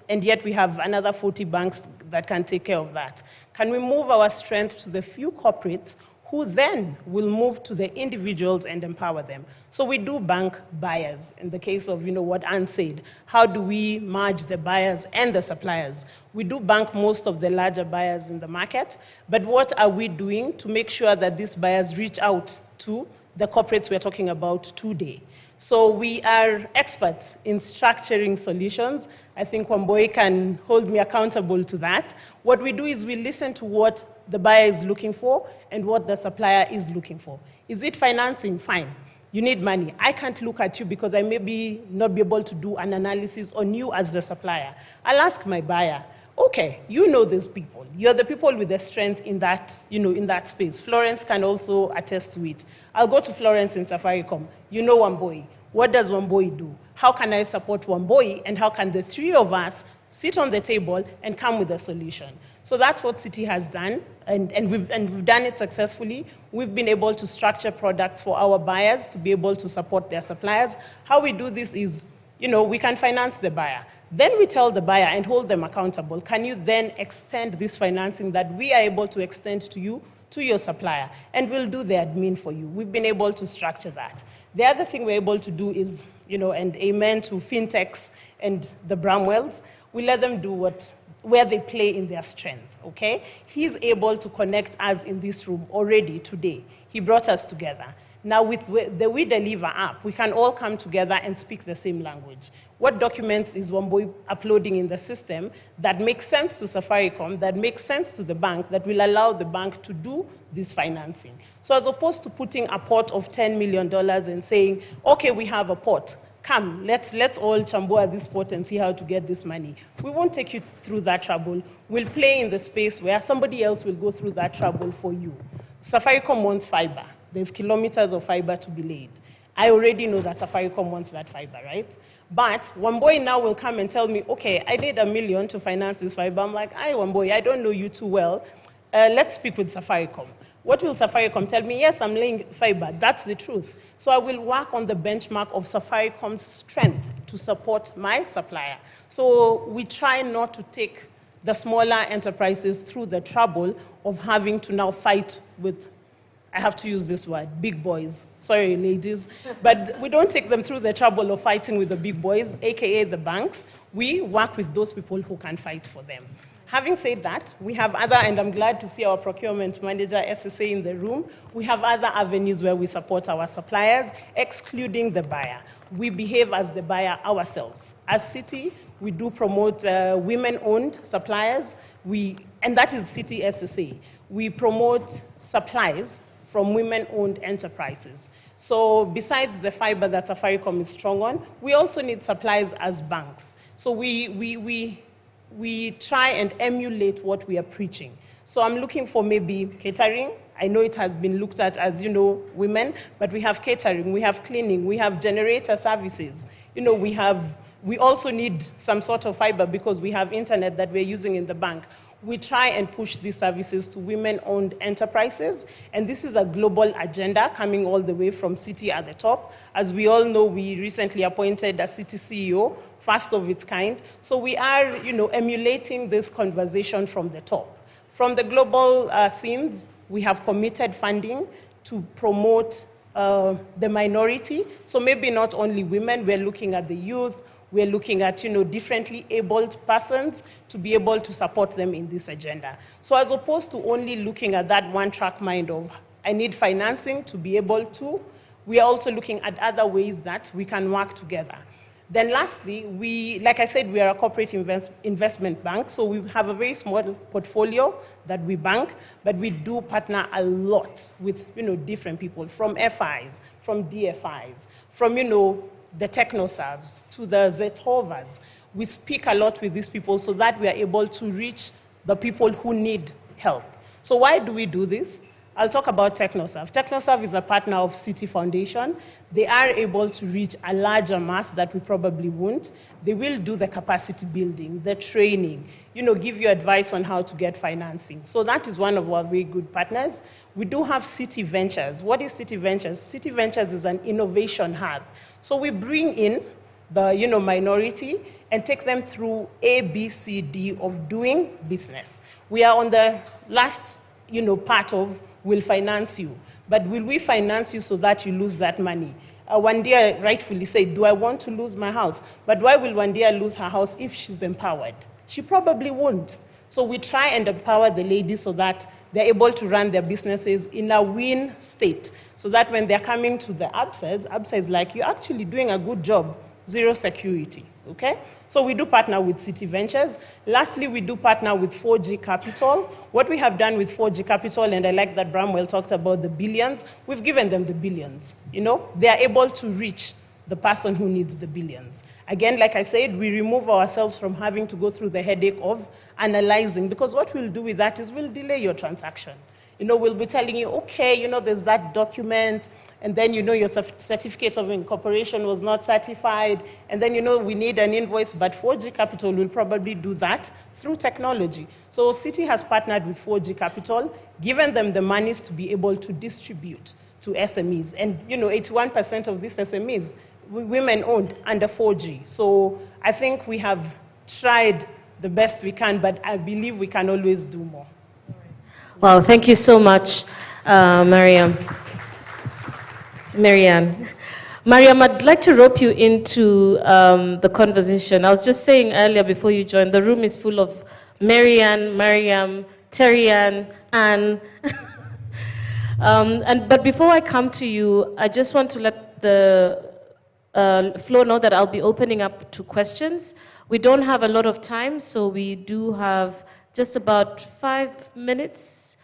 and yet we have another 40 banks that can take care of that? Can we move our strength to the few corporates who then will move to the individuals and empower them? So we do bank buyers. In the case of, you know, what Anne said, how do we merge the buyers and the suppliers? We do bank most of the larger buyers in the market, but what are we doing to make sure that these buyers reach out to the corporates we're talking about today? So we are experts in structuring solutions. I think Wamboi can hold me accountable to that. What we do is we listen to what the buyer is looking for and what the supplier is looking for. Is it financing? Fine. You need money. I can't look at you because I may not be able to do an analysis on you as the supplier. I'll ask my buyer, okay, you know these people. You're the people with the strength in that, in that space. Florence can also attest to it. I'll go to Florence in Safaricom. You know Wamboi. What does Wamboi do? How can I support Wamboi? And how can the three of us sit on the table and come with a solution? So that's what Citi has done, and we've done it successfully. We've been able to structure products for our buyers to be able to support their suppliers. How we do this is, we can finance the buyer. Then we tell the buyer and hold them accountable. Can you then extend this financing that we are able to extend to you, to your supplier? And we'll do the admin for you. We've been able to structure that. The other thing we're able to do is, and amen to fintechs and the Bramwells, we let them do where they play in their strength, okay? He's able to connect us in this room already today. He brought us together. Now with the WeDeliver app, we can all come together and speak the same language. What documents is Wamboi uploading in the system that makes sense to Safaricom, that makes sense to the bank, that will allow the bank to do this financing? So as opposed to putting a pot of $10 million and saying, okay, we have a pot, come, let's all chamboa this pot and see how to get this money. We won't take you through that trouble. We'll play in the space where somebody else will go through that trouble for you. Safaricom wants fiber. There's kilometers of fiber to be laid. I already know that Safaricom wants that fiber, right? But Wamboi now will come and tell me, okay, I need $1 million to finance this fiber. I'm like, hi, Wamboi, I don't know you too well. Let's speak with Safaricom. What will Safaricom tell me? Yes, I'm laying fiber. That's the truth. So I will work on the benchmark of Safaricom's strength to support my supplier. So we try not to take the smaller enterprises through the trouble of having to now fight with, I have to use this word, big boys. Sorry, ladies. But we don't take them through the trouble of fighting with the big boys, AKA the banks. We work with those people who can fight for them. Having said that, we have other, and I'm glad to see our procurement manager, SSA, in the room. We have other avenues where we support our suppliers, excluding the buyer. We behave as the buyer ourselves. As Citi, we do promote women-owned suppliers, and that is Citi SSA. We promote supplies from women-owned enterprises. So besides the fiber that Safaricom is strong on, we also need supplies as banks. So we try and emulate what we are preaching. So I'm looking for maybe catering. I know it has been looked at as, women, but we have catering, we have cleaning, we have generator services. We also need some sort of fiber because we have internet that we're using in the bank. We try and push these services to women-owned enterprises, and this is a global agenda coming all the way from Citi at the top. As we all know, we recently appointed a Citi CEO, first of its kind. So we are, emulating this conversation from the top. From the global scenes, we have committed funding to promote the minority. So maybe not only women, we're looking at the youth, we're looking at, differently abled persons to be able to support them in this agenda. So as opposed to only looking at that one-track mind of, I need financing to be able to, we are also looking at other ways that we can work together. Then lastly, like I said, we are a corporate investment bank, so we have a very small portfolio that we bank, but we do partner a lot with, different people, from FIs, from DFIs, from, the TechnoServes to the Zetovas. We speak a lot with these people so that we are able to reach the people who need help. So why do we do this? I'll talk about TechnoServe. TechnoServe is a partner of Citi Foundation. They are able to reach a larger mass that we probably won't. They will do the capacity building, the training, give you advice on how to get financing. So that is one of our very good partners. We do have Citi Ventures. What is Citi Ventures? Citi Ventures is an innovation hub. So we bring in the minority and take them through A, B, C, D of doing business. We are on the last part of we'll finance you. But will we finance you so that you lose that money? Wandia rightfully said, do I want to lose my house? But why will Wandia lose her house if she's empowered? She probably won't. So we try and empower the ladies so that they're able to run their businesses in a win state, so that when they're coming to the ABSA is like, you're actually doing a good job, zero security, okay? So we do partner with City Ventures. Lastly, we do partner with 4G Capital. What we have done with 4G Capital, and I like that Bramwell talked about the billions, we've given them the billions, you know? They are able to reach the person who needs the billions. Again, like I said, we remove ourselves from having to go through the headache of analyzing, because what we'll do with that is we'll delay your transaction. You know, we'll be telling you, okay, you know, there's that document, and then, you know, your certificate of incorporation was not certified, and then, you know, we need an invoice, but 4G Capital will probably do that through technology. So Citi has partnered with 4G Capital, given them the monies to be able to distribute to SMEs. And, you know, 81% of these SMEs, women owned under 4G. So I think we have tried the best we can, but I believe we can always do more. Wow, thank you so much, Marianne. Mariam, I'd like to rope you into the conversation. I was just saying earlier before you joined, the room is full of Marianne, Mariam, Terianne, Anne. But before I come to you, I just want to let the floor know that I'll be opening up to questions. We don't have a lot of time, so we do have just about 5 minutes,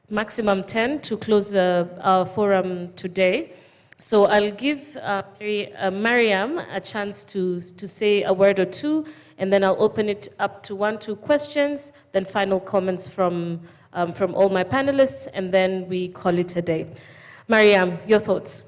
maximum 10, to close our forum today. So I'll give Mariam a chance to say a word or two, and then I'll open it up to 1-2 questions, then final comments from all my panelists, and then we call it a day. Mariam, your thoughts?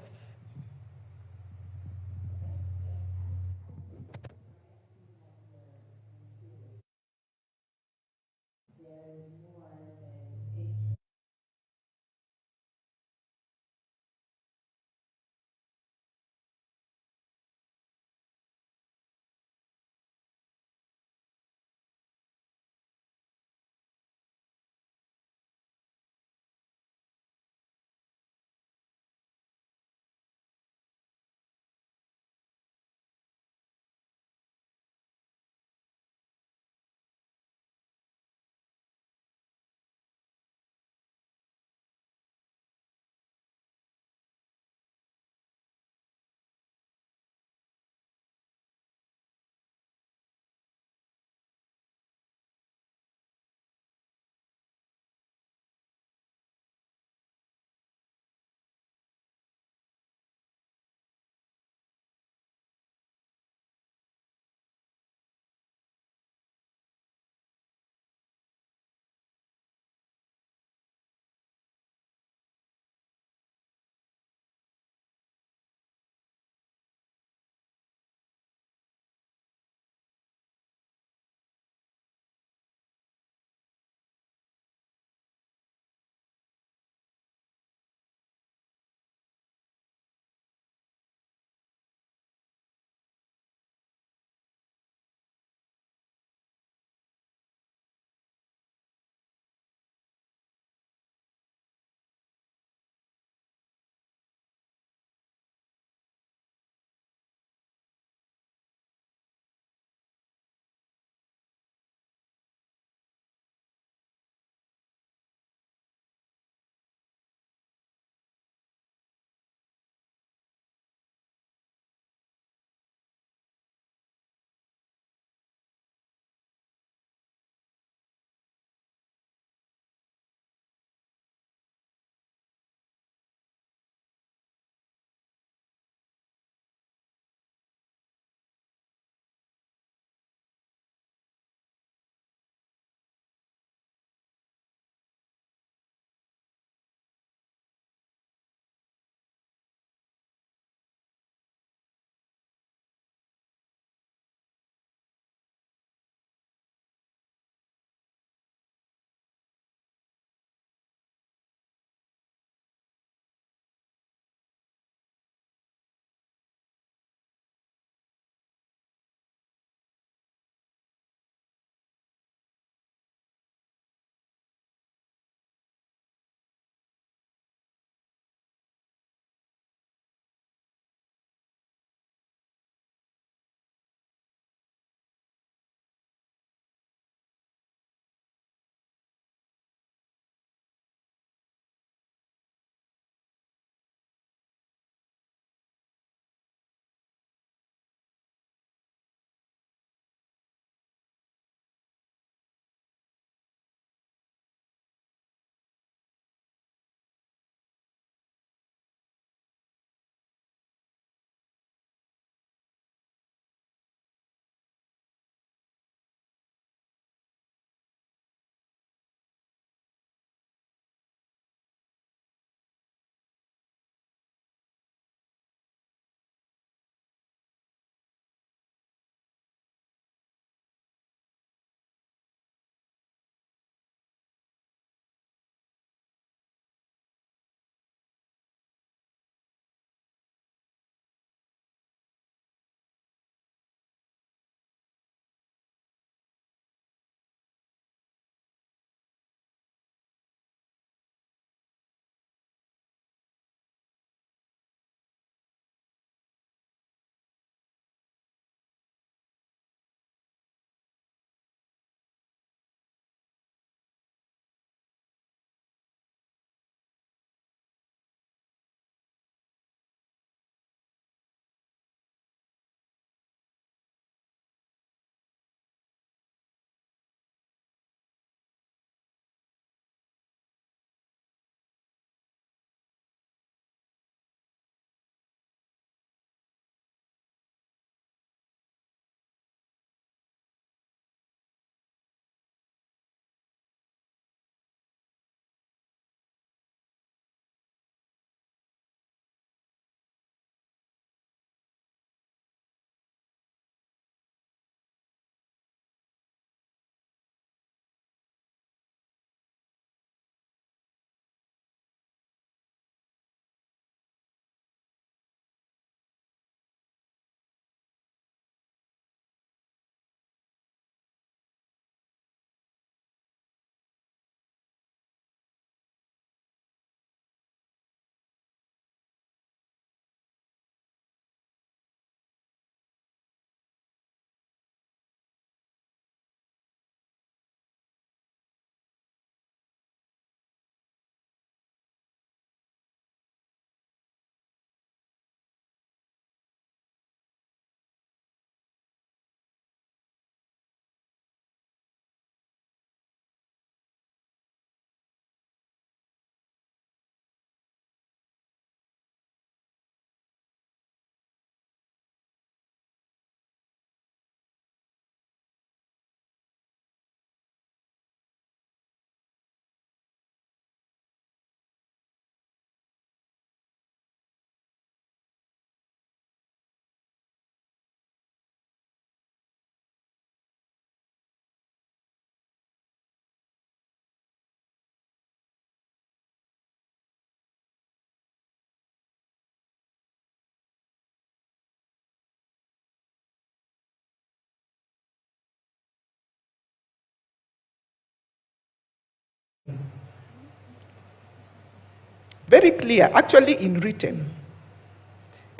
Very clear, actually in written.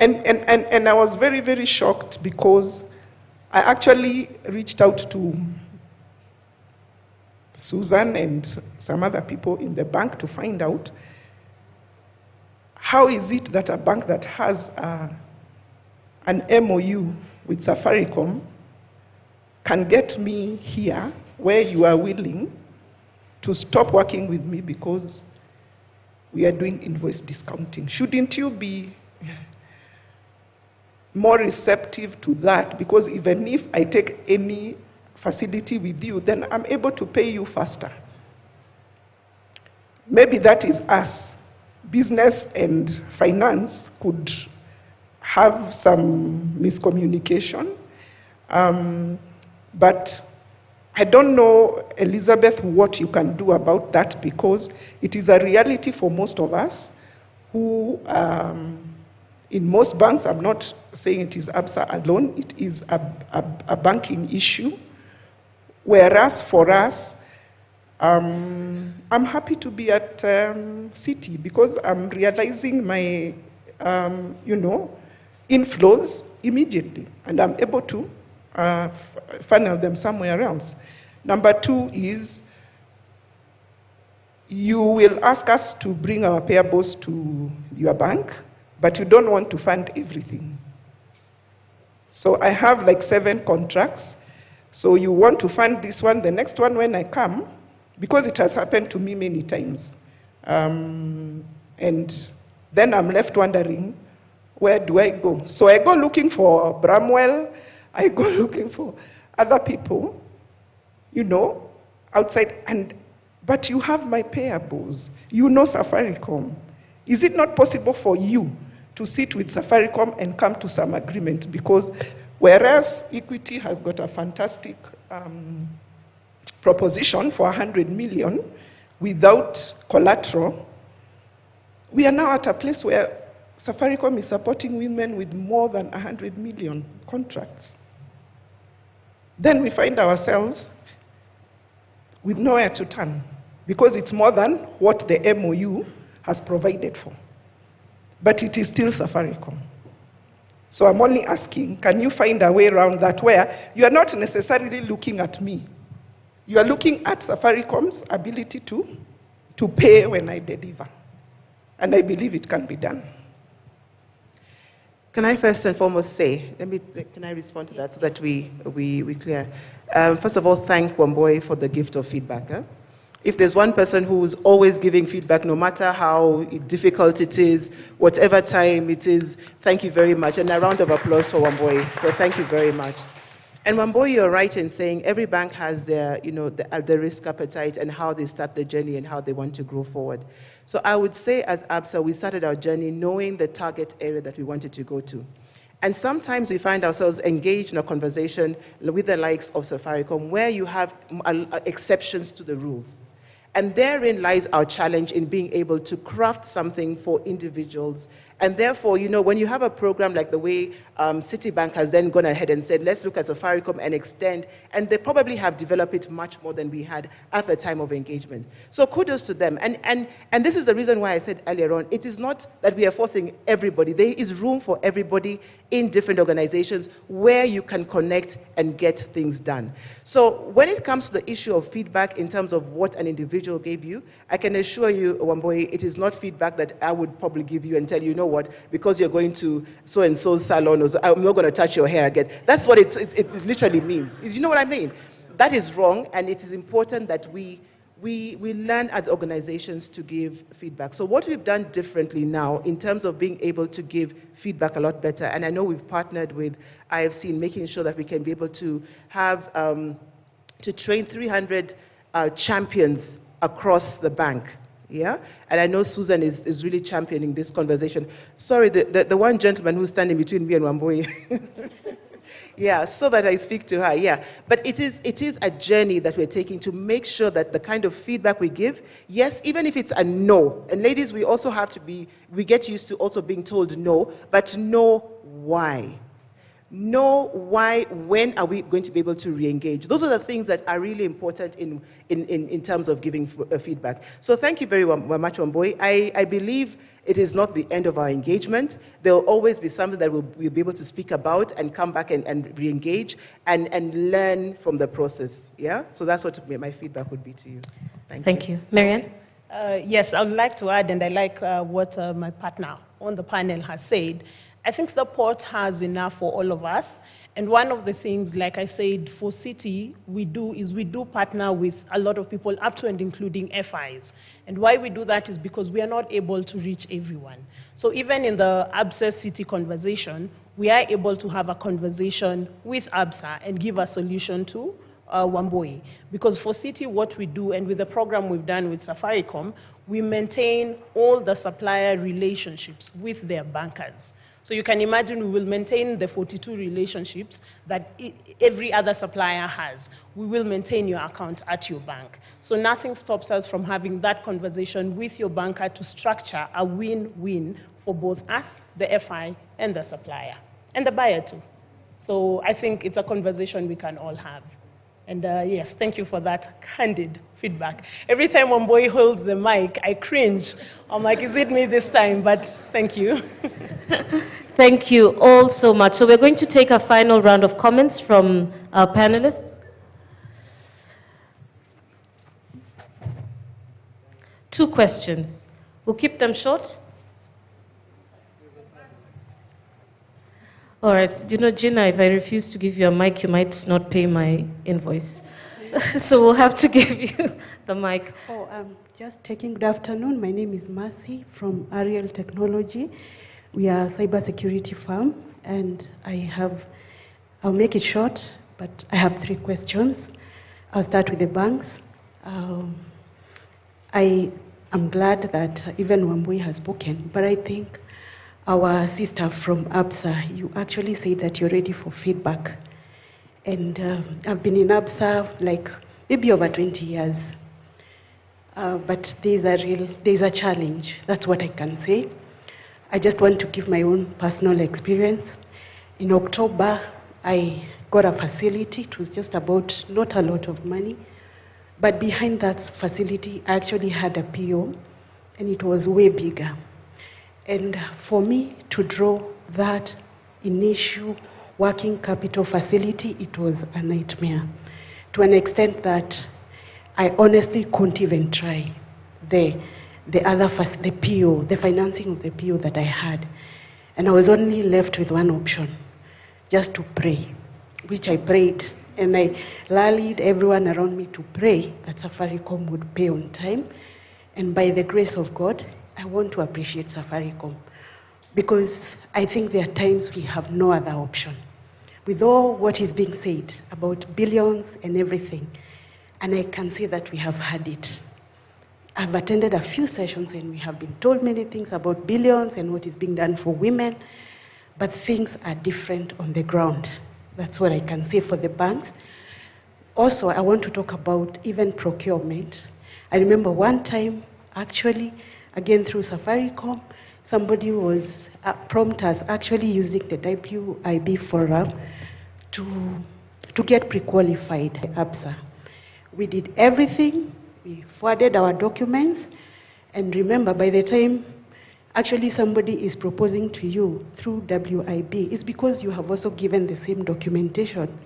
And I was very, very shocked because I actually reached out to Susan and some other people in the bank to find out how is it that a bank that has an MOU with Safaricom can get me here where you are willing to stop working with me because we are doing invoice discounting. Shouldn't you be more receptive to that? Because even if I take any facility with you, then I'm able to pay you faster. Maybe that is us. Business and finance could have some miscommunication. But I don't know, Elizabeth, what you can do about that, because it is a reality for most of us who, in most banks, I'm not saying it is ABSA alone, it is a banking issue. Whereas for us, I'm happy to be at Citi because I'm realizing my, inflows immediately, and I'm able to funnel them somewhere else. Number two is you will ask us to bring our payables to your bank, but you don't want to fund everything. So I have like 7 contracts. So you want to fund this one, the next one when I come, because it has happened to me many times. And then I'm left wondering, where do I go? So I go looking for Bramwell, I go looking for other people, outside, but you have my payables. You know Safaricom. Is it not possible for you to sit with Safaricom and come to some agreement? Because whereas Equity has got a fantastic proposition for 100 million without collateral, we are now at a place where Safaricom is supporting women with more than 100 million contracts. Then we find ourselves with nowhere to turn because it's more than what the MOU has provided for. But it is still Safaricom. So I'm only asking, can you find a way around that where you are not necessarily looking at me? You are looking at Safaricom's ability to pay when I deliver. And I believe it can be done. Can I first and foremost say, can I respond to that so that we clear? First of all, thank Wamboi for the gift of feedback. If there's one person who's always giving feedback, no matter how difficult it is, whatever time it is, thank you very much. And a round of applause for Wamboi. So thank you very much. And Wamboi, you're right in saying every bank has their, the risk appetite and how they start the journey and how they want to grow forward. So I would say as ABSA, we started our journey knowing the target area that we wanted to go to. And sometimes we find ourselves engaged in a conversation with the likes of Safaricom where you have exceptions to the rules. And therein lies our challenge in being able to craft something for individuals. And therefore, when you have a program like the way Citibank has then gone ahead and said, let's look at Safaricom and extend, and they probably have developed it much more than we had at the time of engagement. So kudos to them. And this is the reason why I said earlier on, it is not that we are forcing everybody. There is room for everybody in different organizations where you can connect and get things done. So when it comes to the issue of feedback in terms of what an individual gave you, I can assure you, Wamboi, it is not feedback that I would probably give you and tell you, what, because you're going to so-and-so's salon, or I'm not going to touch your hair again. That's what it literally means. You know what I mean? That is wrong, and it is important that we learn as organizations to give feedback. So what we've done differently now in terms of being able to give feedback a lot better, and I know we've partnered with IFC in making sure that we can be able to have, to train 300 champions across the bank. Yeah, and I know Susan is really championing this conversation. Sorry, the one gentleman who's standing between me and Wamboi. Yeah, so that I speak to her, yeah. But it is a journey that we're taking to make sure that the kind of feedback we give, yes, even if it's a no, and ladies, we also have to we get used to also being told no, but know why. know why, when are we going to be able to re-engage? Those are the things that are really important in terms of giving feedback. So thank you very much, Wambui. I believe it is not the end of our engagement. There will always be something that we'll be able to speak about and come back and re-engage and learn from the process. Yeah? So that's what my feedback would be to you. Thank you. Marianne? Yes, I would like to add, and I like what my partner on the panel has said. I think the port has enough for all of us. And one of the things, like I said, for City, we do partner with a lot of people, up to and including FIs. And why we do that is because we are not able to reach everyone. So even in the ABSA City conversation, we are able to have a conversation with ABSA and give a solution to Wambui. Because for City, what we do, and with the program we've done with Safaricom, we maintain all the supplier relationships with their bankers. So you can imagine we will maintain the 42 relationships that every other supplier has. We will maintain your account at your bank. So nothing stops us from having that conversation with your banker to structure a win-win for both us, the FI, and the supplier, and the buyer too. So I think it's a conversation we can all have. And yes, thank you for that candid feedback. Every time Wambui holds the mic, I cringe. I'm like, is it me this time? But thank you. Thank you all so much. So we're going to take a final round of comments from our panelists. Two questions. We'll keep them short. All right. You know, Gina, if I refuse to give you a mic, you might not pay my invoice. So we'll have to give you the mic. Oh, just taking good afternoon. My name is Mercy from Ariel Technology. We are a cybersecurity firm, and I'll make it short, but I have 3 questions. I'll start with the banks. I am glad that even Wambui has spoken, but I think our sister from ABSA, you actually say that you're ready for feedback. And I've been in ABSA like maybe over 20 years. But there's a challenge. That's what I can say. I just want to give my own personal experience. In October, I got a facility. It was just about not a lot of money. But behind that facility, I actually had a PO, and it was way bigger. And for me to draw that initial working capital facility, it was a nightmare, to an extent that I honestly couldn't even try the PO, the financing of the PO that I had. And I was only left with one option, just to pray, which I prayed. And I rallied everyone around me to pray that Safaricom would pay on time. And by the grace of God, I want to appreciate Safaricom, because I think there are times we have no other option. With all what is being said about billions and everything, and I can say that we have had it. I've attended a few sessions and we have been told many things about billions and what is being done for women, but things are different on the ground. That's what I can say for the banks. Also, I want to talk about even procurement. I remember one time, actually, again through Safaricom, somebody was prompt us actually using the WIB forum to get pre-qualified ABSA. We did everything, we forwarded our documents, and remember, by the time actually somebody is proposing to you through WIB, it's because you have also given the same documentation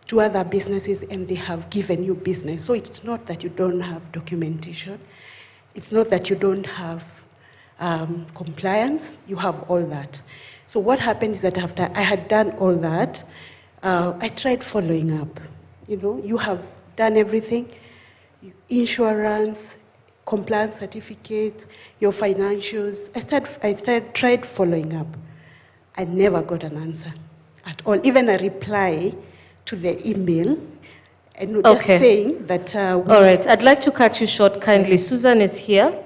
to other businesses and they have given you business. So it's not that you don't have documentation. It's not that you don't have compliance. You have all that. So what happened is that after I had done all that, I tried following up. You know, you have done everything, insurance, compliance certificates, your financials. I tried following up. I never got an answer at all, even a reply to the email, and just saying that... All right, I'd like to cut you short kindly. Susan is here.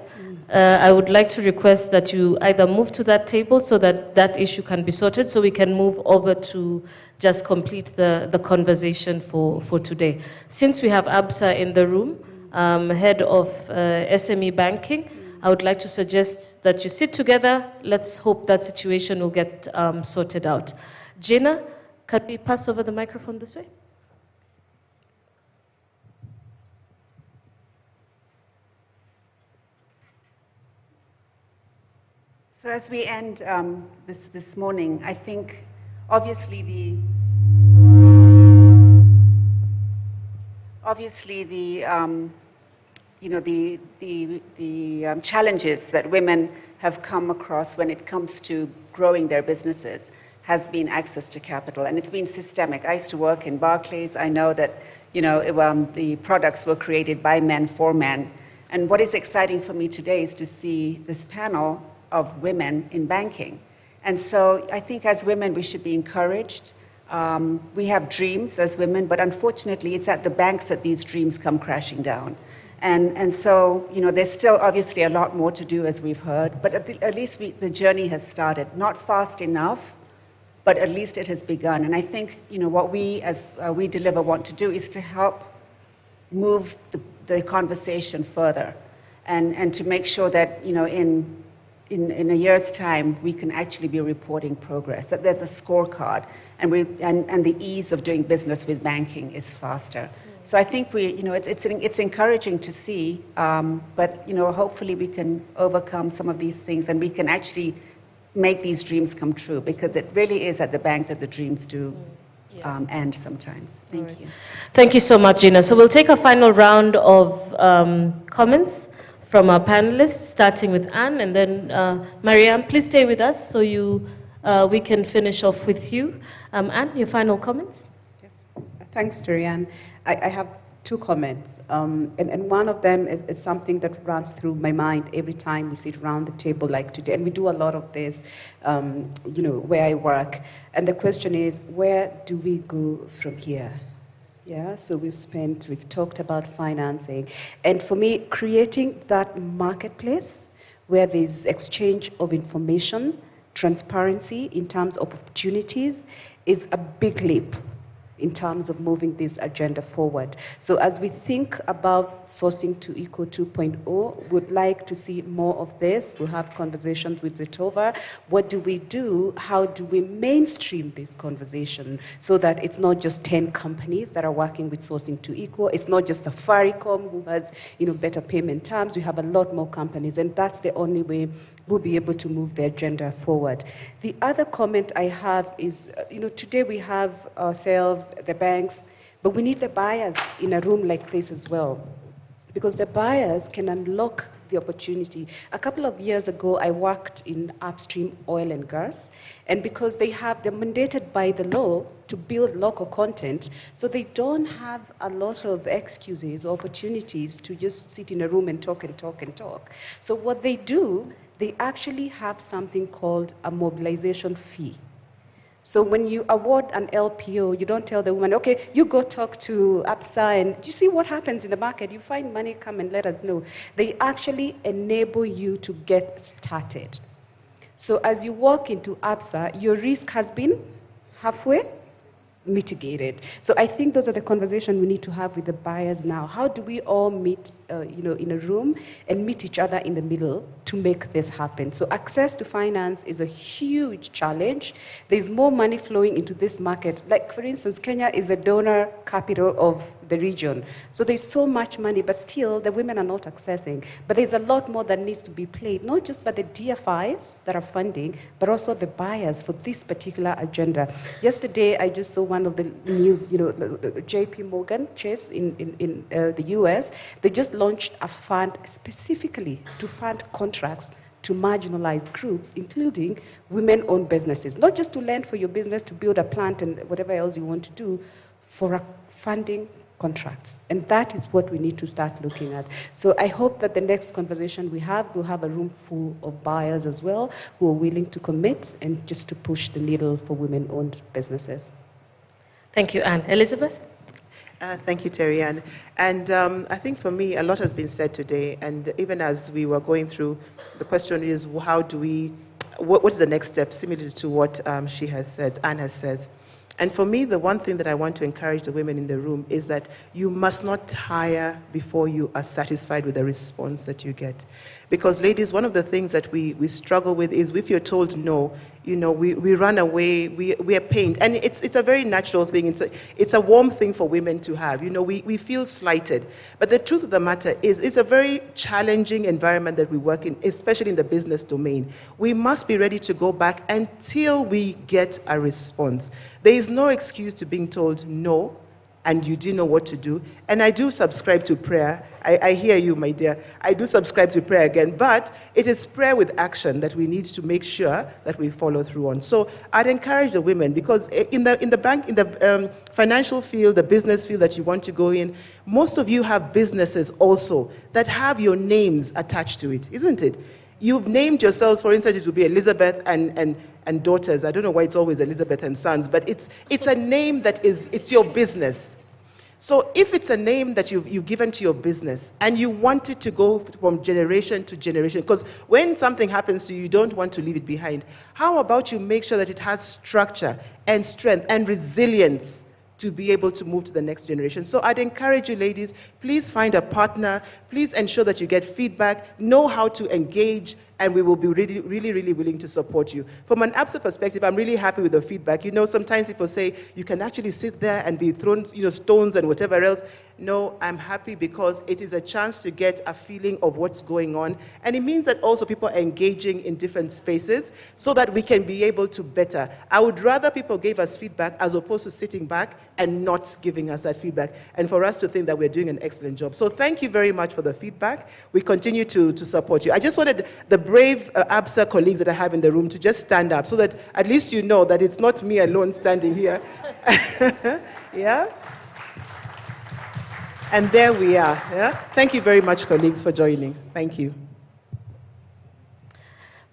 I would like to request that you either move to that table so that that issue can be sorted, so we can move over to just complete the conversation for today. Since we have ABSA in the room, head of SME banking, I would like to suggest that you sit together. Let's hope that situation will get sorted out. Gina, Could we pass over the microphone this way? So as we end this morning, I think obviously the challenges that women have come across when it comes to growing their businesses has been access to capital, and it's been systemic. I used to work in Barclays. I know that the products were created by men for men. And what is exciting for me today is to see this panel of women in banking. And so I think as women, we should be encouraged. We have dreams as women, but unfortunately, it's at the banks that these dreams come crashing down. And so, there's still obviously a lot more to do, as we've heard, but at least the journey has started. Not fast enough, but at least it has begun. And I think, what we as WeDeliver want to do is to help move the conversation further and to make sure that, in a year's time, we can actually be reporting progress, that there's a scorecard, and the ease of doing business with banking is faster. So I think it's encouraging to see, but hopefully we can overcome some of these things and we can actually make these dreams come true, because it really is at the bank that the dreams do end sometimes. Thank you. Thank you so much, Gina. So we'll take a final round of comments from our panelists, starting with Anne, and then Marianne, please stay with us so we can finish off with you. Anne, your final comments? Thanks, Dorian. I have two comments, and one of them is something that runs through my mind every time we sit around the table like today, and we do a lot of this, where I work. And the question is, where do we go from here? Yeah, so we've talked about financing, and for me, creating that marketplace where there's exchange of information, transparency in terms of opportunities is a big leap in terms of moving this agenda forward. So as we think about sourcing to Eco 2.0, we'd like to see more of this. We'll have conversations with Zetova. What do we do? How do we mainstream this conversation so that it's not just 10 companies that are working with sourcing to Eco? It's not just Safaricom who has better payment terms. We have a lot more companies, and that's the only way we'll be able to move the agenda forward. The other comment I have is, today we have ourselves, the banks, but we need the buyers in a room like this as well, because the buyers can unlock the opportunity. A couple of years ago, I worked in upstream oil and gas, and because they're mandated by the law to build local content, so they don't have a lot of excuses or opportunities to just sit in a room and talk and talk and talk. So what they do, they actually have something called a mobilization fee. So when you award an LPO, you don't tell the woman, okay, you go talk to APSA, and you see what happens in the market. You find money, come and let us know. They actually enable you to get started. So as you walk into APSA, your risk has been halfway mitigated. So I think those are the conversations we need to have with the buyers now. How do we all meet, in a room and meet each other in the middle to make this happen? So access to finance is a huge challenge. There's more money flowing into this market. Like, for instance, Kenya is a donor capital of the region. So there's so much money, but still the women are not accessing. But there's a lot more that needs to be played, not just by the DFIs that are funding, but also the buyers for this particular agenda. Yesterday, I just saw one of the news, JP Morgan Chase in the US, they just launched a fund specifically to fund contracts to marginalized groups, including women-owned businesses. Not just to lend for your business to build a plant and whatever else you want to do, for a funding contracts. And that is what we need to start looking at. So I hope that the next conversation we'll have a room full of buyers as well, who are willing to commit and just to push the needle for women-owned businesses. Thank you, Anne. Elizabeth? Thank you, Terry-Ann. And I think for me, a lot has been said today. And even as we were going through, the question is, how do we, what is the next step, similar to what she has said, Anne has said. And for me, the one thing that I want to encourage the women in the room is that you must not hire before you are satisfied with the response that you get. Because ladies, one of the things that we struggle with is if you're told no, you know, we run away, we are pained. And it's a very natural thing. It's a warm thing for women to have. You know, we feel slighted. But the truth of the matter is, it's a very challenging environment that we work in, especially in the business domain. We must be ready to go back until we get a response. There is no excuse to being told no, and you didn't know what to do. And I do subscribe to prayer. I hear you, my dear. I do subscribe to prayer again, but it is prayer with action that we need to make sure that we follow through on. So I'd encourage the women, because in the financial field, the business field that you want to go in, most of you have businesses also that have your names attached to it, isn't it? You've named yourselves, for instance, it would be Elizabeth and daughters. I don't know why it's always Elizabeth and sons, but it's a name that it's your business. So if it's a name that you've given to your business and you want it to go from generation to generation, because when something happens to you, you don't want to leave it behind. How about you make sure that it has structure and strength and resilience to be able to move to the next generation? So I'd encourage you, ladies, please find a partner. Please ensure that you get feedback, know how to engage, and we will be really, really, really willing to support you. From an ABSA perspective, I'm really happy with the feedback. You know, sometimes people say you can actually sit there and be thrown, you know, stones and whatever else. No, I'm happy because it is a chance to get a feeling of what's going on. And it means that also people are engaging in different spaces so that we can be able to better. I would rather people gave us feedback as opposed to sitting back and not giving us that feedback, and for us to think that we're doing an excellent job. So thank you very much for the feedback. We continue to support you. I just wanted the brave ABSA colleagues that I have in the room to just stand up so that at least you know that it's not me alone standing here. Yeah? And there we are. Yeah? Thank you very much, colleagues, for joining. Thank you.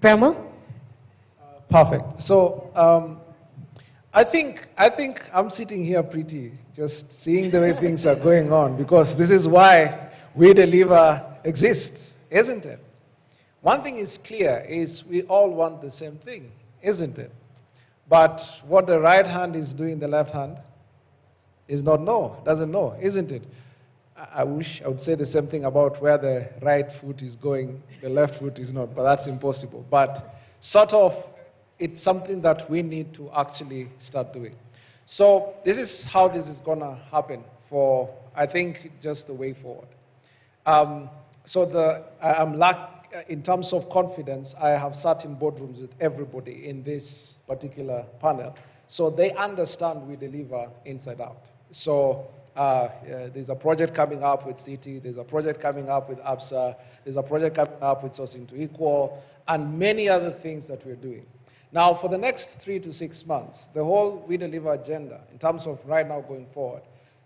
Bramwell? Perfect. So I think I'm sitting here pretty, just seeing the way things are going on, because this is why WeDeliver exists, isn't it? One thing is clear, is we all want the same thing, isn't it? But what the right hand is doing, the left hand is not know, doesn't know, isn't it? I wish I would say the same thing about where the right foot is going, the left foot is not, but that's impossible. But sort of, it's something that we need to actually start doing. So this is how this is going to happen for, I think, just the way forward. In terms of confidence, I have sat in boardrooms with everybody in this particular panel, so they understand WeDeliver inside out. So there's a project coming up with Citi, there's a project coming up with ABSA, there's a project coming up with Sourcing to Equal, and many other things that we're doing. Now, for the next 3 to 6 months, the whole WeDeliver agenda, in terms of right now going forward,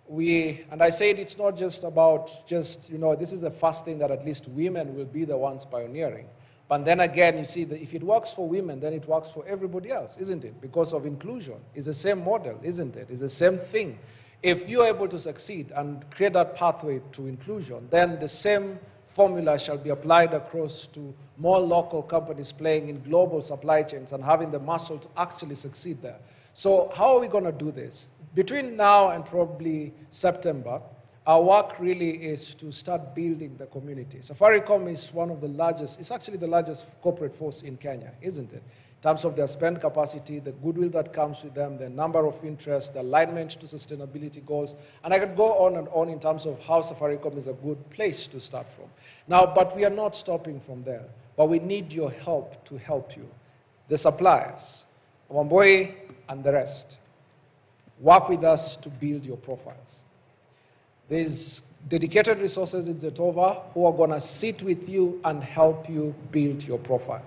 and I said it's not just about this is the first thing that at least women will be the ones pioneering. But then again, you see, that if it works for women, then it works for everybody else, isn't it? Because of inclusion. It's the same model, isn't it? It's the same thing. If you're able to succeed and create that pathway to inclusion, then the same formula shall be applied across to more local companies playing in global supply chains and having the muscle to actually succeed there. So how are we going to do this? Between now and probably September, our work really is to start building the community. Safaricom is one of the largest, it's actually the largest corporate force in Kenya, isn't it? In terms of their spend capacity, the goodwill that comes with them, the number of interests, the alignment to sustainability goals, and I could go on and on in terms of how Safaricom is a good place to start from. Now, but we are not stopping from there, but we need your help to help you. The suppliers, Wamboi and the rest, work with us to build your profiles. There's dedicated resources in Zetova who are going to sit with you and help you build your profile.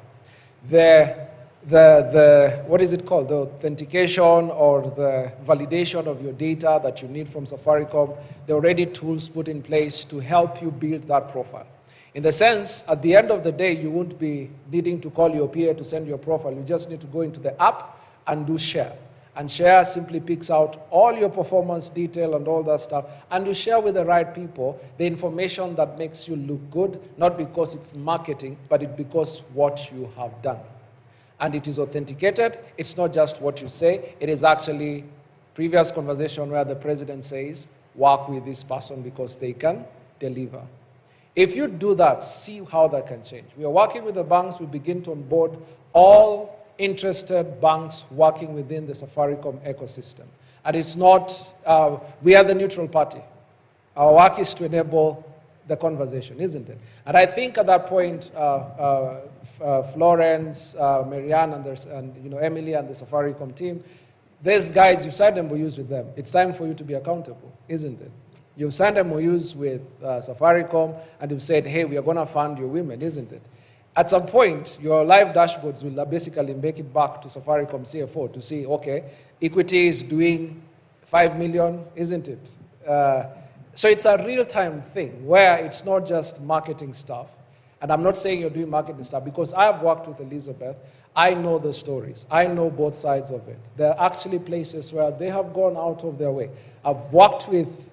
What is it called? The authentication or the validation of your data that you need from Safaricom, there are already tools put in place to help you build that profile. In the sense, at the end of the day, you won't be needing to call your PA to send your profile. You just need to go into the app and do share. And share simply picks out all your performance detail and all that stuff, and you share with the right people the information that makes you look good, not because it's marketing, but it's because what you have done. And it is authenticated. It's not just what you say. It is actually previous conversation where the president says, work with this person because they can deliver. If you do that, see how that can change. We are working with the banks. We begin to onboard all interested banks working within the Safaricom ecosystem. And it's not, we are the neutral party. Our work is to enable the conversation, isn't it? And I think at that point, Florence, Marianne, and Emily and the Safaricom team, these guys, you've signed MOUs with them. It's time for you to be accountable, isn't it? You've signed MOUs with Safaricom, and you've said, hey, we are going to fund your women, isn't it? At some point, your live dashboards will basically make it back to Safaricom CFO to see, okay, Equity is doing 5 million, isn't it? So it's a real-time thing where it's not just marketing stuff. And I'm not saying you're doing marketing stuff because I've worked with Elizabeth. I know the stories. I know both sides of it. There are actually places where they have gone out of their way. I've worked with,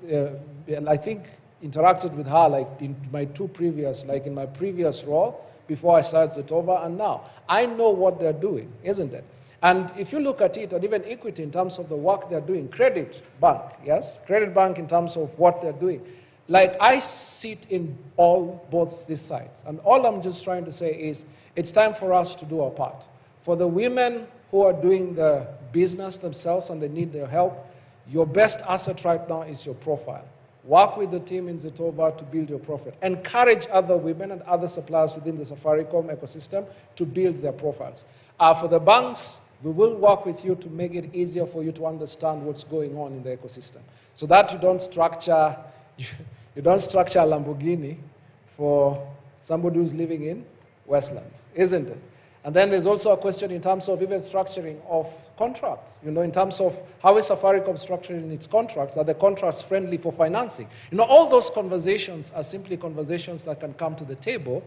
and I think interacted with her like in my previous role before I started Zetova and now. I know what they're doing, isn't it? And if you look at it, and even Equity in terms of the work they're doing, Credit Bank, yes? Credit Bank in terms of what they're doing. Like, I sit in both these sides. And all I'm just trying to say is, it's time for us to do our part. For the women who are doing the business themselves and they need their help, your best asset right now is your profile. Work with the team in Zetova to build your profile. Encourage other women and other suppliers within the Safaricom ecosystem to build their profiles. For the banks, we will work with you to make it easier for you to understand what's going on in the ecosystem, so that you don't structure a Lamborghini for somebody who's living in Westlands, isn't it? And then there's also a question in terms of even structuring of contracts, in terms of how is Safaricom structuring its contracts? Are the contracts friendly for financing? All those conversations are simply conversations that can come to the table.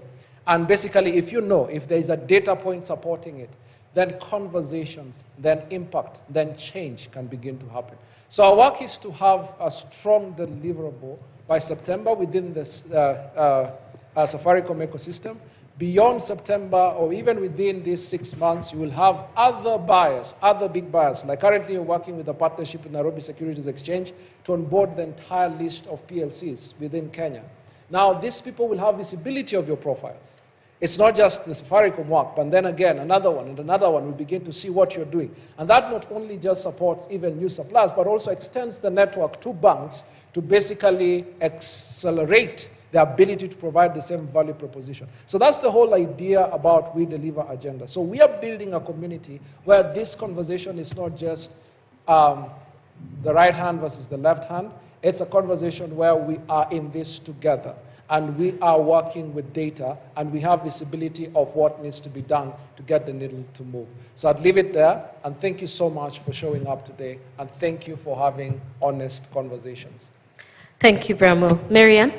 And basically, if there is a data point supporting it, then conversations, then impact, then change can begin to happen. So our work is to have a strong deliverable by September within this Safaricom ecosystem. Beyond September, or even within these 6 months, you will have other buyers, other big buyers. Like currently, you're working with a partnership with Nairobi Securities Exchange to onboard the entire list of PLCs within Kenya. Now, these people will have visibility of your profiles. It's not just the Safaricom work, but then again, another one and another one will begin to see what you're doing. And that not only just supports even new suppliers, but also extends the network to banks to basically accelerate the ability to provide the same value proposition. So that's the whole idea about WeDeliver agenda. So we are building a community where this conversation is not just the right hand versus the left hand. It's a conversation where we are in this together. And we are working with data, and we have visibility of what needs to be done to get the needle to move. So I'd leave it there, and thank you so much for showing up today, and thank you for having honest conversations. Thank you, Bramwell. Marianne?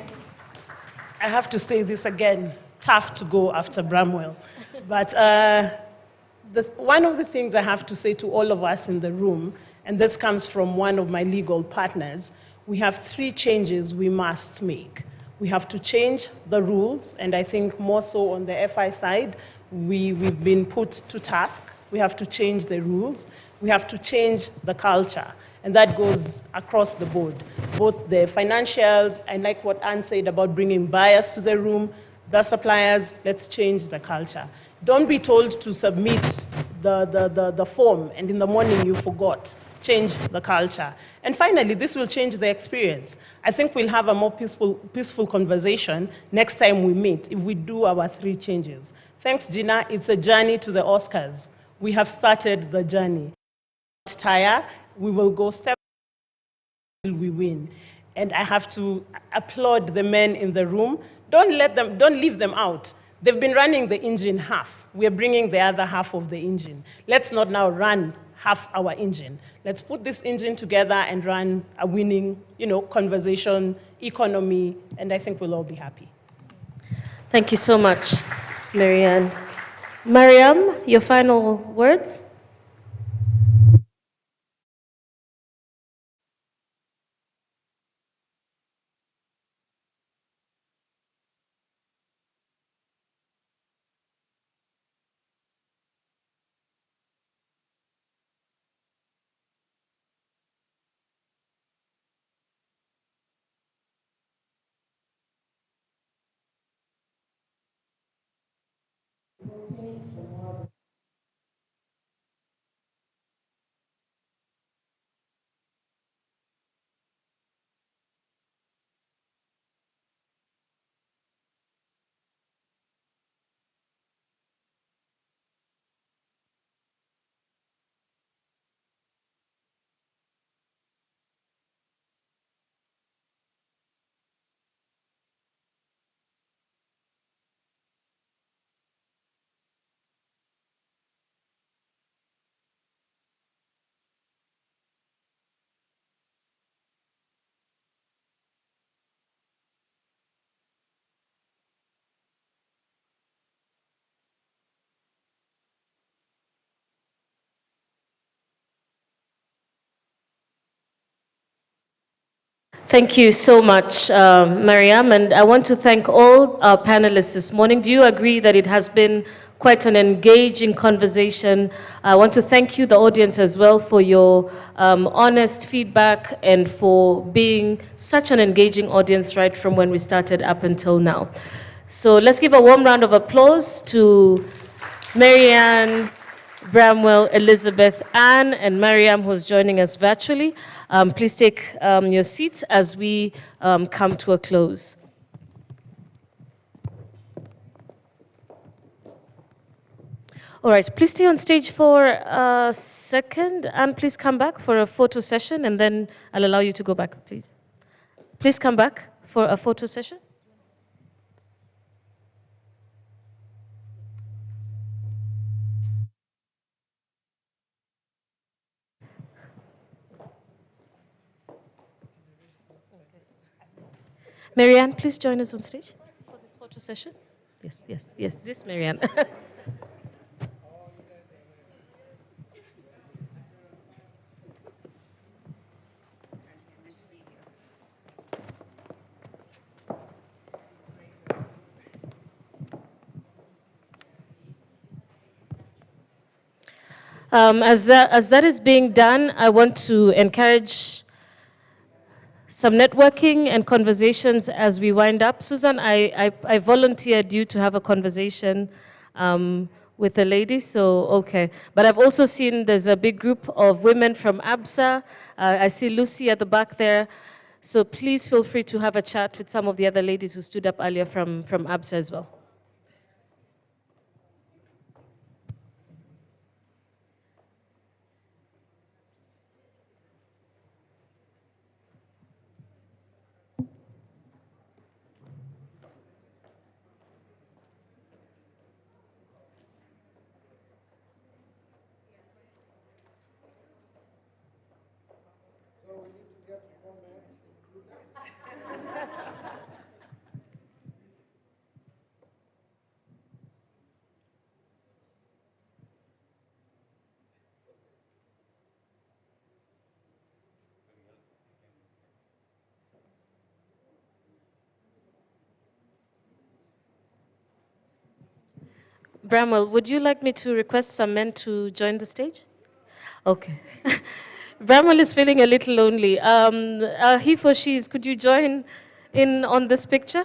I have to say this again, tough to go after Bramwell. But one of the things I have to say to all of us in the room, and this comes from one of my legal partners, we have 3 changes we must make. We have to change the rules, and I think more so on the FI side, we've been put to task. We have to change the rules. We have to change the culture, and that goes across the board. Both the financials, and like what Anne said about bringing buyers to the room, the suppliers, let's change the culture. Don't be told to submit the form, and in the morning you forgot. Change the culture. And finally, this will change the experience. I think we'll have a more peaceful conversation next time we meet if we do our 3 changes. Thanks, Gina. It's a journey to the Oscars. We have started the journey. Tire, we will go step till we win. And I have to applaud the men in the room. Don't leave them out. They've been running the engine half. We're bringing the other half of the engine. Let's not now run half our engine. Let's put this engine together and run a winning, conversation, economy, and I think we'll all be happy. Thank you so much, Marianne. Mariam, your final words? Thank you so much, Mariam, and I want to thank all our panelists this morning. Do you agree that it has been quite an engaging conversation? I want to thank you, the audience, as well, for your honest feedback and for being such an engaging audience right from when we started up until now. So let's give a warm round of applause to Marianne, Bramwell, Elizabeth, Anne, and Mariam, who's joining us virtually. Please take your seats as we come to a close. All right, please stay on stage for a second, and please come back for a photo session, and then I'll allow you to go back, please. Please come back for a photo session. Marianne, please join us on stage for this photo session. Yes, yes, yes, this Marianne. As that is being done, I want to encourage some networking and conversations as we wind up. Susan, I volunteered you to have a conversation with a lady, so okay. But I've also seen there's a big group of women from ABSA. I see Lucy at the back there. So please feel free to have a chat with some of the other ladies who stood up earlier from ABSA as well. Bramwell, would you like me to request some men to join the stage? Okay. Bramwell is feeling a little lonely. He for she's, could you join in on this picture?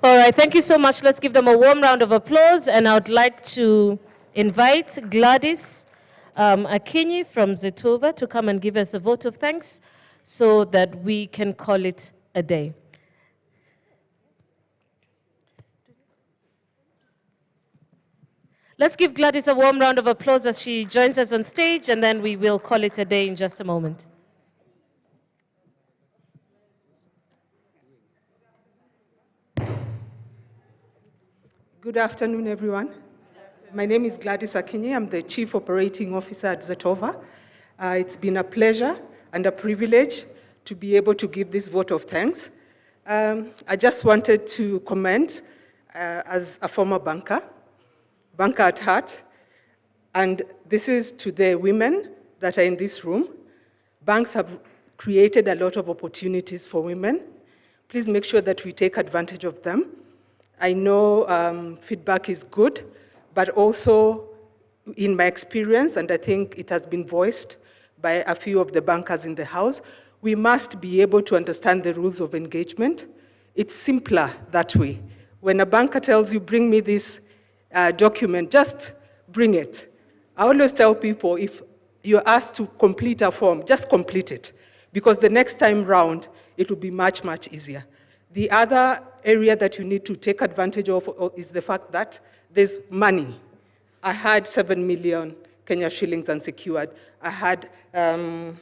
All right, thank you so much. Let's give them a warm round of applause. And I would like to invite Gladys Akinyi from Zetova to come and give us a vote of thanks so that we can call it a day. Let's give Gladys a warm round of applause as she joins us on stage, and then we will call it a day in just a moment. Good afternoon, everyone. My name is Gladys Akinyi. I'm the Chief Operating Officer at Zetova. It's been a pleasure and a privilege to be able to give this vote of thanks. I just wanted to comment as a former banker at heart, and this is to the women that are in this room. Banks have created a lot of opportunities for women. Please make sure that we take advantage of them. I know feedback is good, but also in my experience, and I think it has been voiced by a few of the bankers in the house, we must be able to understand the rules of engagement. It's simpler that way. When a banker tells you, bring me this document, just bring it. I always tell people, if you're asked to complete a form, just complete it, because the next time round, it will be much, much easier. The other area that you need to take advantage of is the fact that there's money. I had 7 million Kenya shillings unsecured. I had $5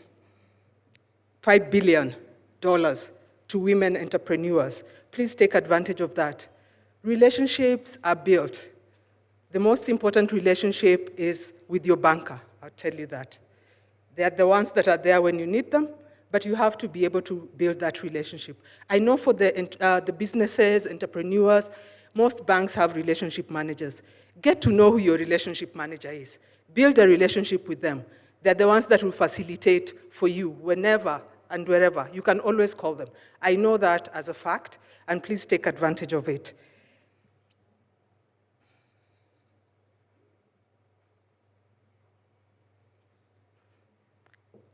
billion to women entrepreneurs. Please take advantage of that. Relationships are built. The most important relationship is with your banker, I'll tell you that. They are the ones that are there when you need them, but you have to be able to build that relationship. I know for the businesses, entrepreneurs, most banks have relationship managers. Get to know who your relationship manager is. Build a relationship with them. They're the ones that will facilitate for you whenever and wherever. You can always call them. I know that as a fact, and please take advantage of it.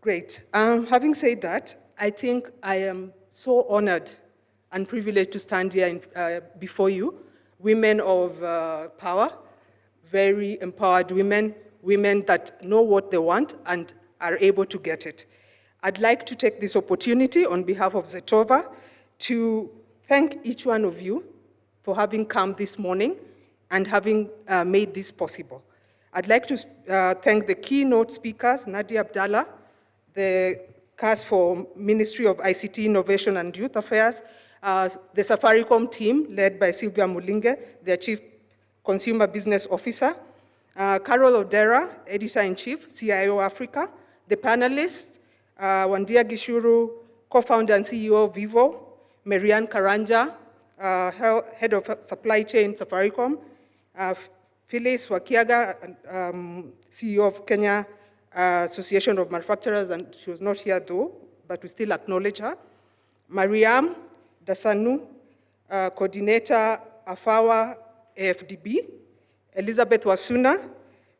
Great. Having said that, I think I am so honored and privileged to stand here before you, women of power, very empowered women, women that know what they want and are able to get it. I'd like to take this opportunity on behalf of Zetova to thank each one of you for having come this morning and having made this possible. I'd like to thank the keynote speakers, Nadia Abdallah, the CAS for Ministry of ICT Innovation and Youth Affairs, the Safaricom team led by Sylvia Mulinge, their Chief Consumer Business Officer, Carol Odera, Editor-in-Chief, CIO Africa, the panelists, Wandia Gishuru, co-founder and CEO of Vivo, Marianne Karanja, Head of Supply Chain, Safaricom, Phyllis Wakiaga, CEO of Kenya Association of Manufacturers, and she was not here though, but we still acknowledge her. Mariam Dasanu, Coordinator, AFAWA AFDB. Elizabeth Wasuna,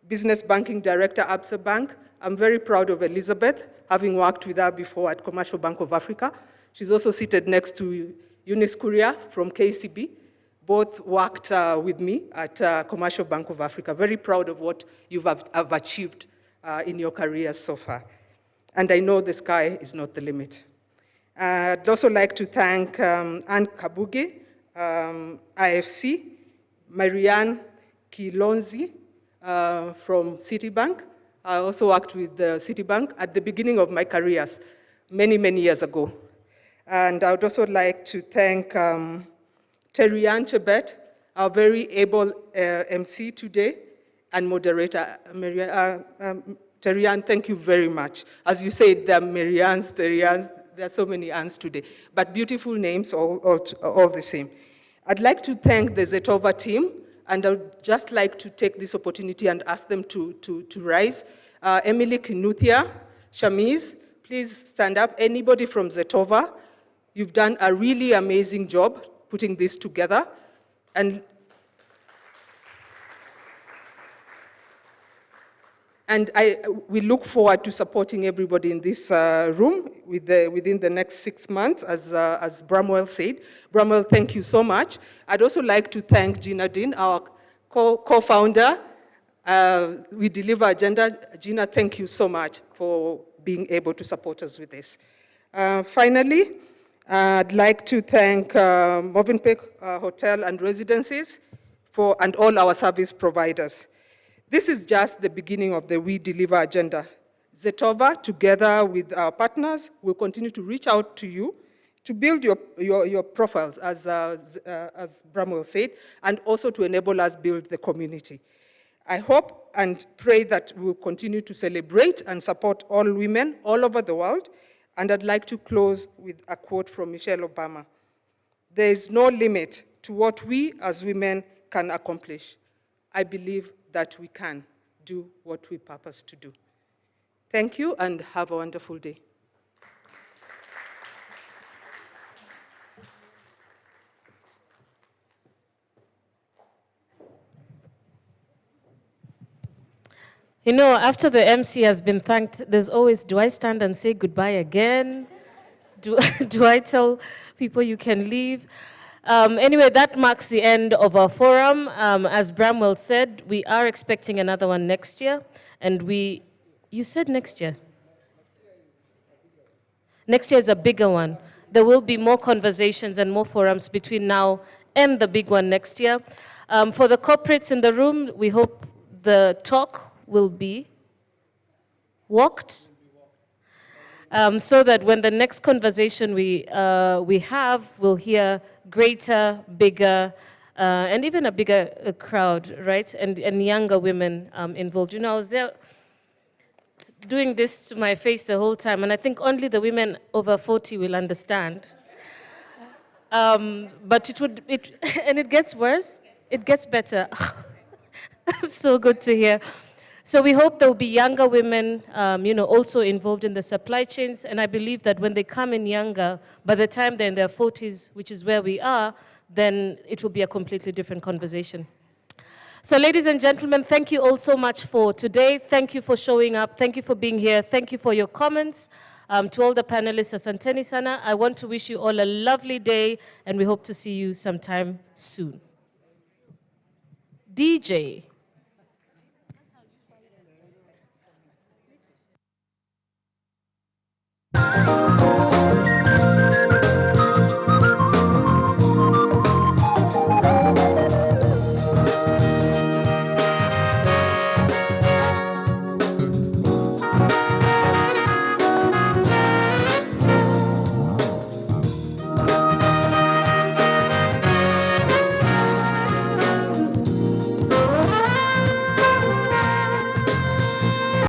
Business Banking Director, Absa Bank. I'm very proud of Elizabeth, having worked with her before at Commercial Bank of Africa. She's also seated next to Eunice Kuria from KCB. Both worked with me at Commercial Bank of Africa. Very proud of what you've have achieved in your careers so far. And I know the sky is not the limit. I'd also like to thank Anne Kabuge, IFC, Marianne Kilonzi from Citibank. I also worked with Citibank at the beginning of my careers, many, many years ago. And I would also like to thank Terry Ann Chebet, our very able MC today, and moderator. Terry Ann, thank you very much. As you said, there are Marianne's, Terry-Ann's, there are so many Anns today, but beautiful names all the same. I'd like to thank the Zetova team, and I would just like to take this opportunity and ask them to rise. Emily Kinuthia, Shamiz, please stand up. Anybody from Zetova, you've done a really amazing job putting this together. And we look forward to supporting everybody in this room within the next 6 months, as Bramwell said. Bramwell, thank you so much. I'd also like to thank Gina Dean, our co-founder. WeDeliver Agenda. Gina, thank you so much for being able to support us with this. Finally, I'd like to thank Movenpick Hotel and Residences and all our service providers. This is just the beginning of the WeDeliver agenda. Zetova, together with our partners, will continue to reach out to you to build your profiles, as Bramwell said, and also to enable us build the community. I hope and pray that we'll continue to celebrate and support all women all over the world. And I'd like to close with a quote from Michelle Obama. There is no limit to what we as women can accomplish. I believe that we can do what we purpose to do. Thank you and have a wonderful day. You know, after the MC has been thanked, there's always, do I stand and say goodbye again? Do I tell people you can leave? Anyway, that marks the end of our forum. As Bramwell said, we are expecting another one next year. And you said next year? Next year is a bigger one. There will be more conversations and more forums between now and the big one next year. For the corporates in the room, we hope the talk will be walked, so that when the next conversation we have, we'll hear greater, bigger and even a bigger crowd, right? And younger women involved. You know, I was there doing this to my face the whole time, and I think only the women over 40 will understand. But and it gets worse, it gets better. So good to hear. So we hope there will be younger women, you know, also involved in the supply chains, and I believe that when they come in younger, by the time they're in their 40s, which is where we are, then it will be a completely different conversation. So ladies and gentlemen, thank you all so much for today. Thank you for showing up. Thank you for being here. Thank you for your comments. To all the panelists, asanteni sana. I want to wish you all a lovely day, and we hope to see you sometime soon. DJ.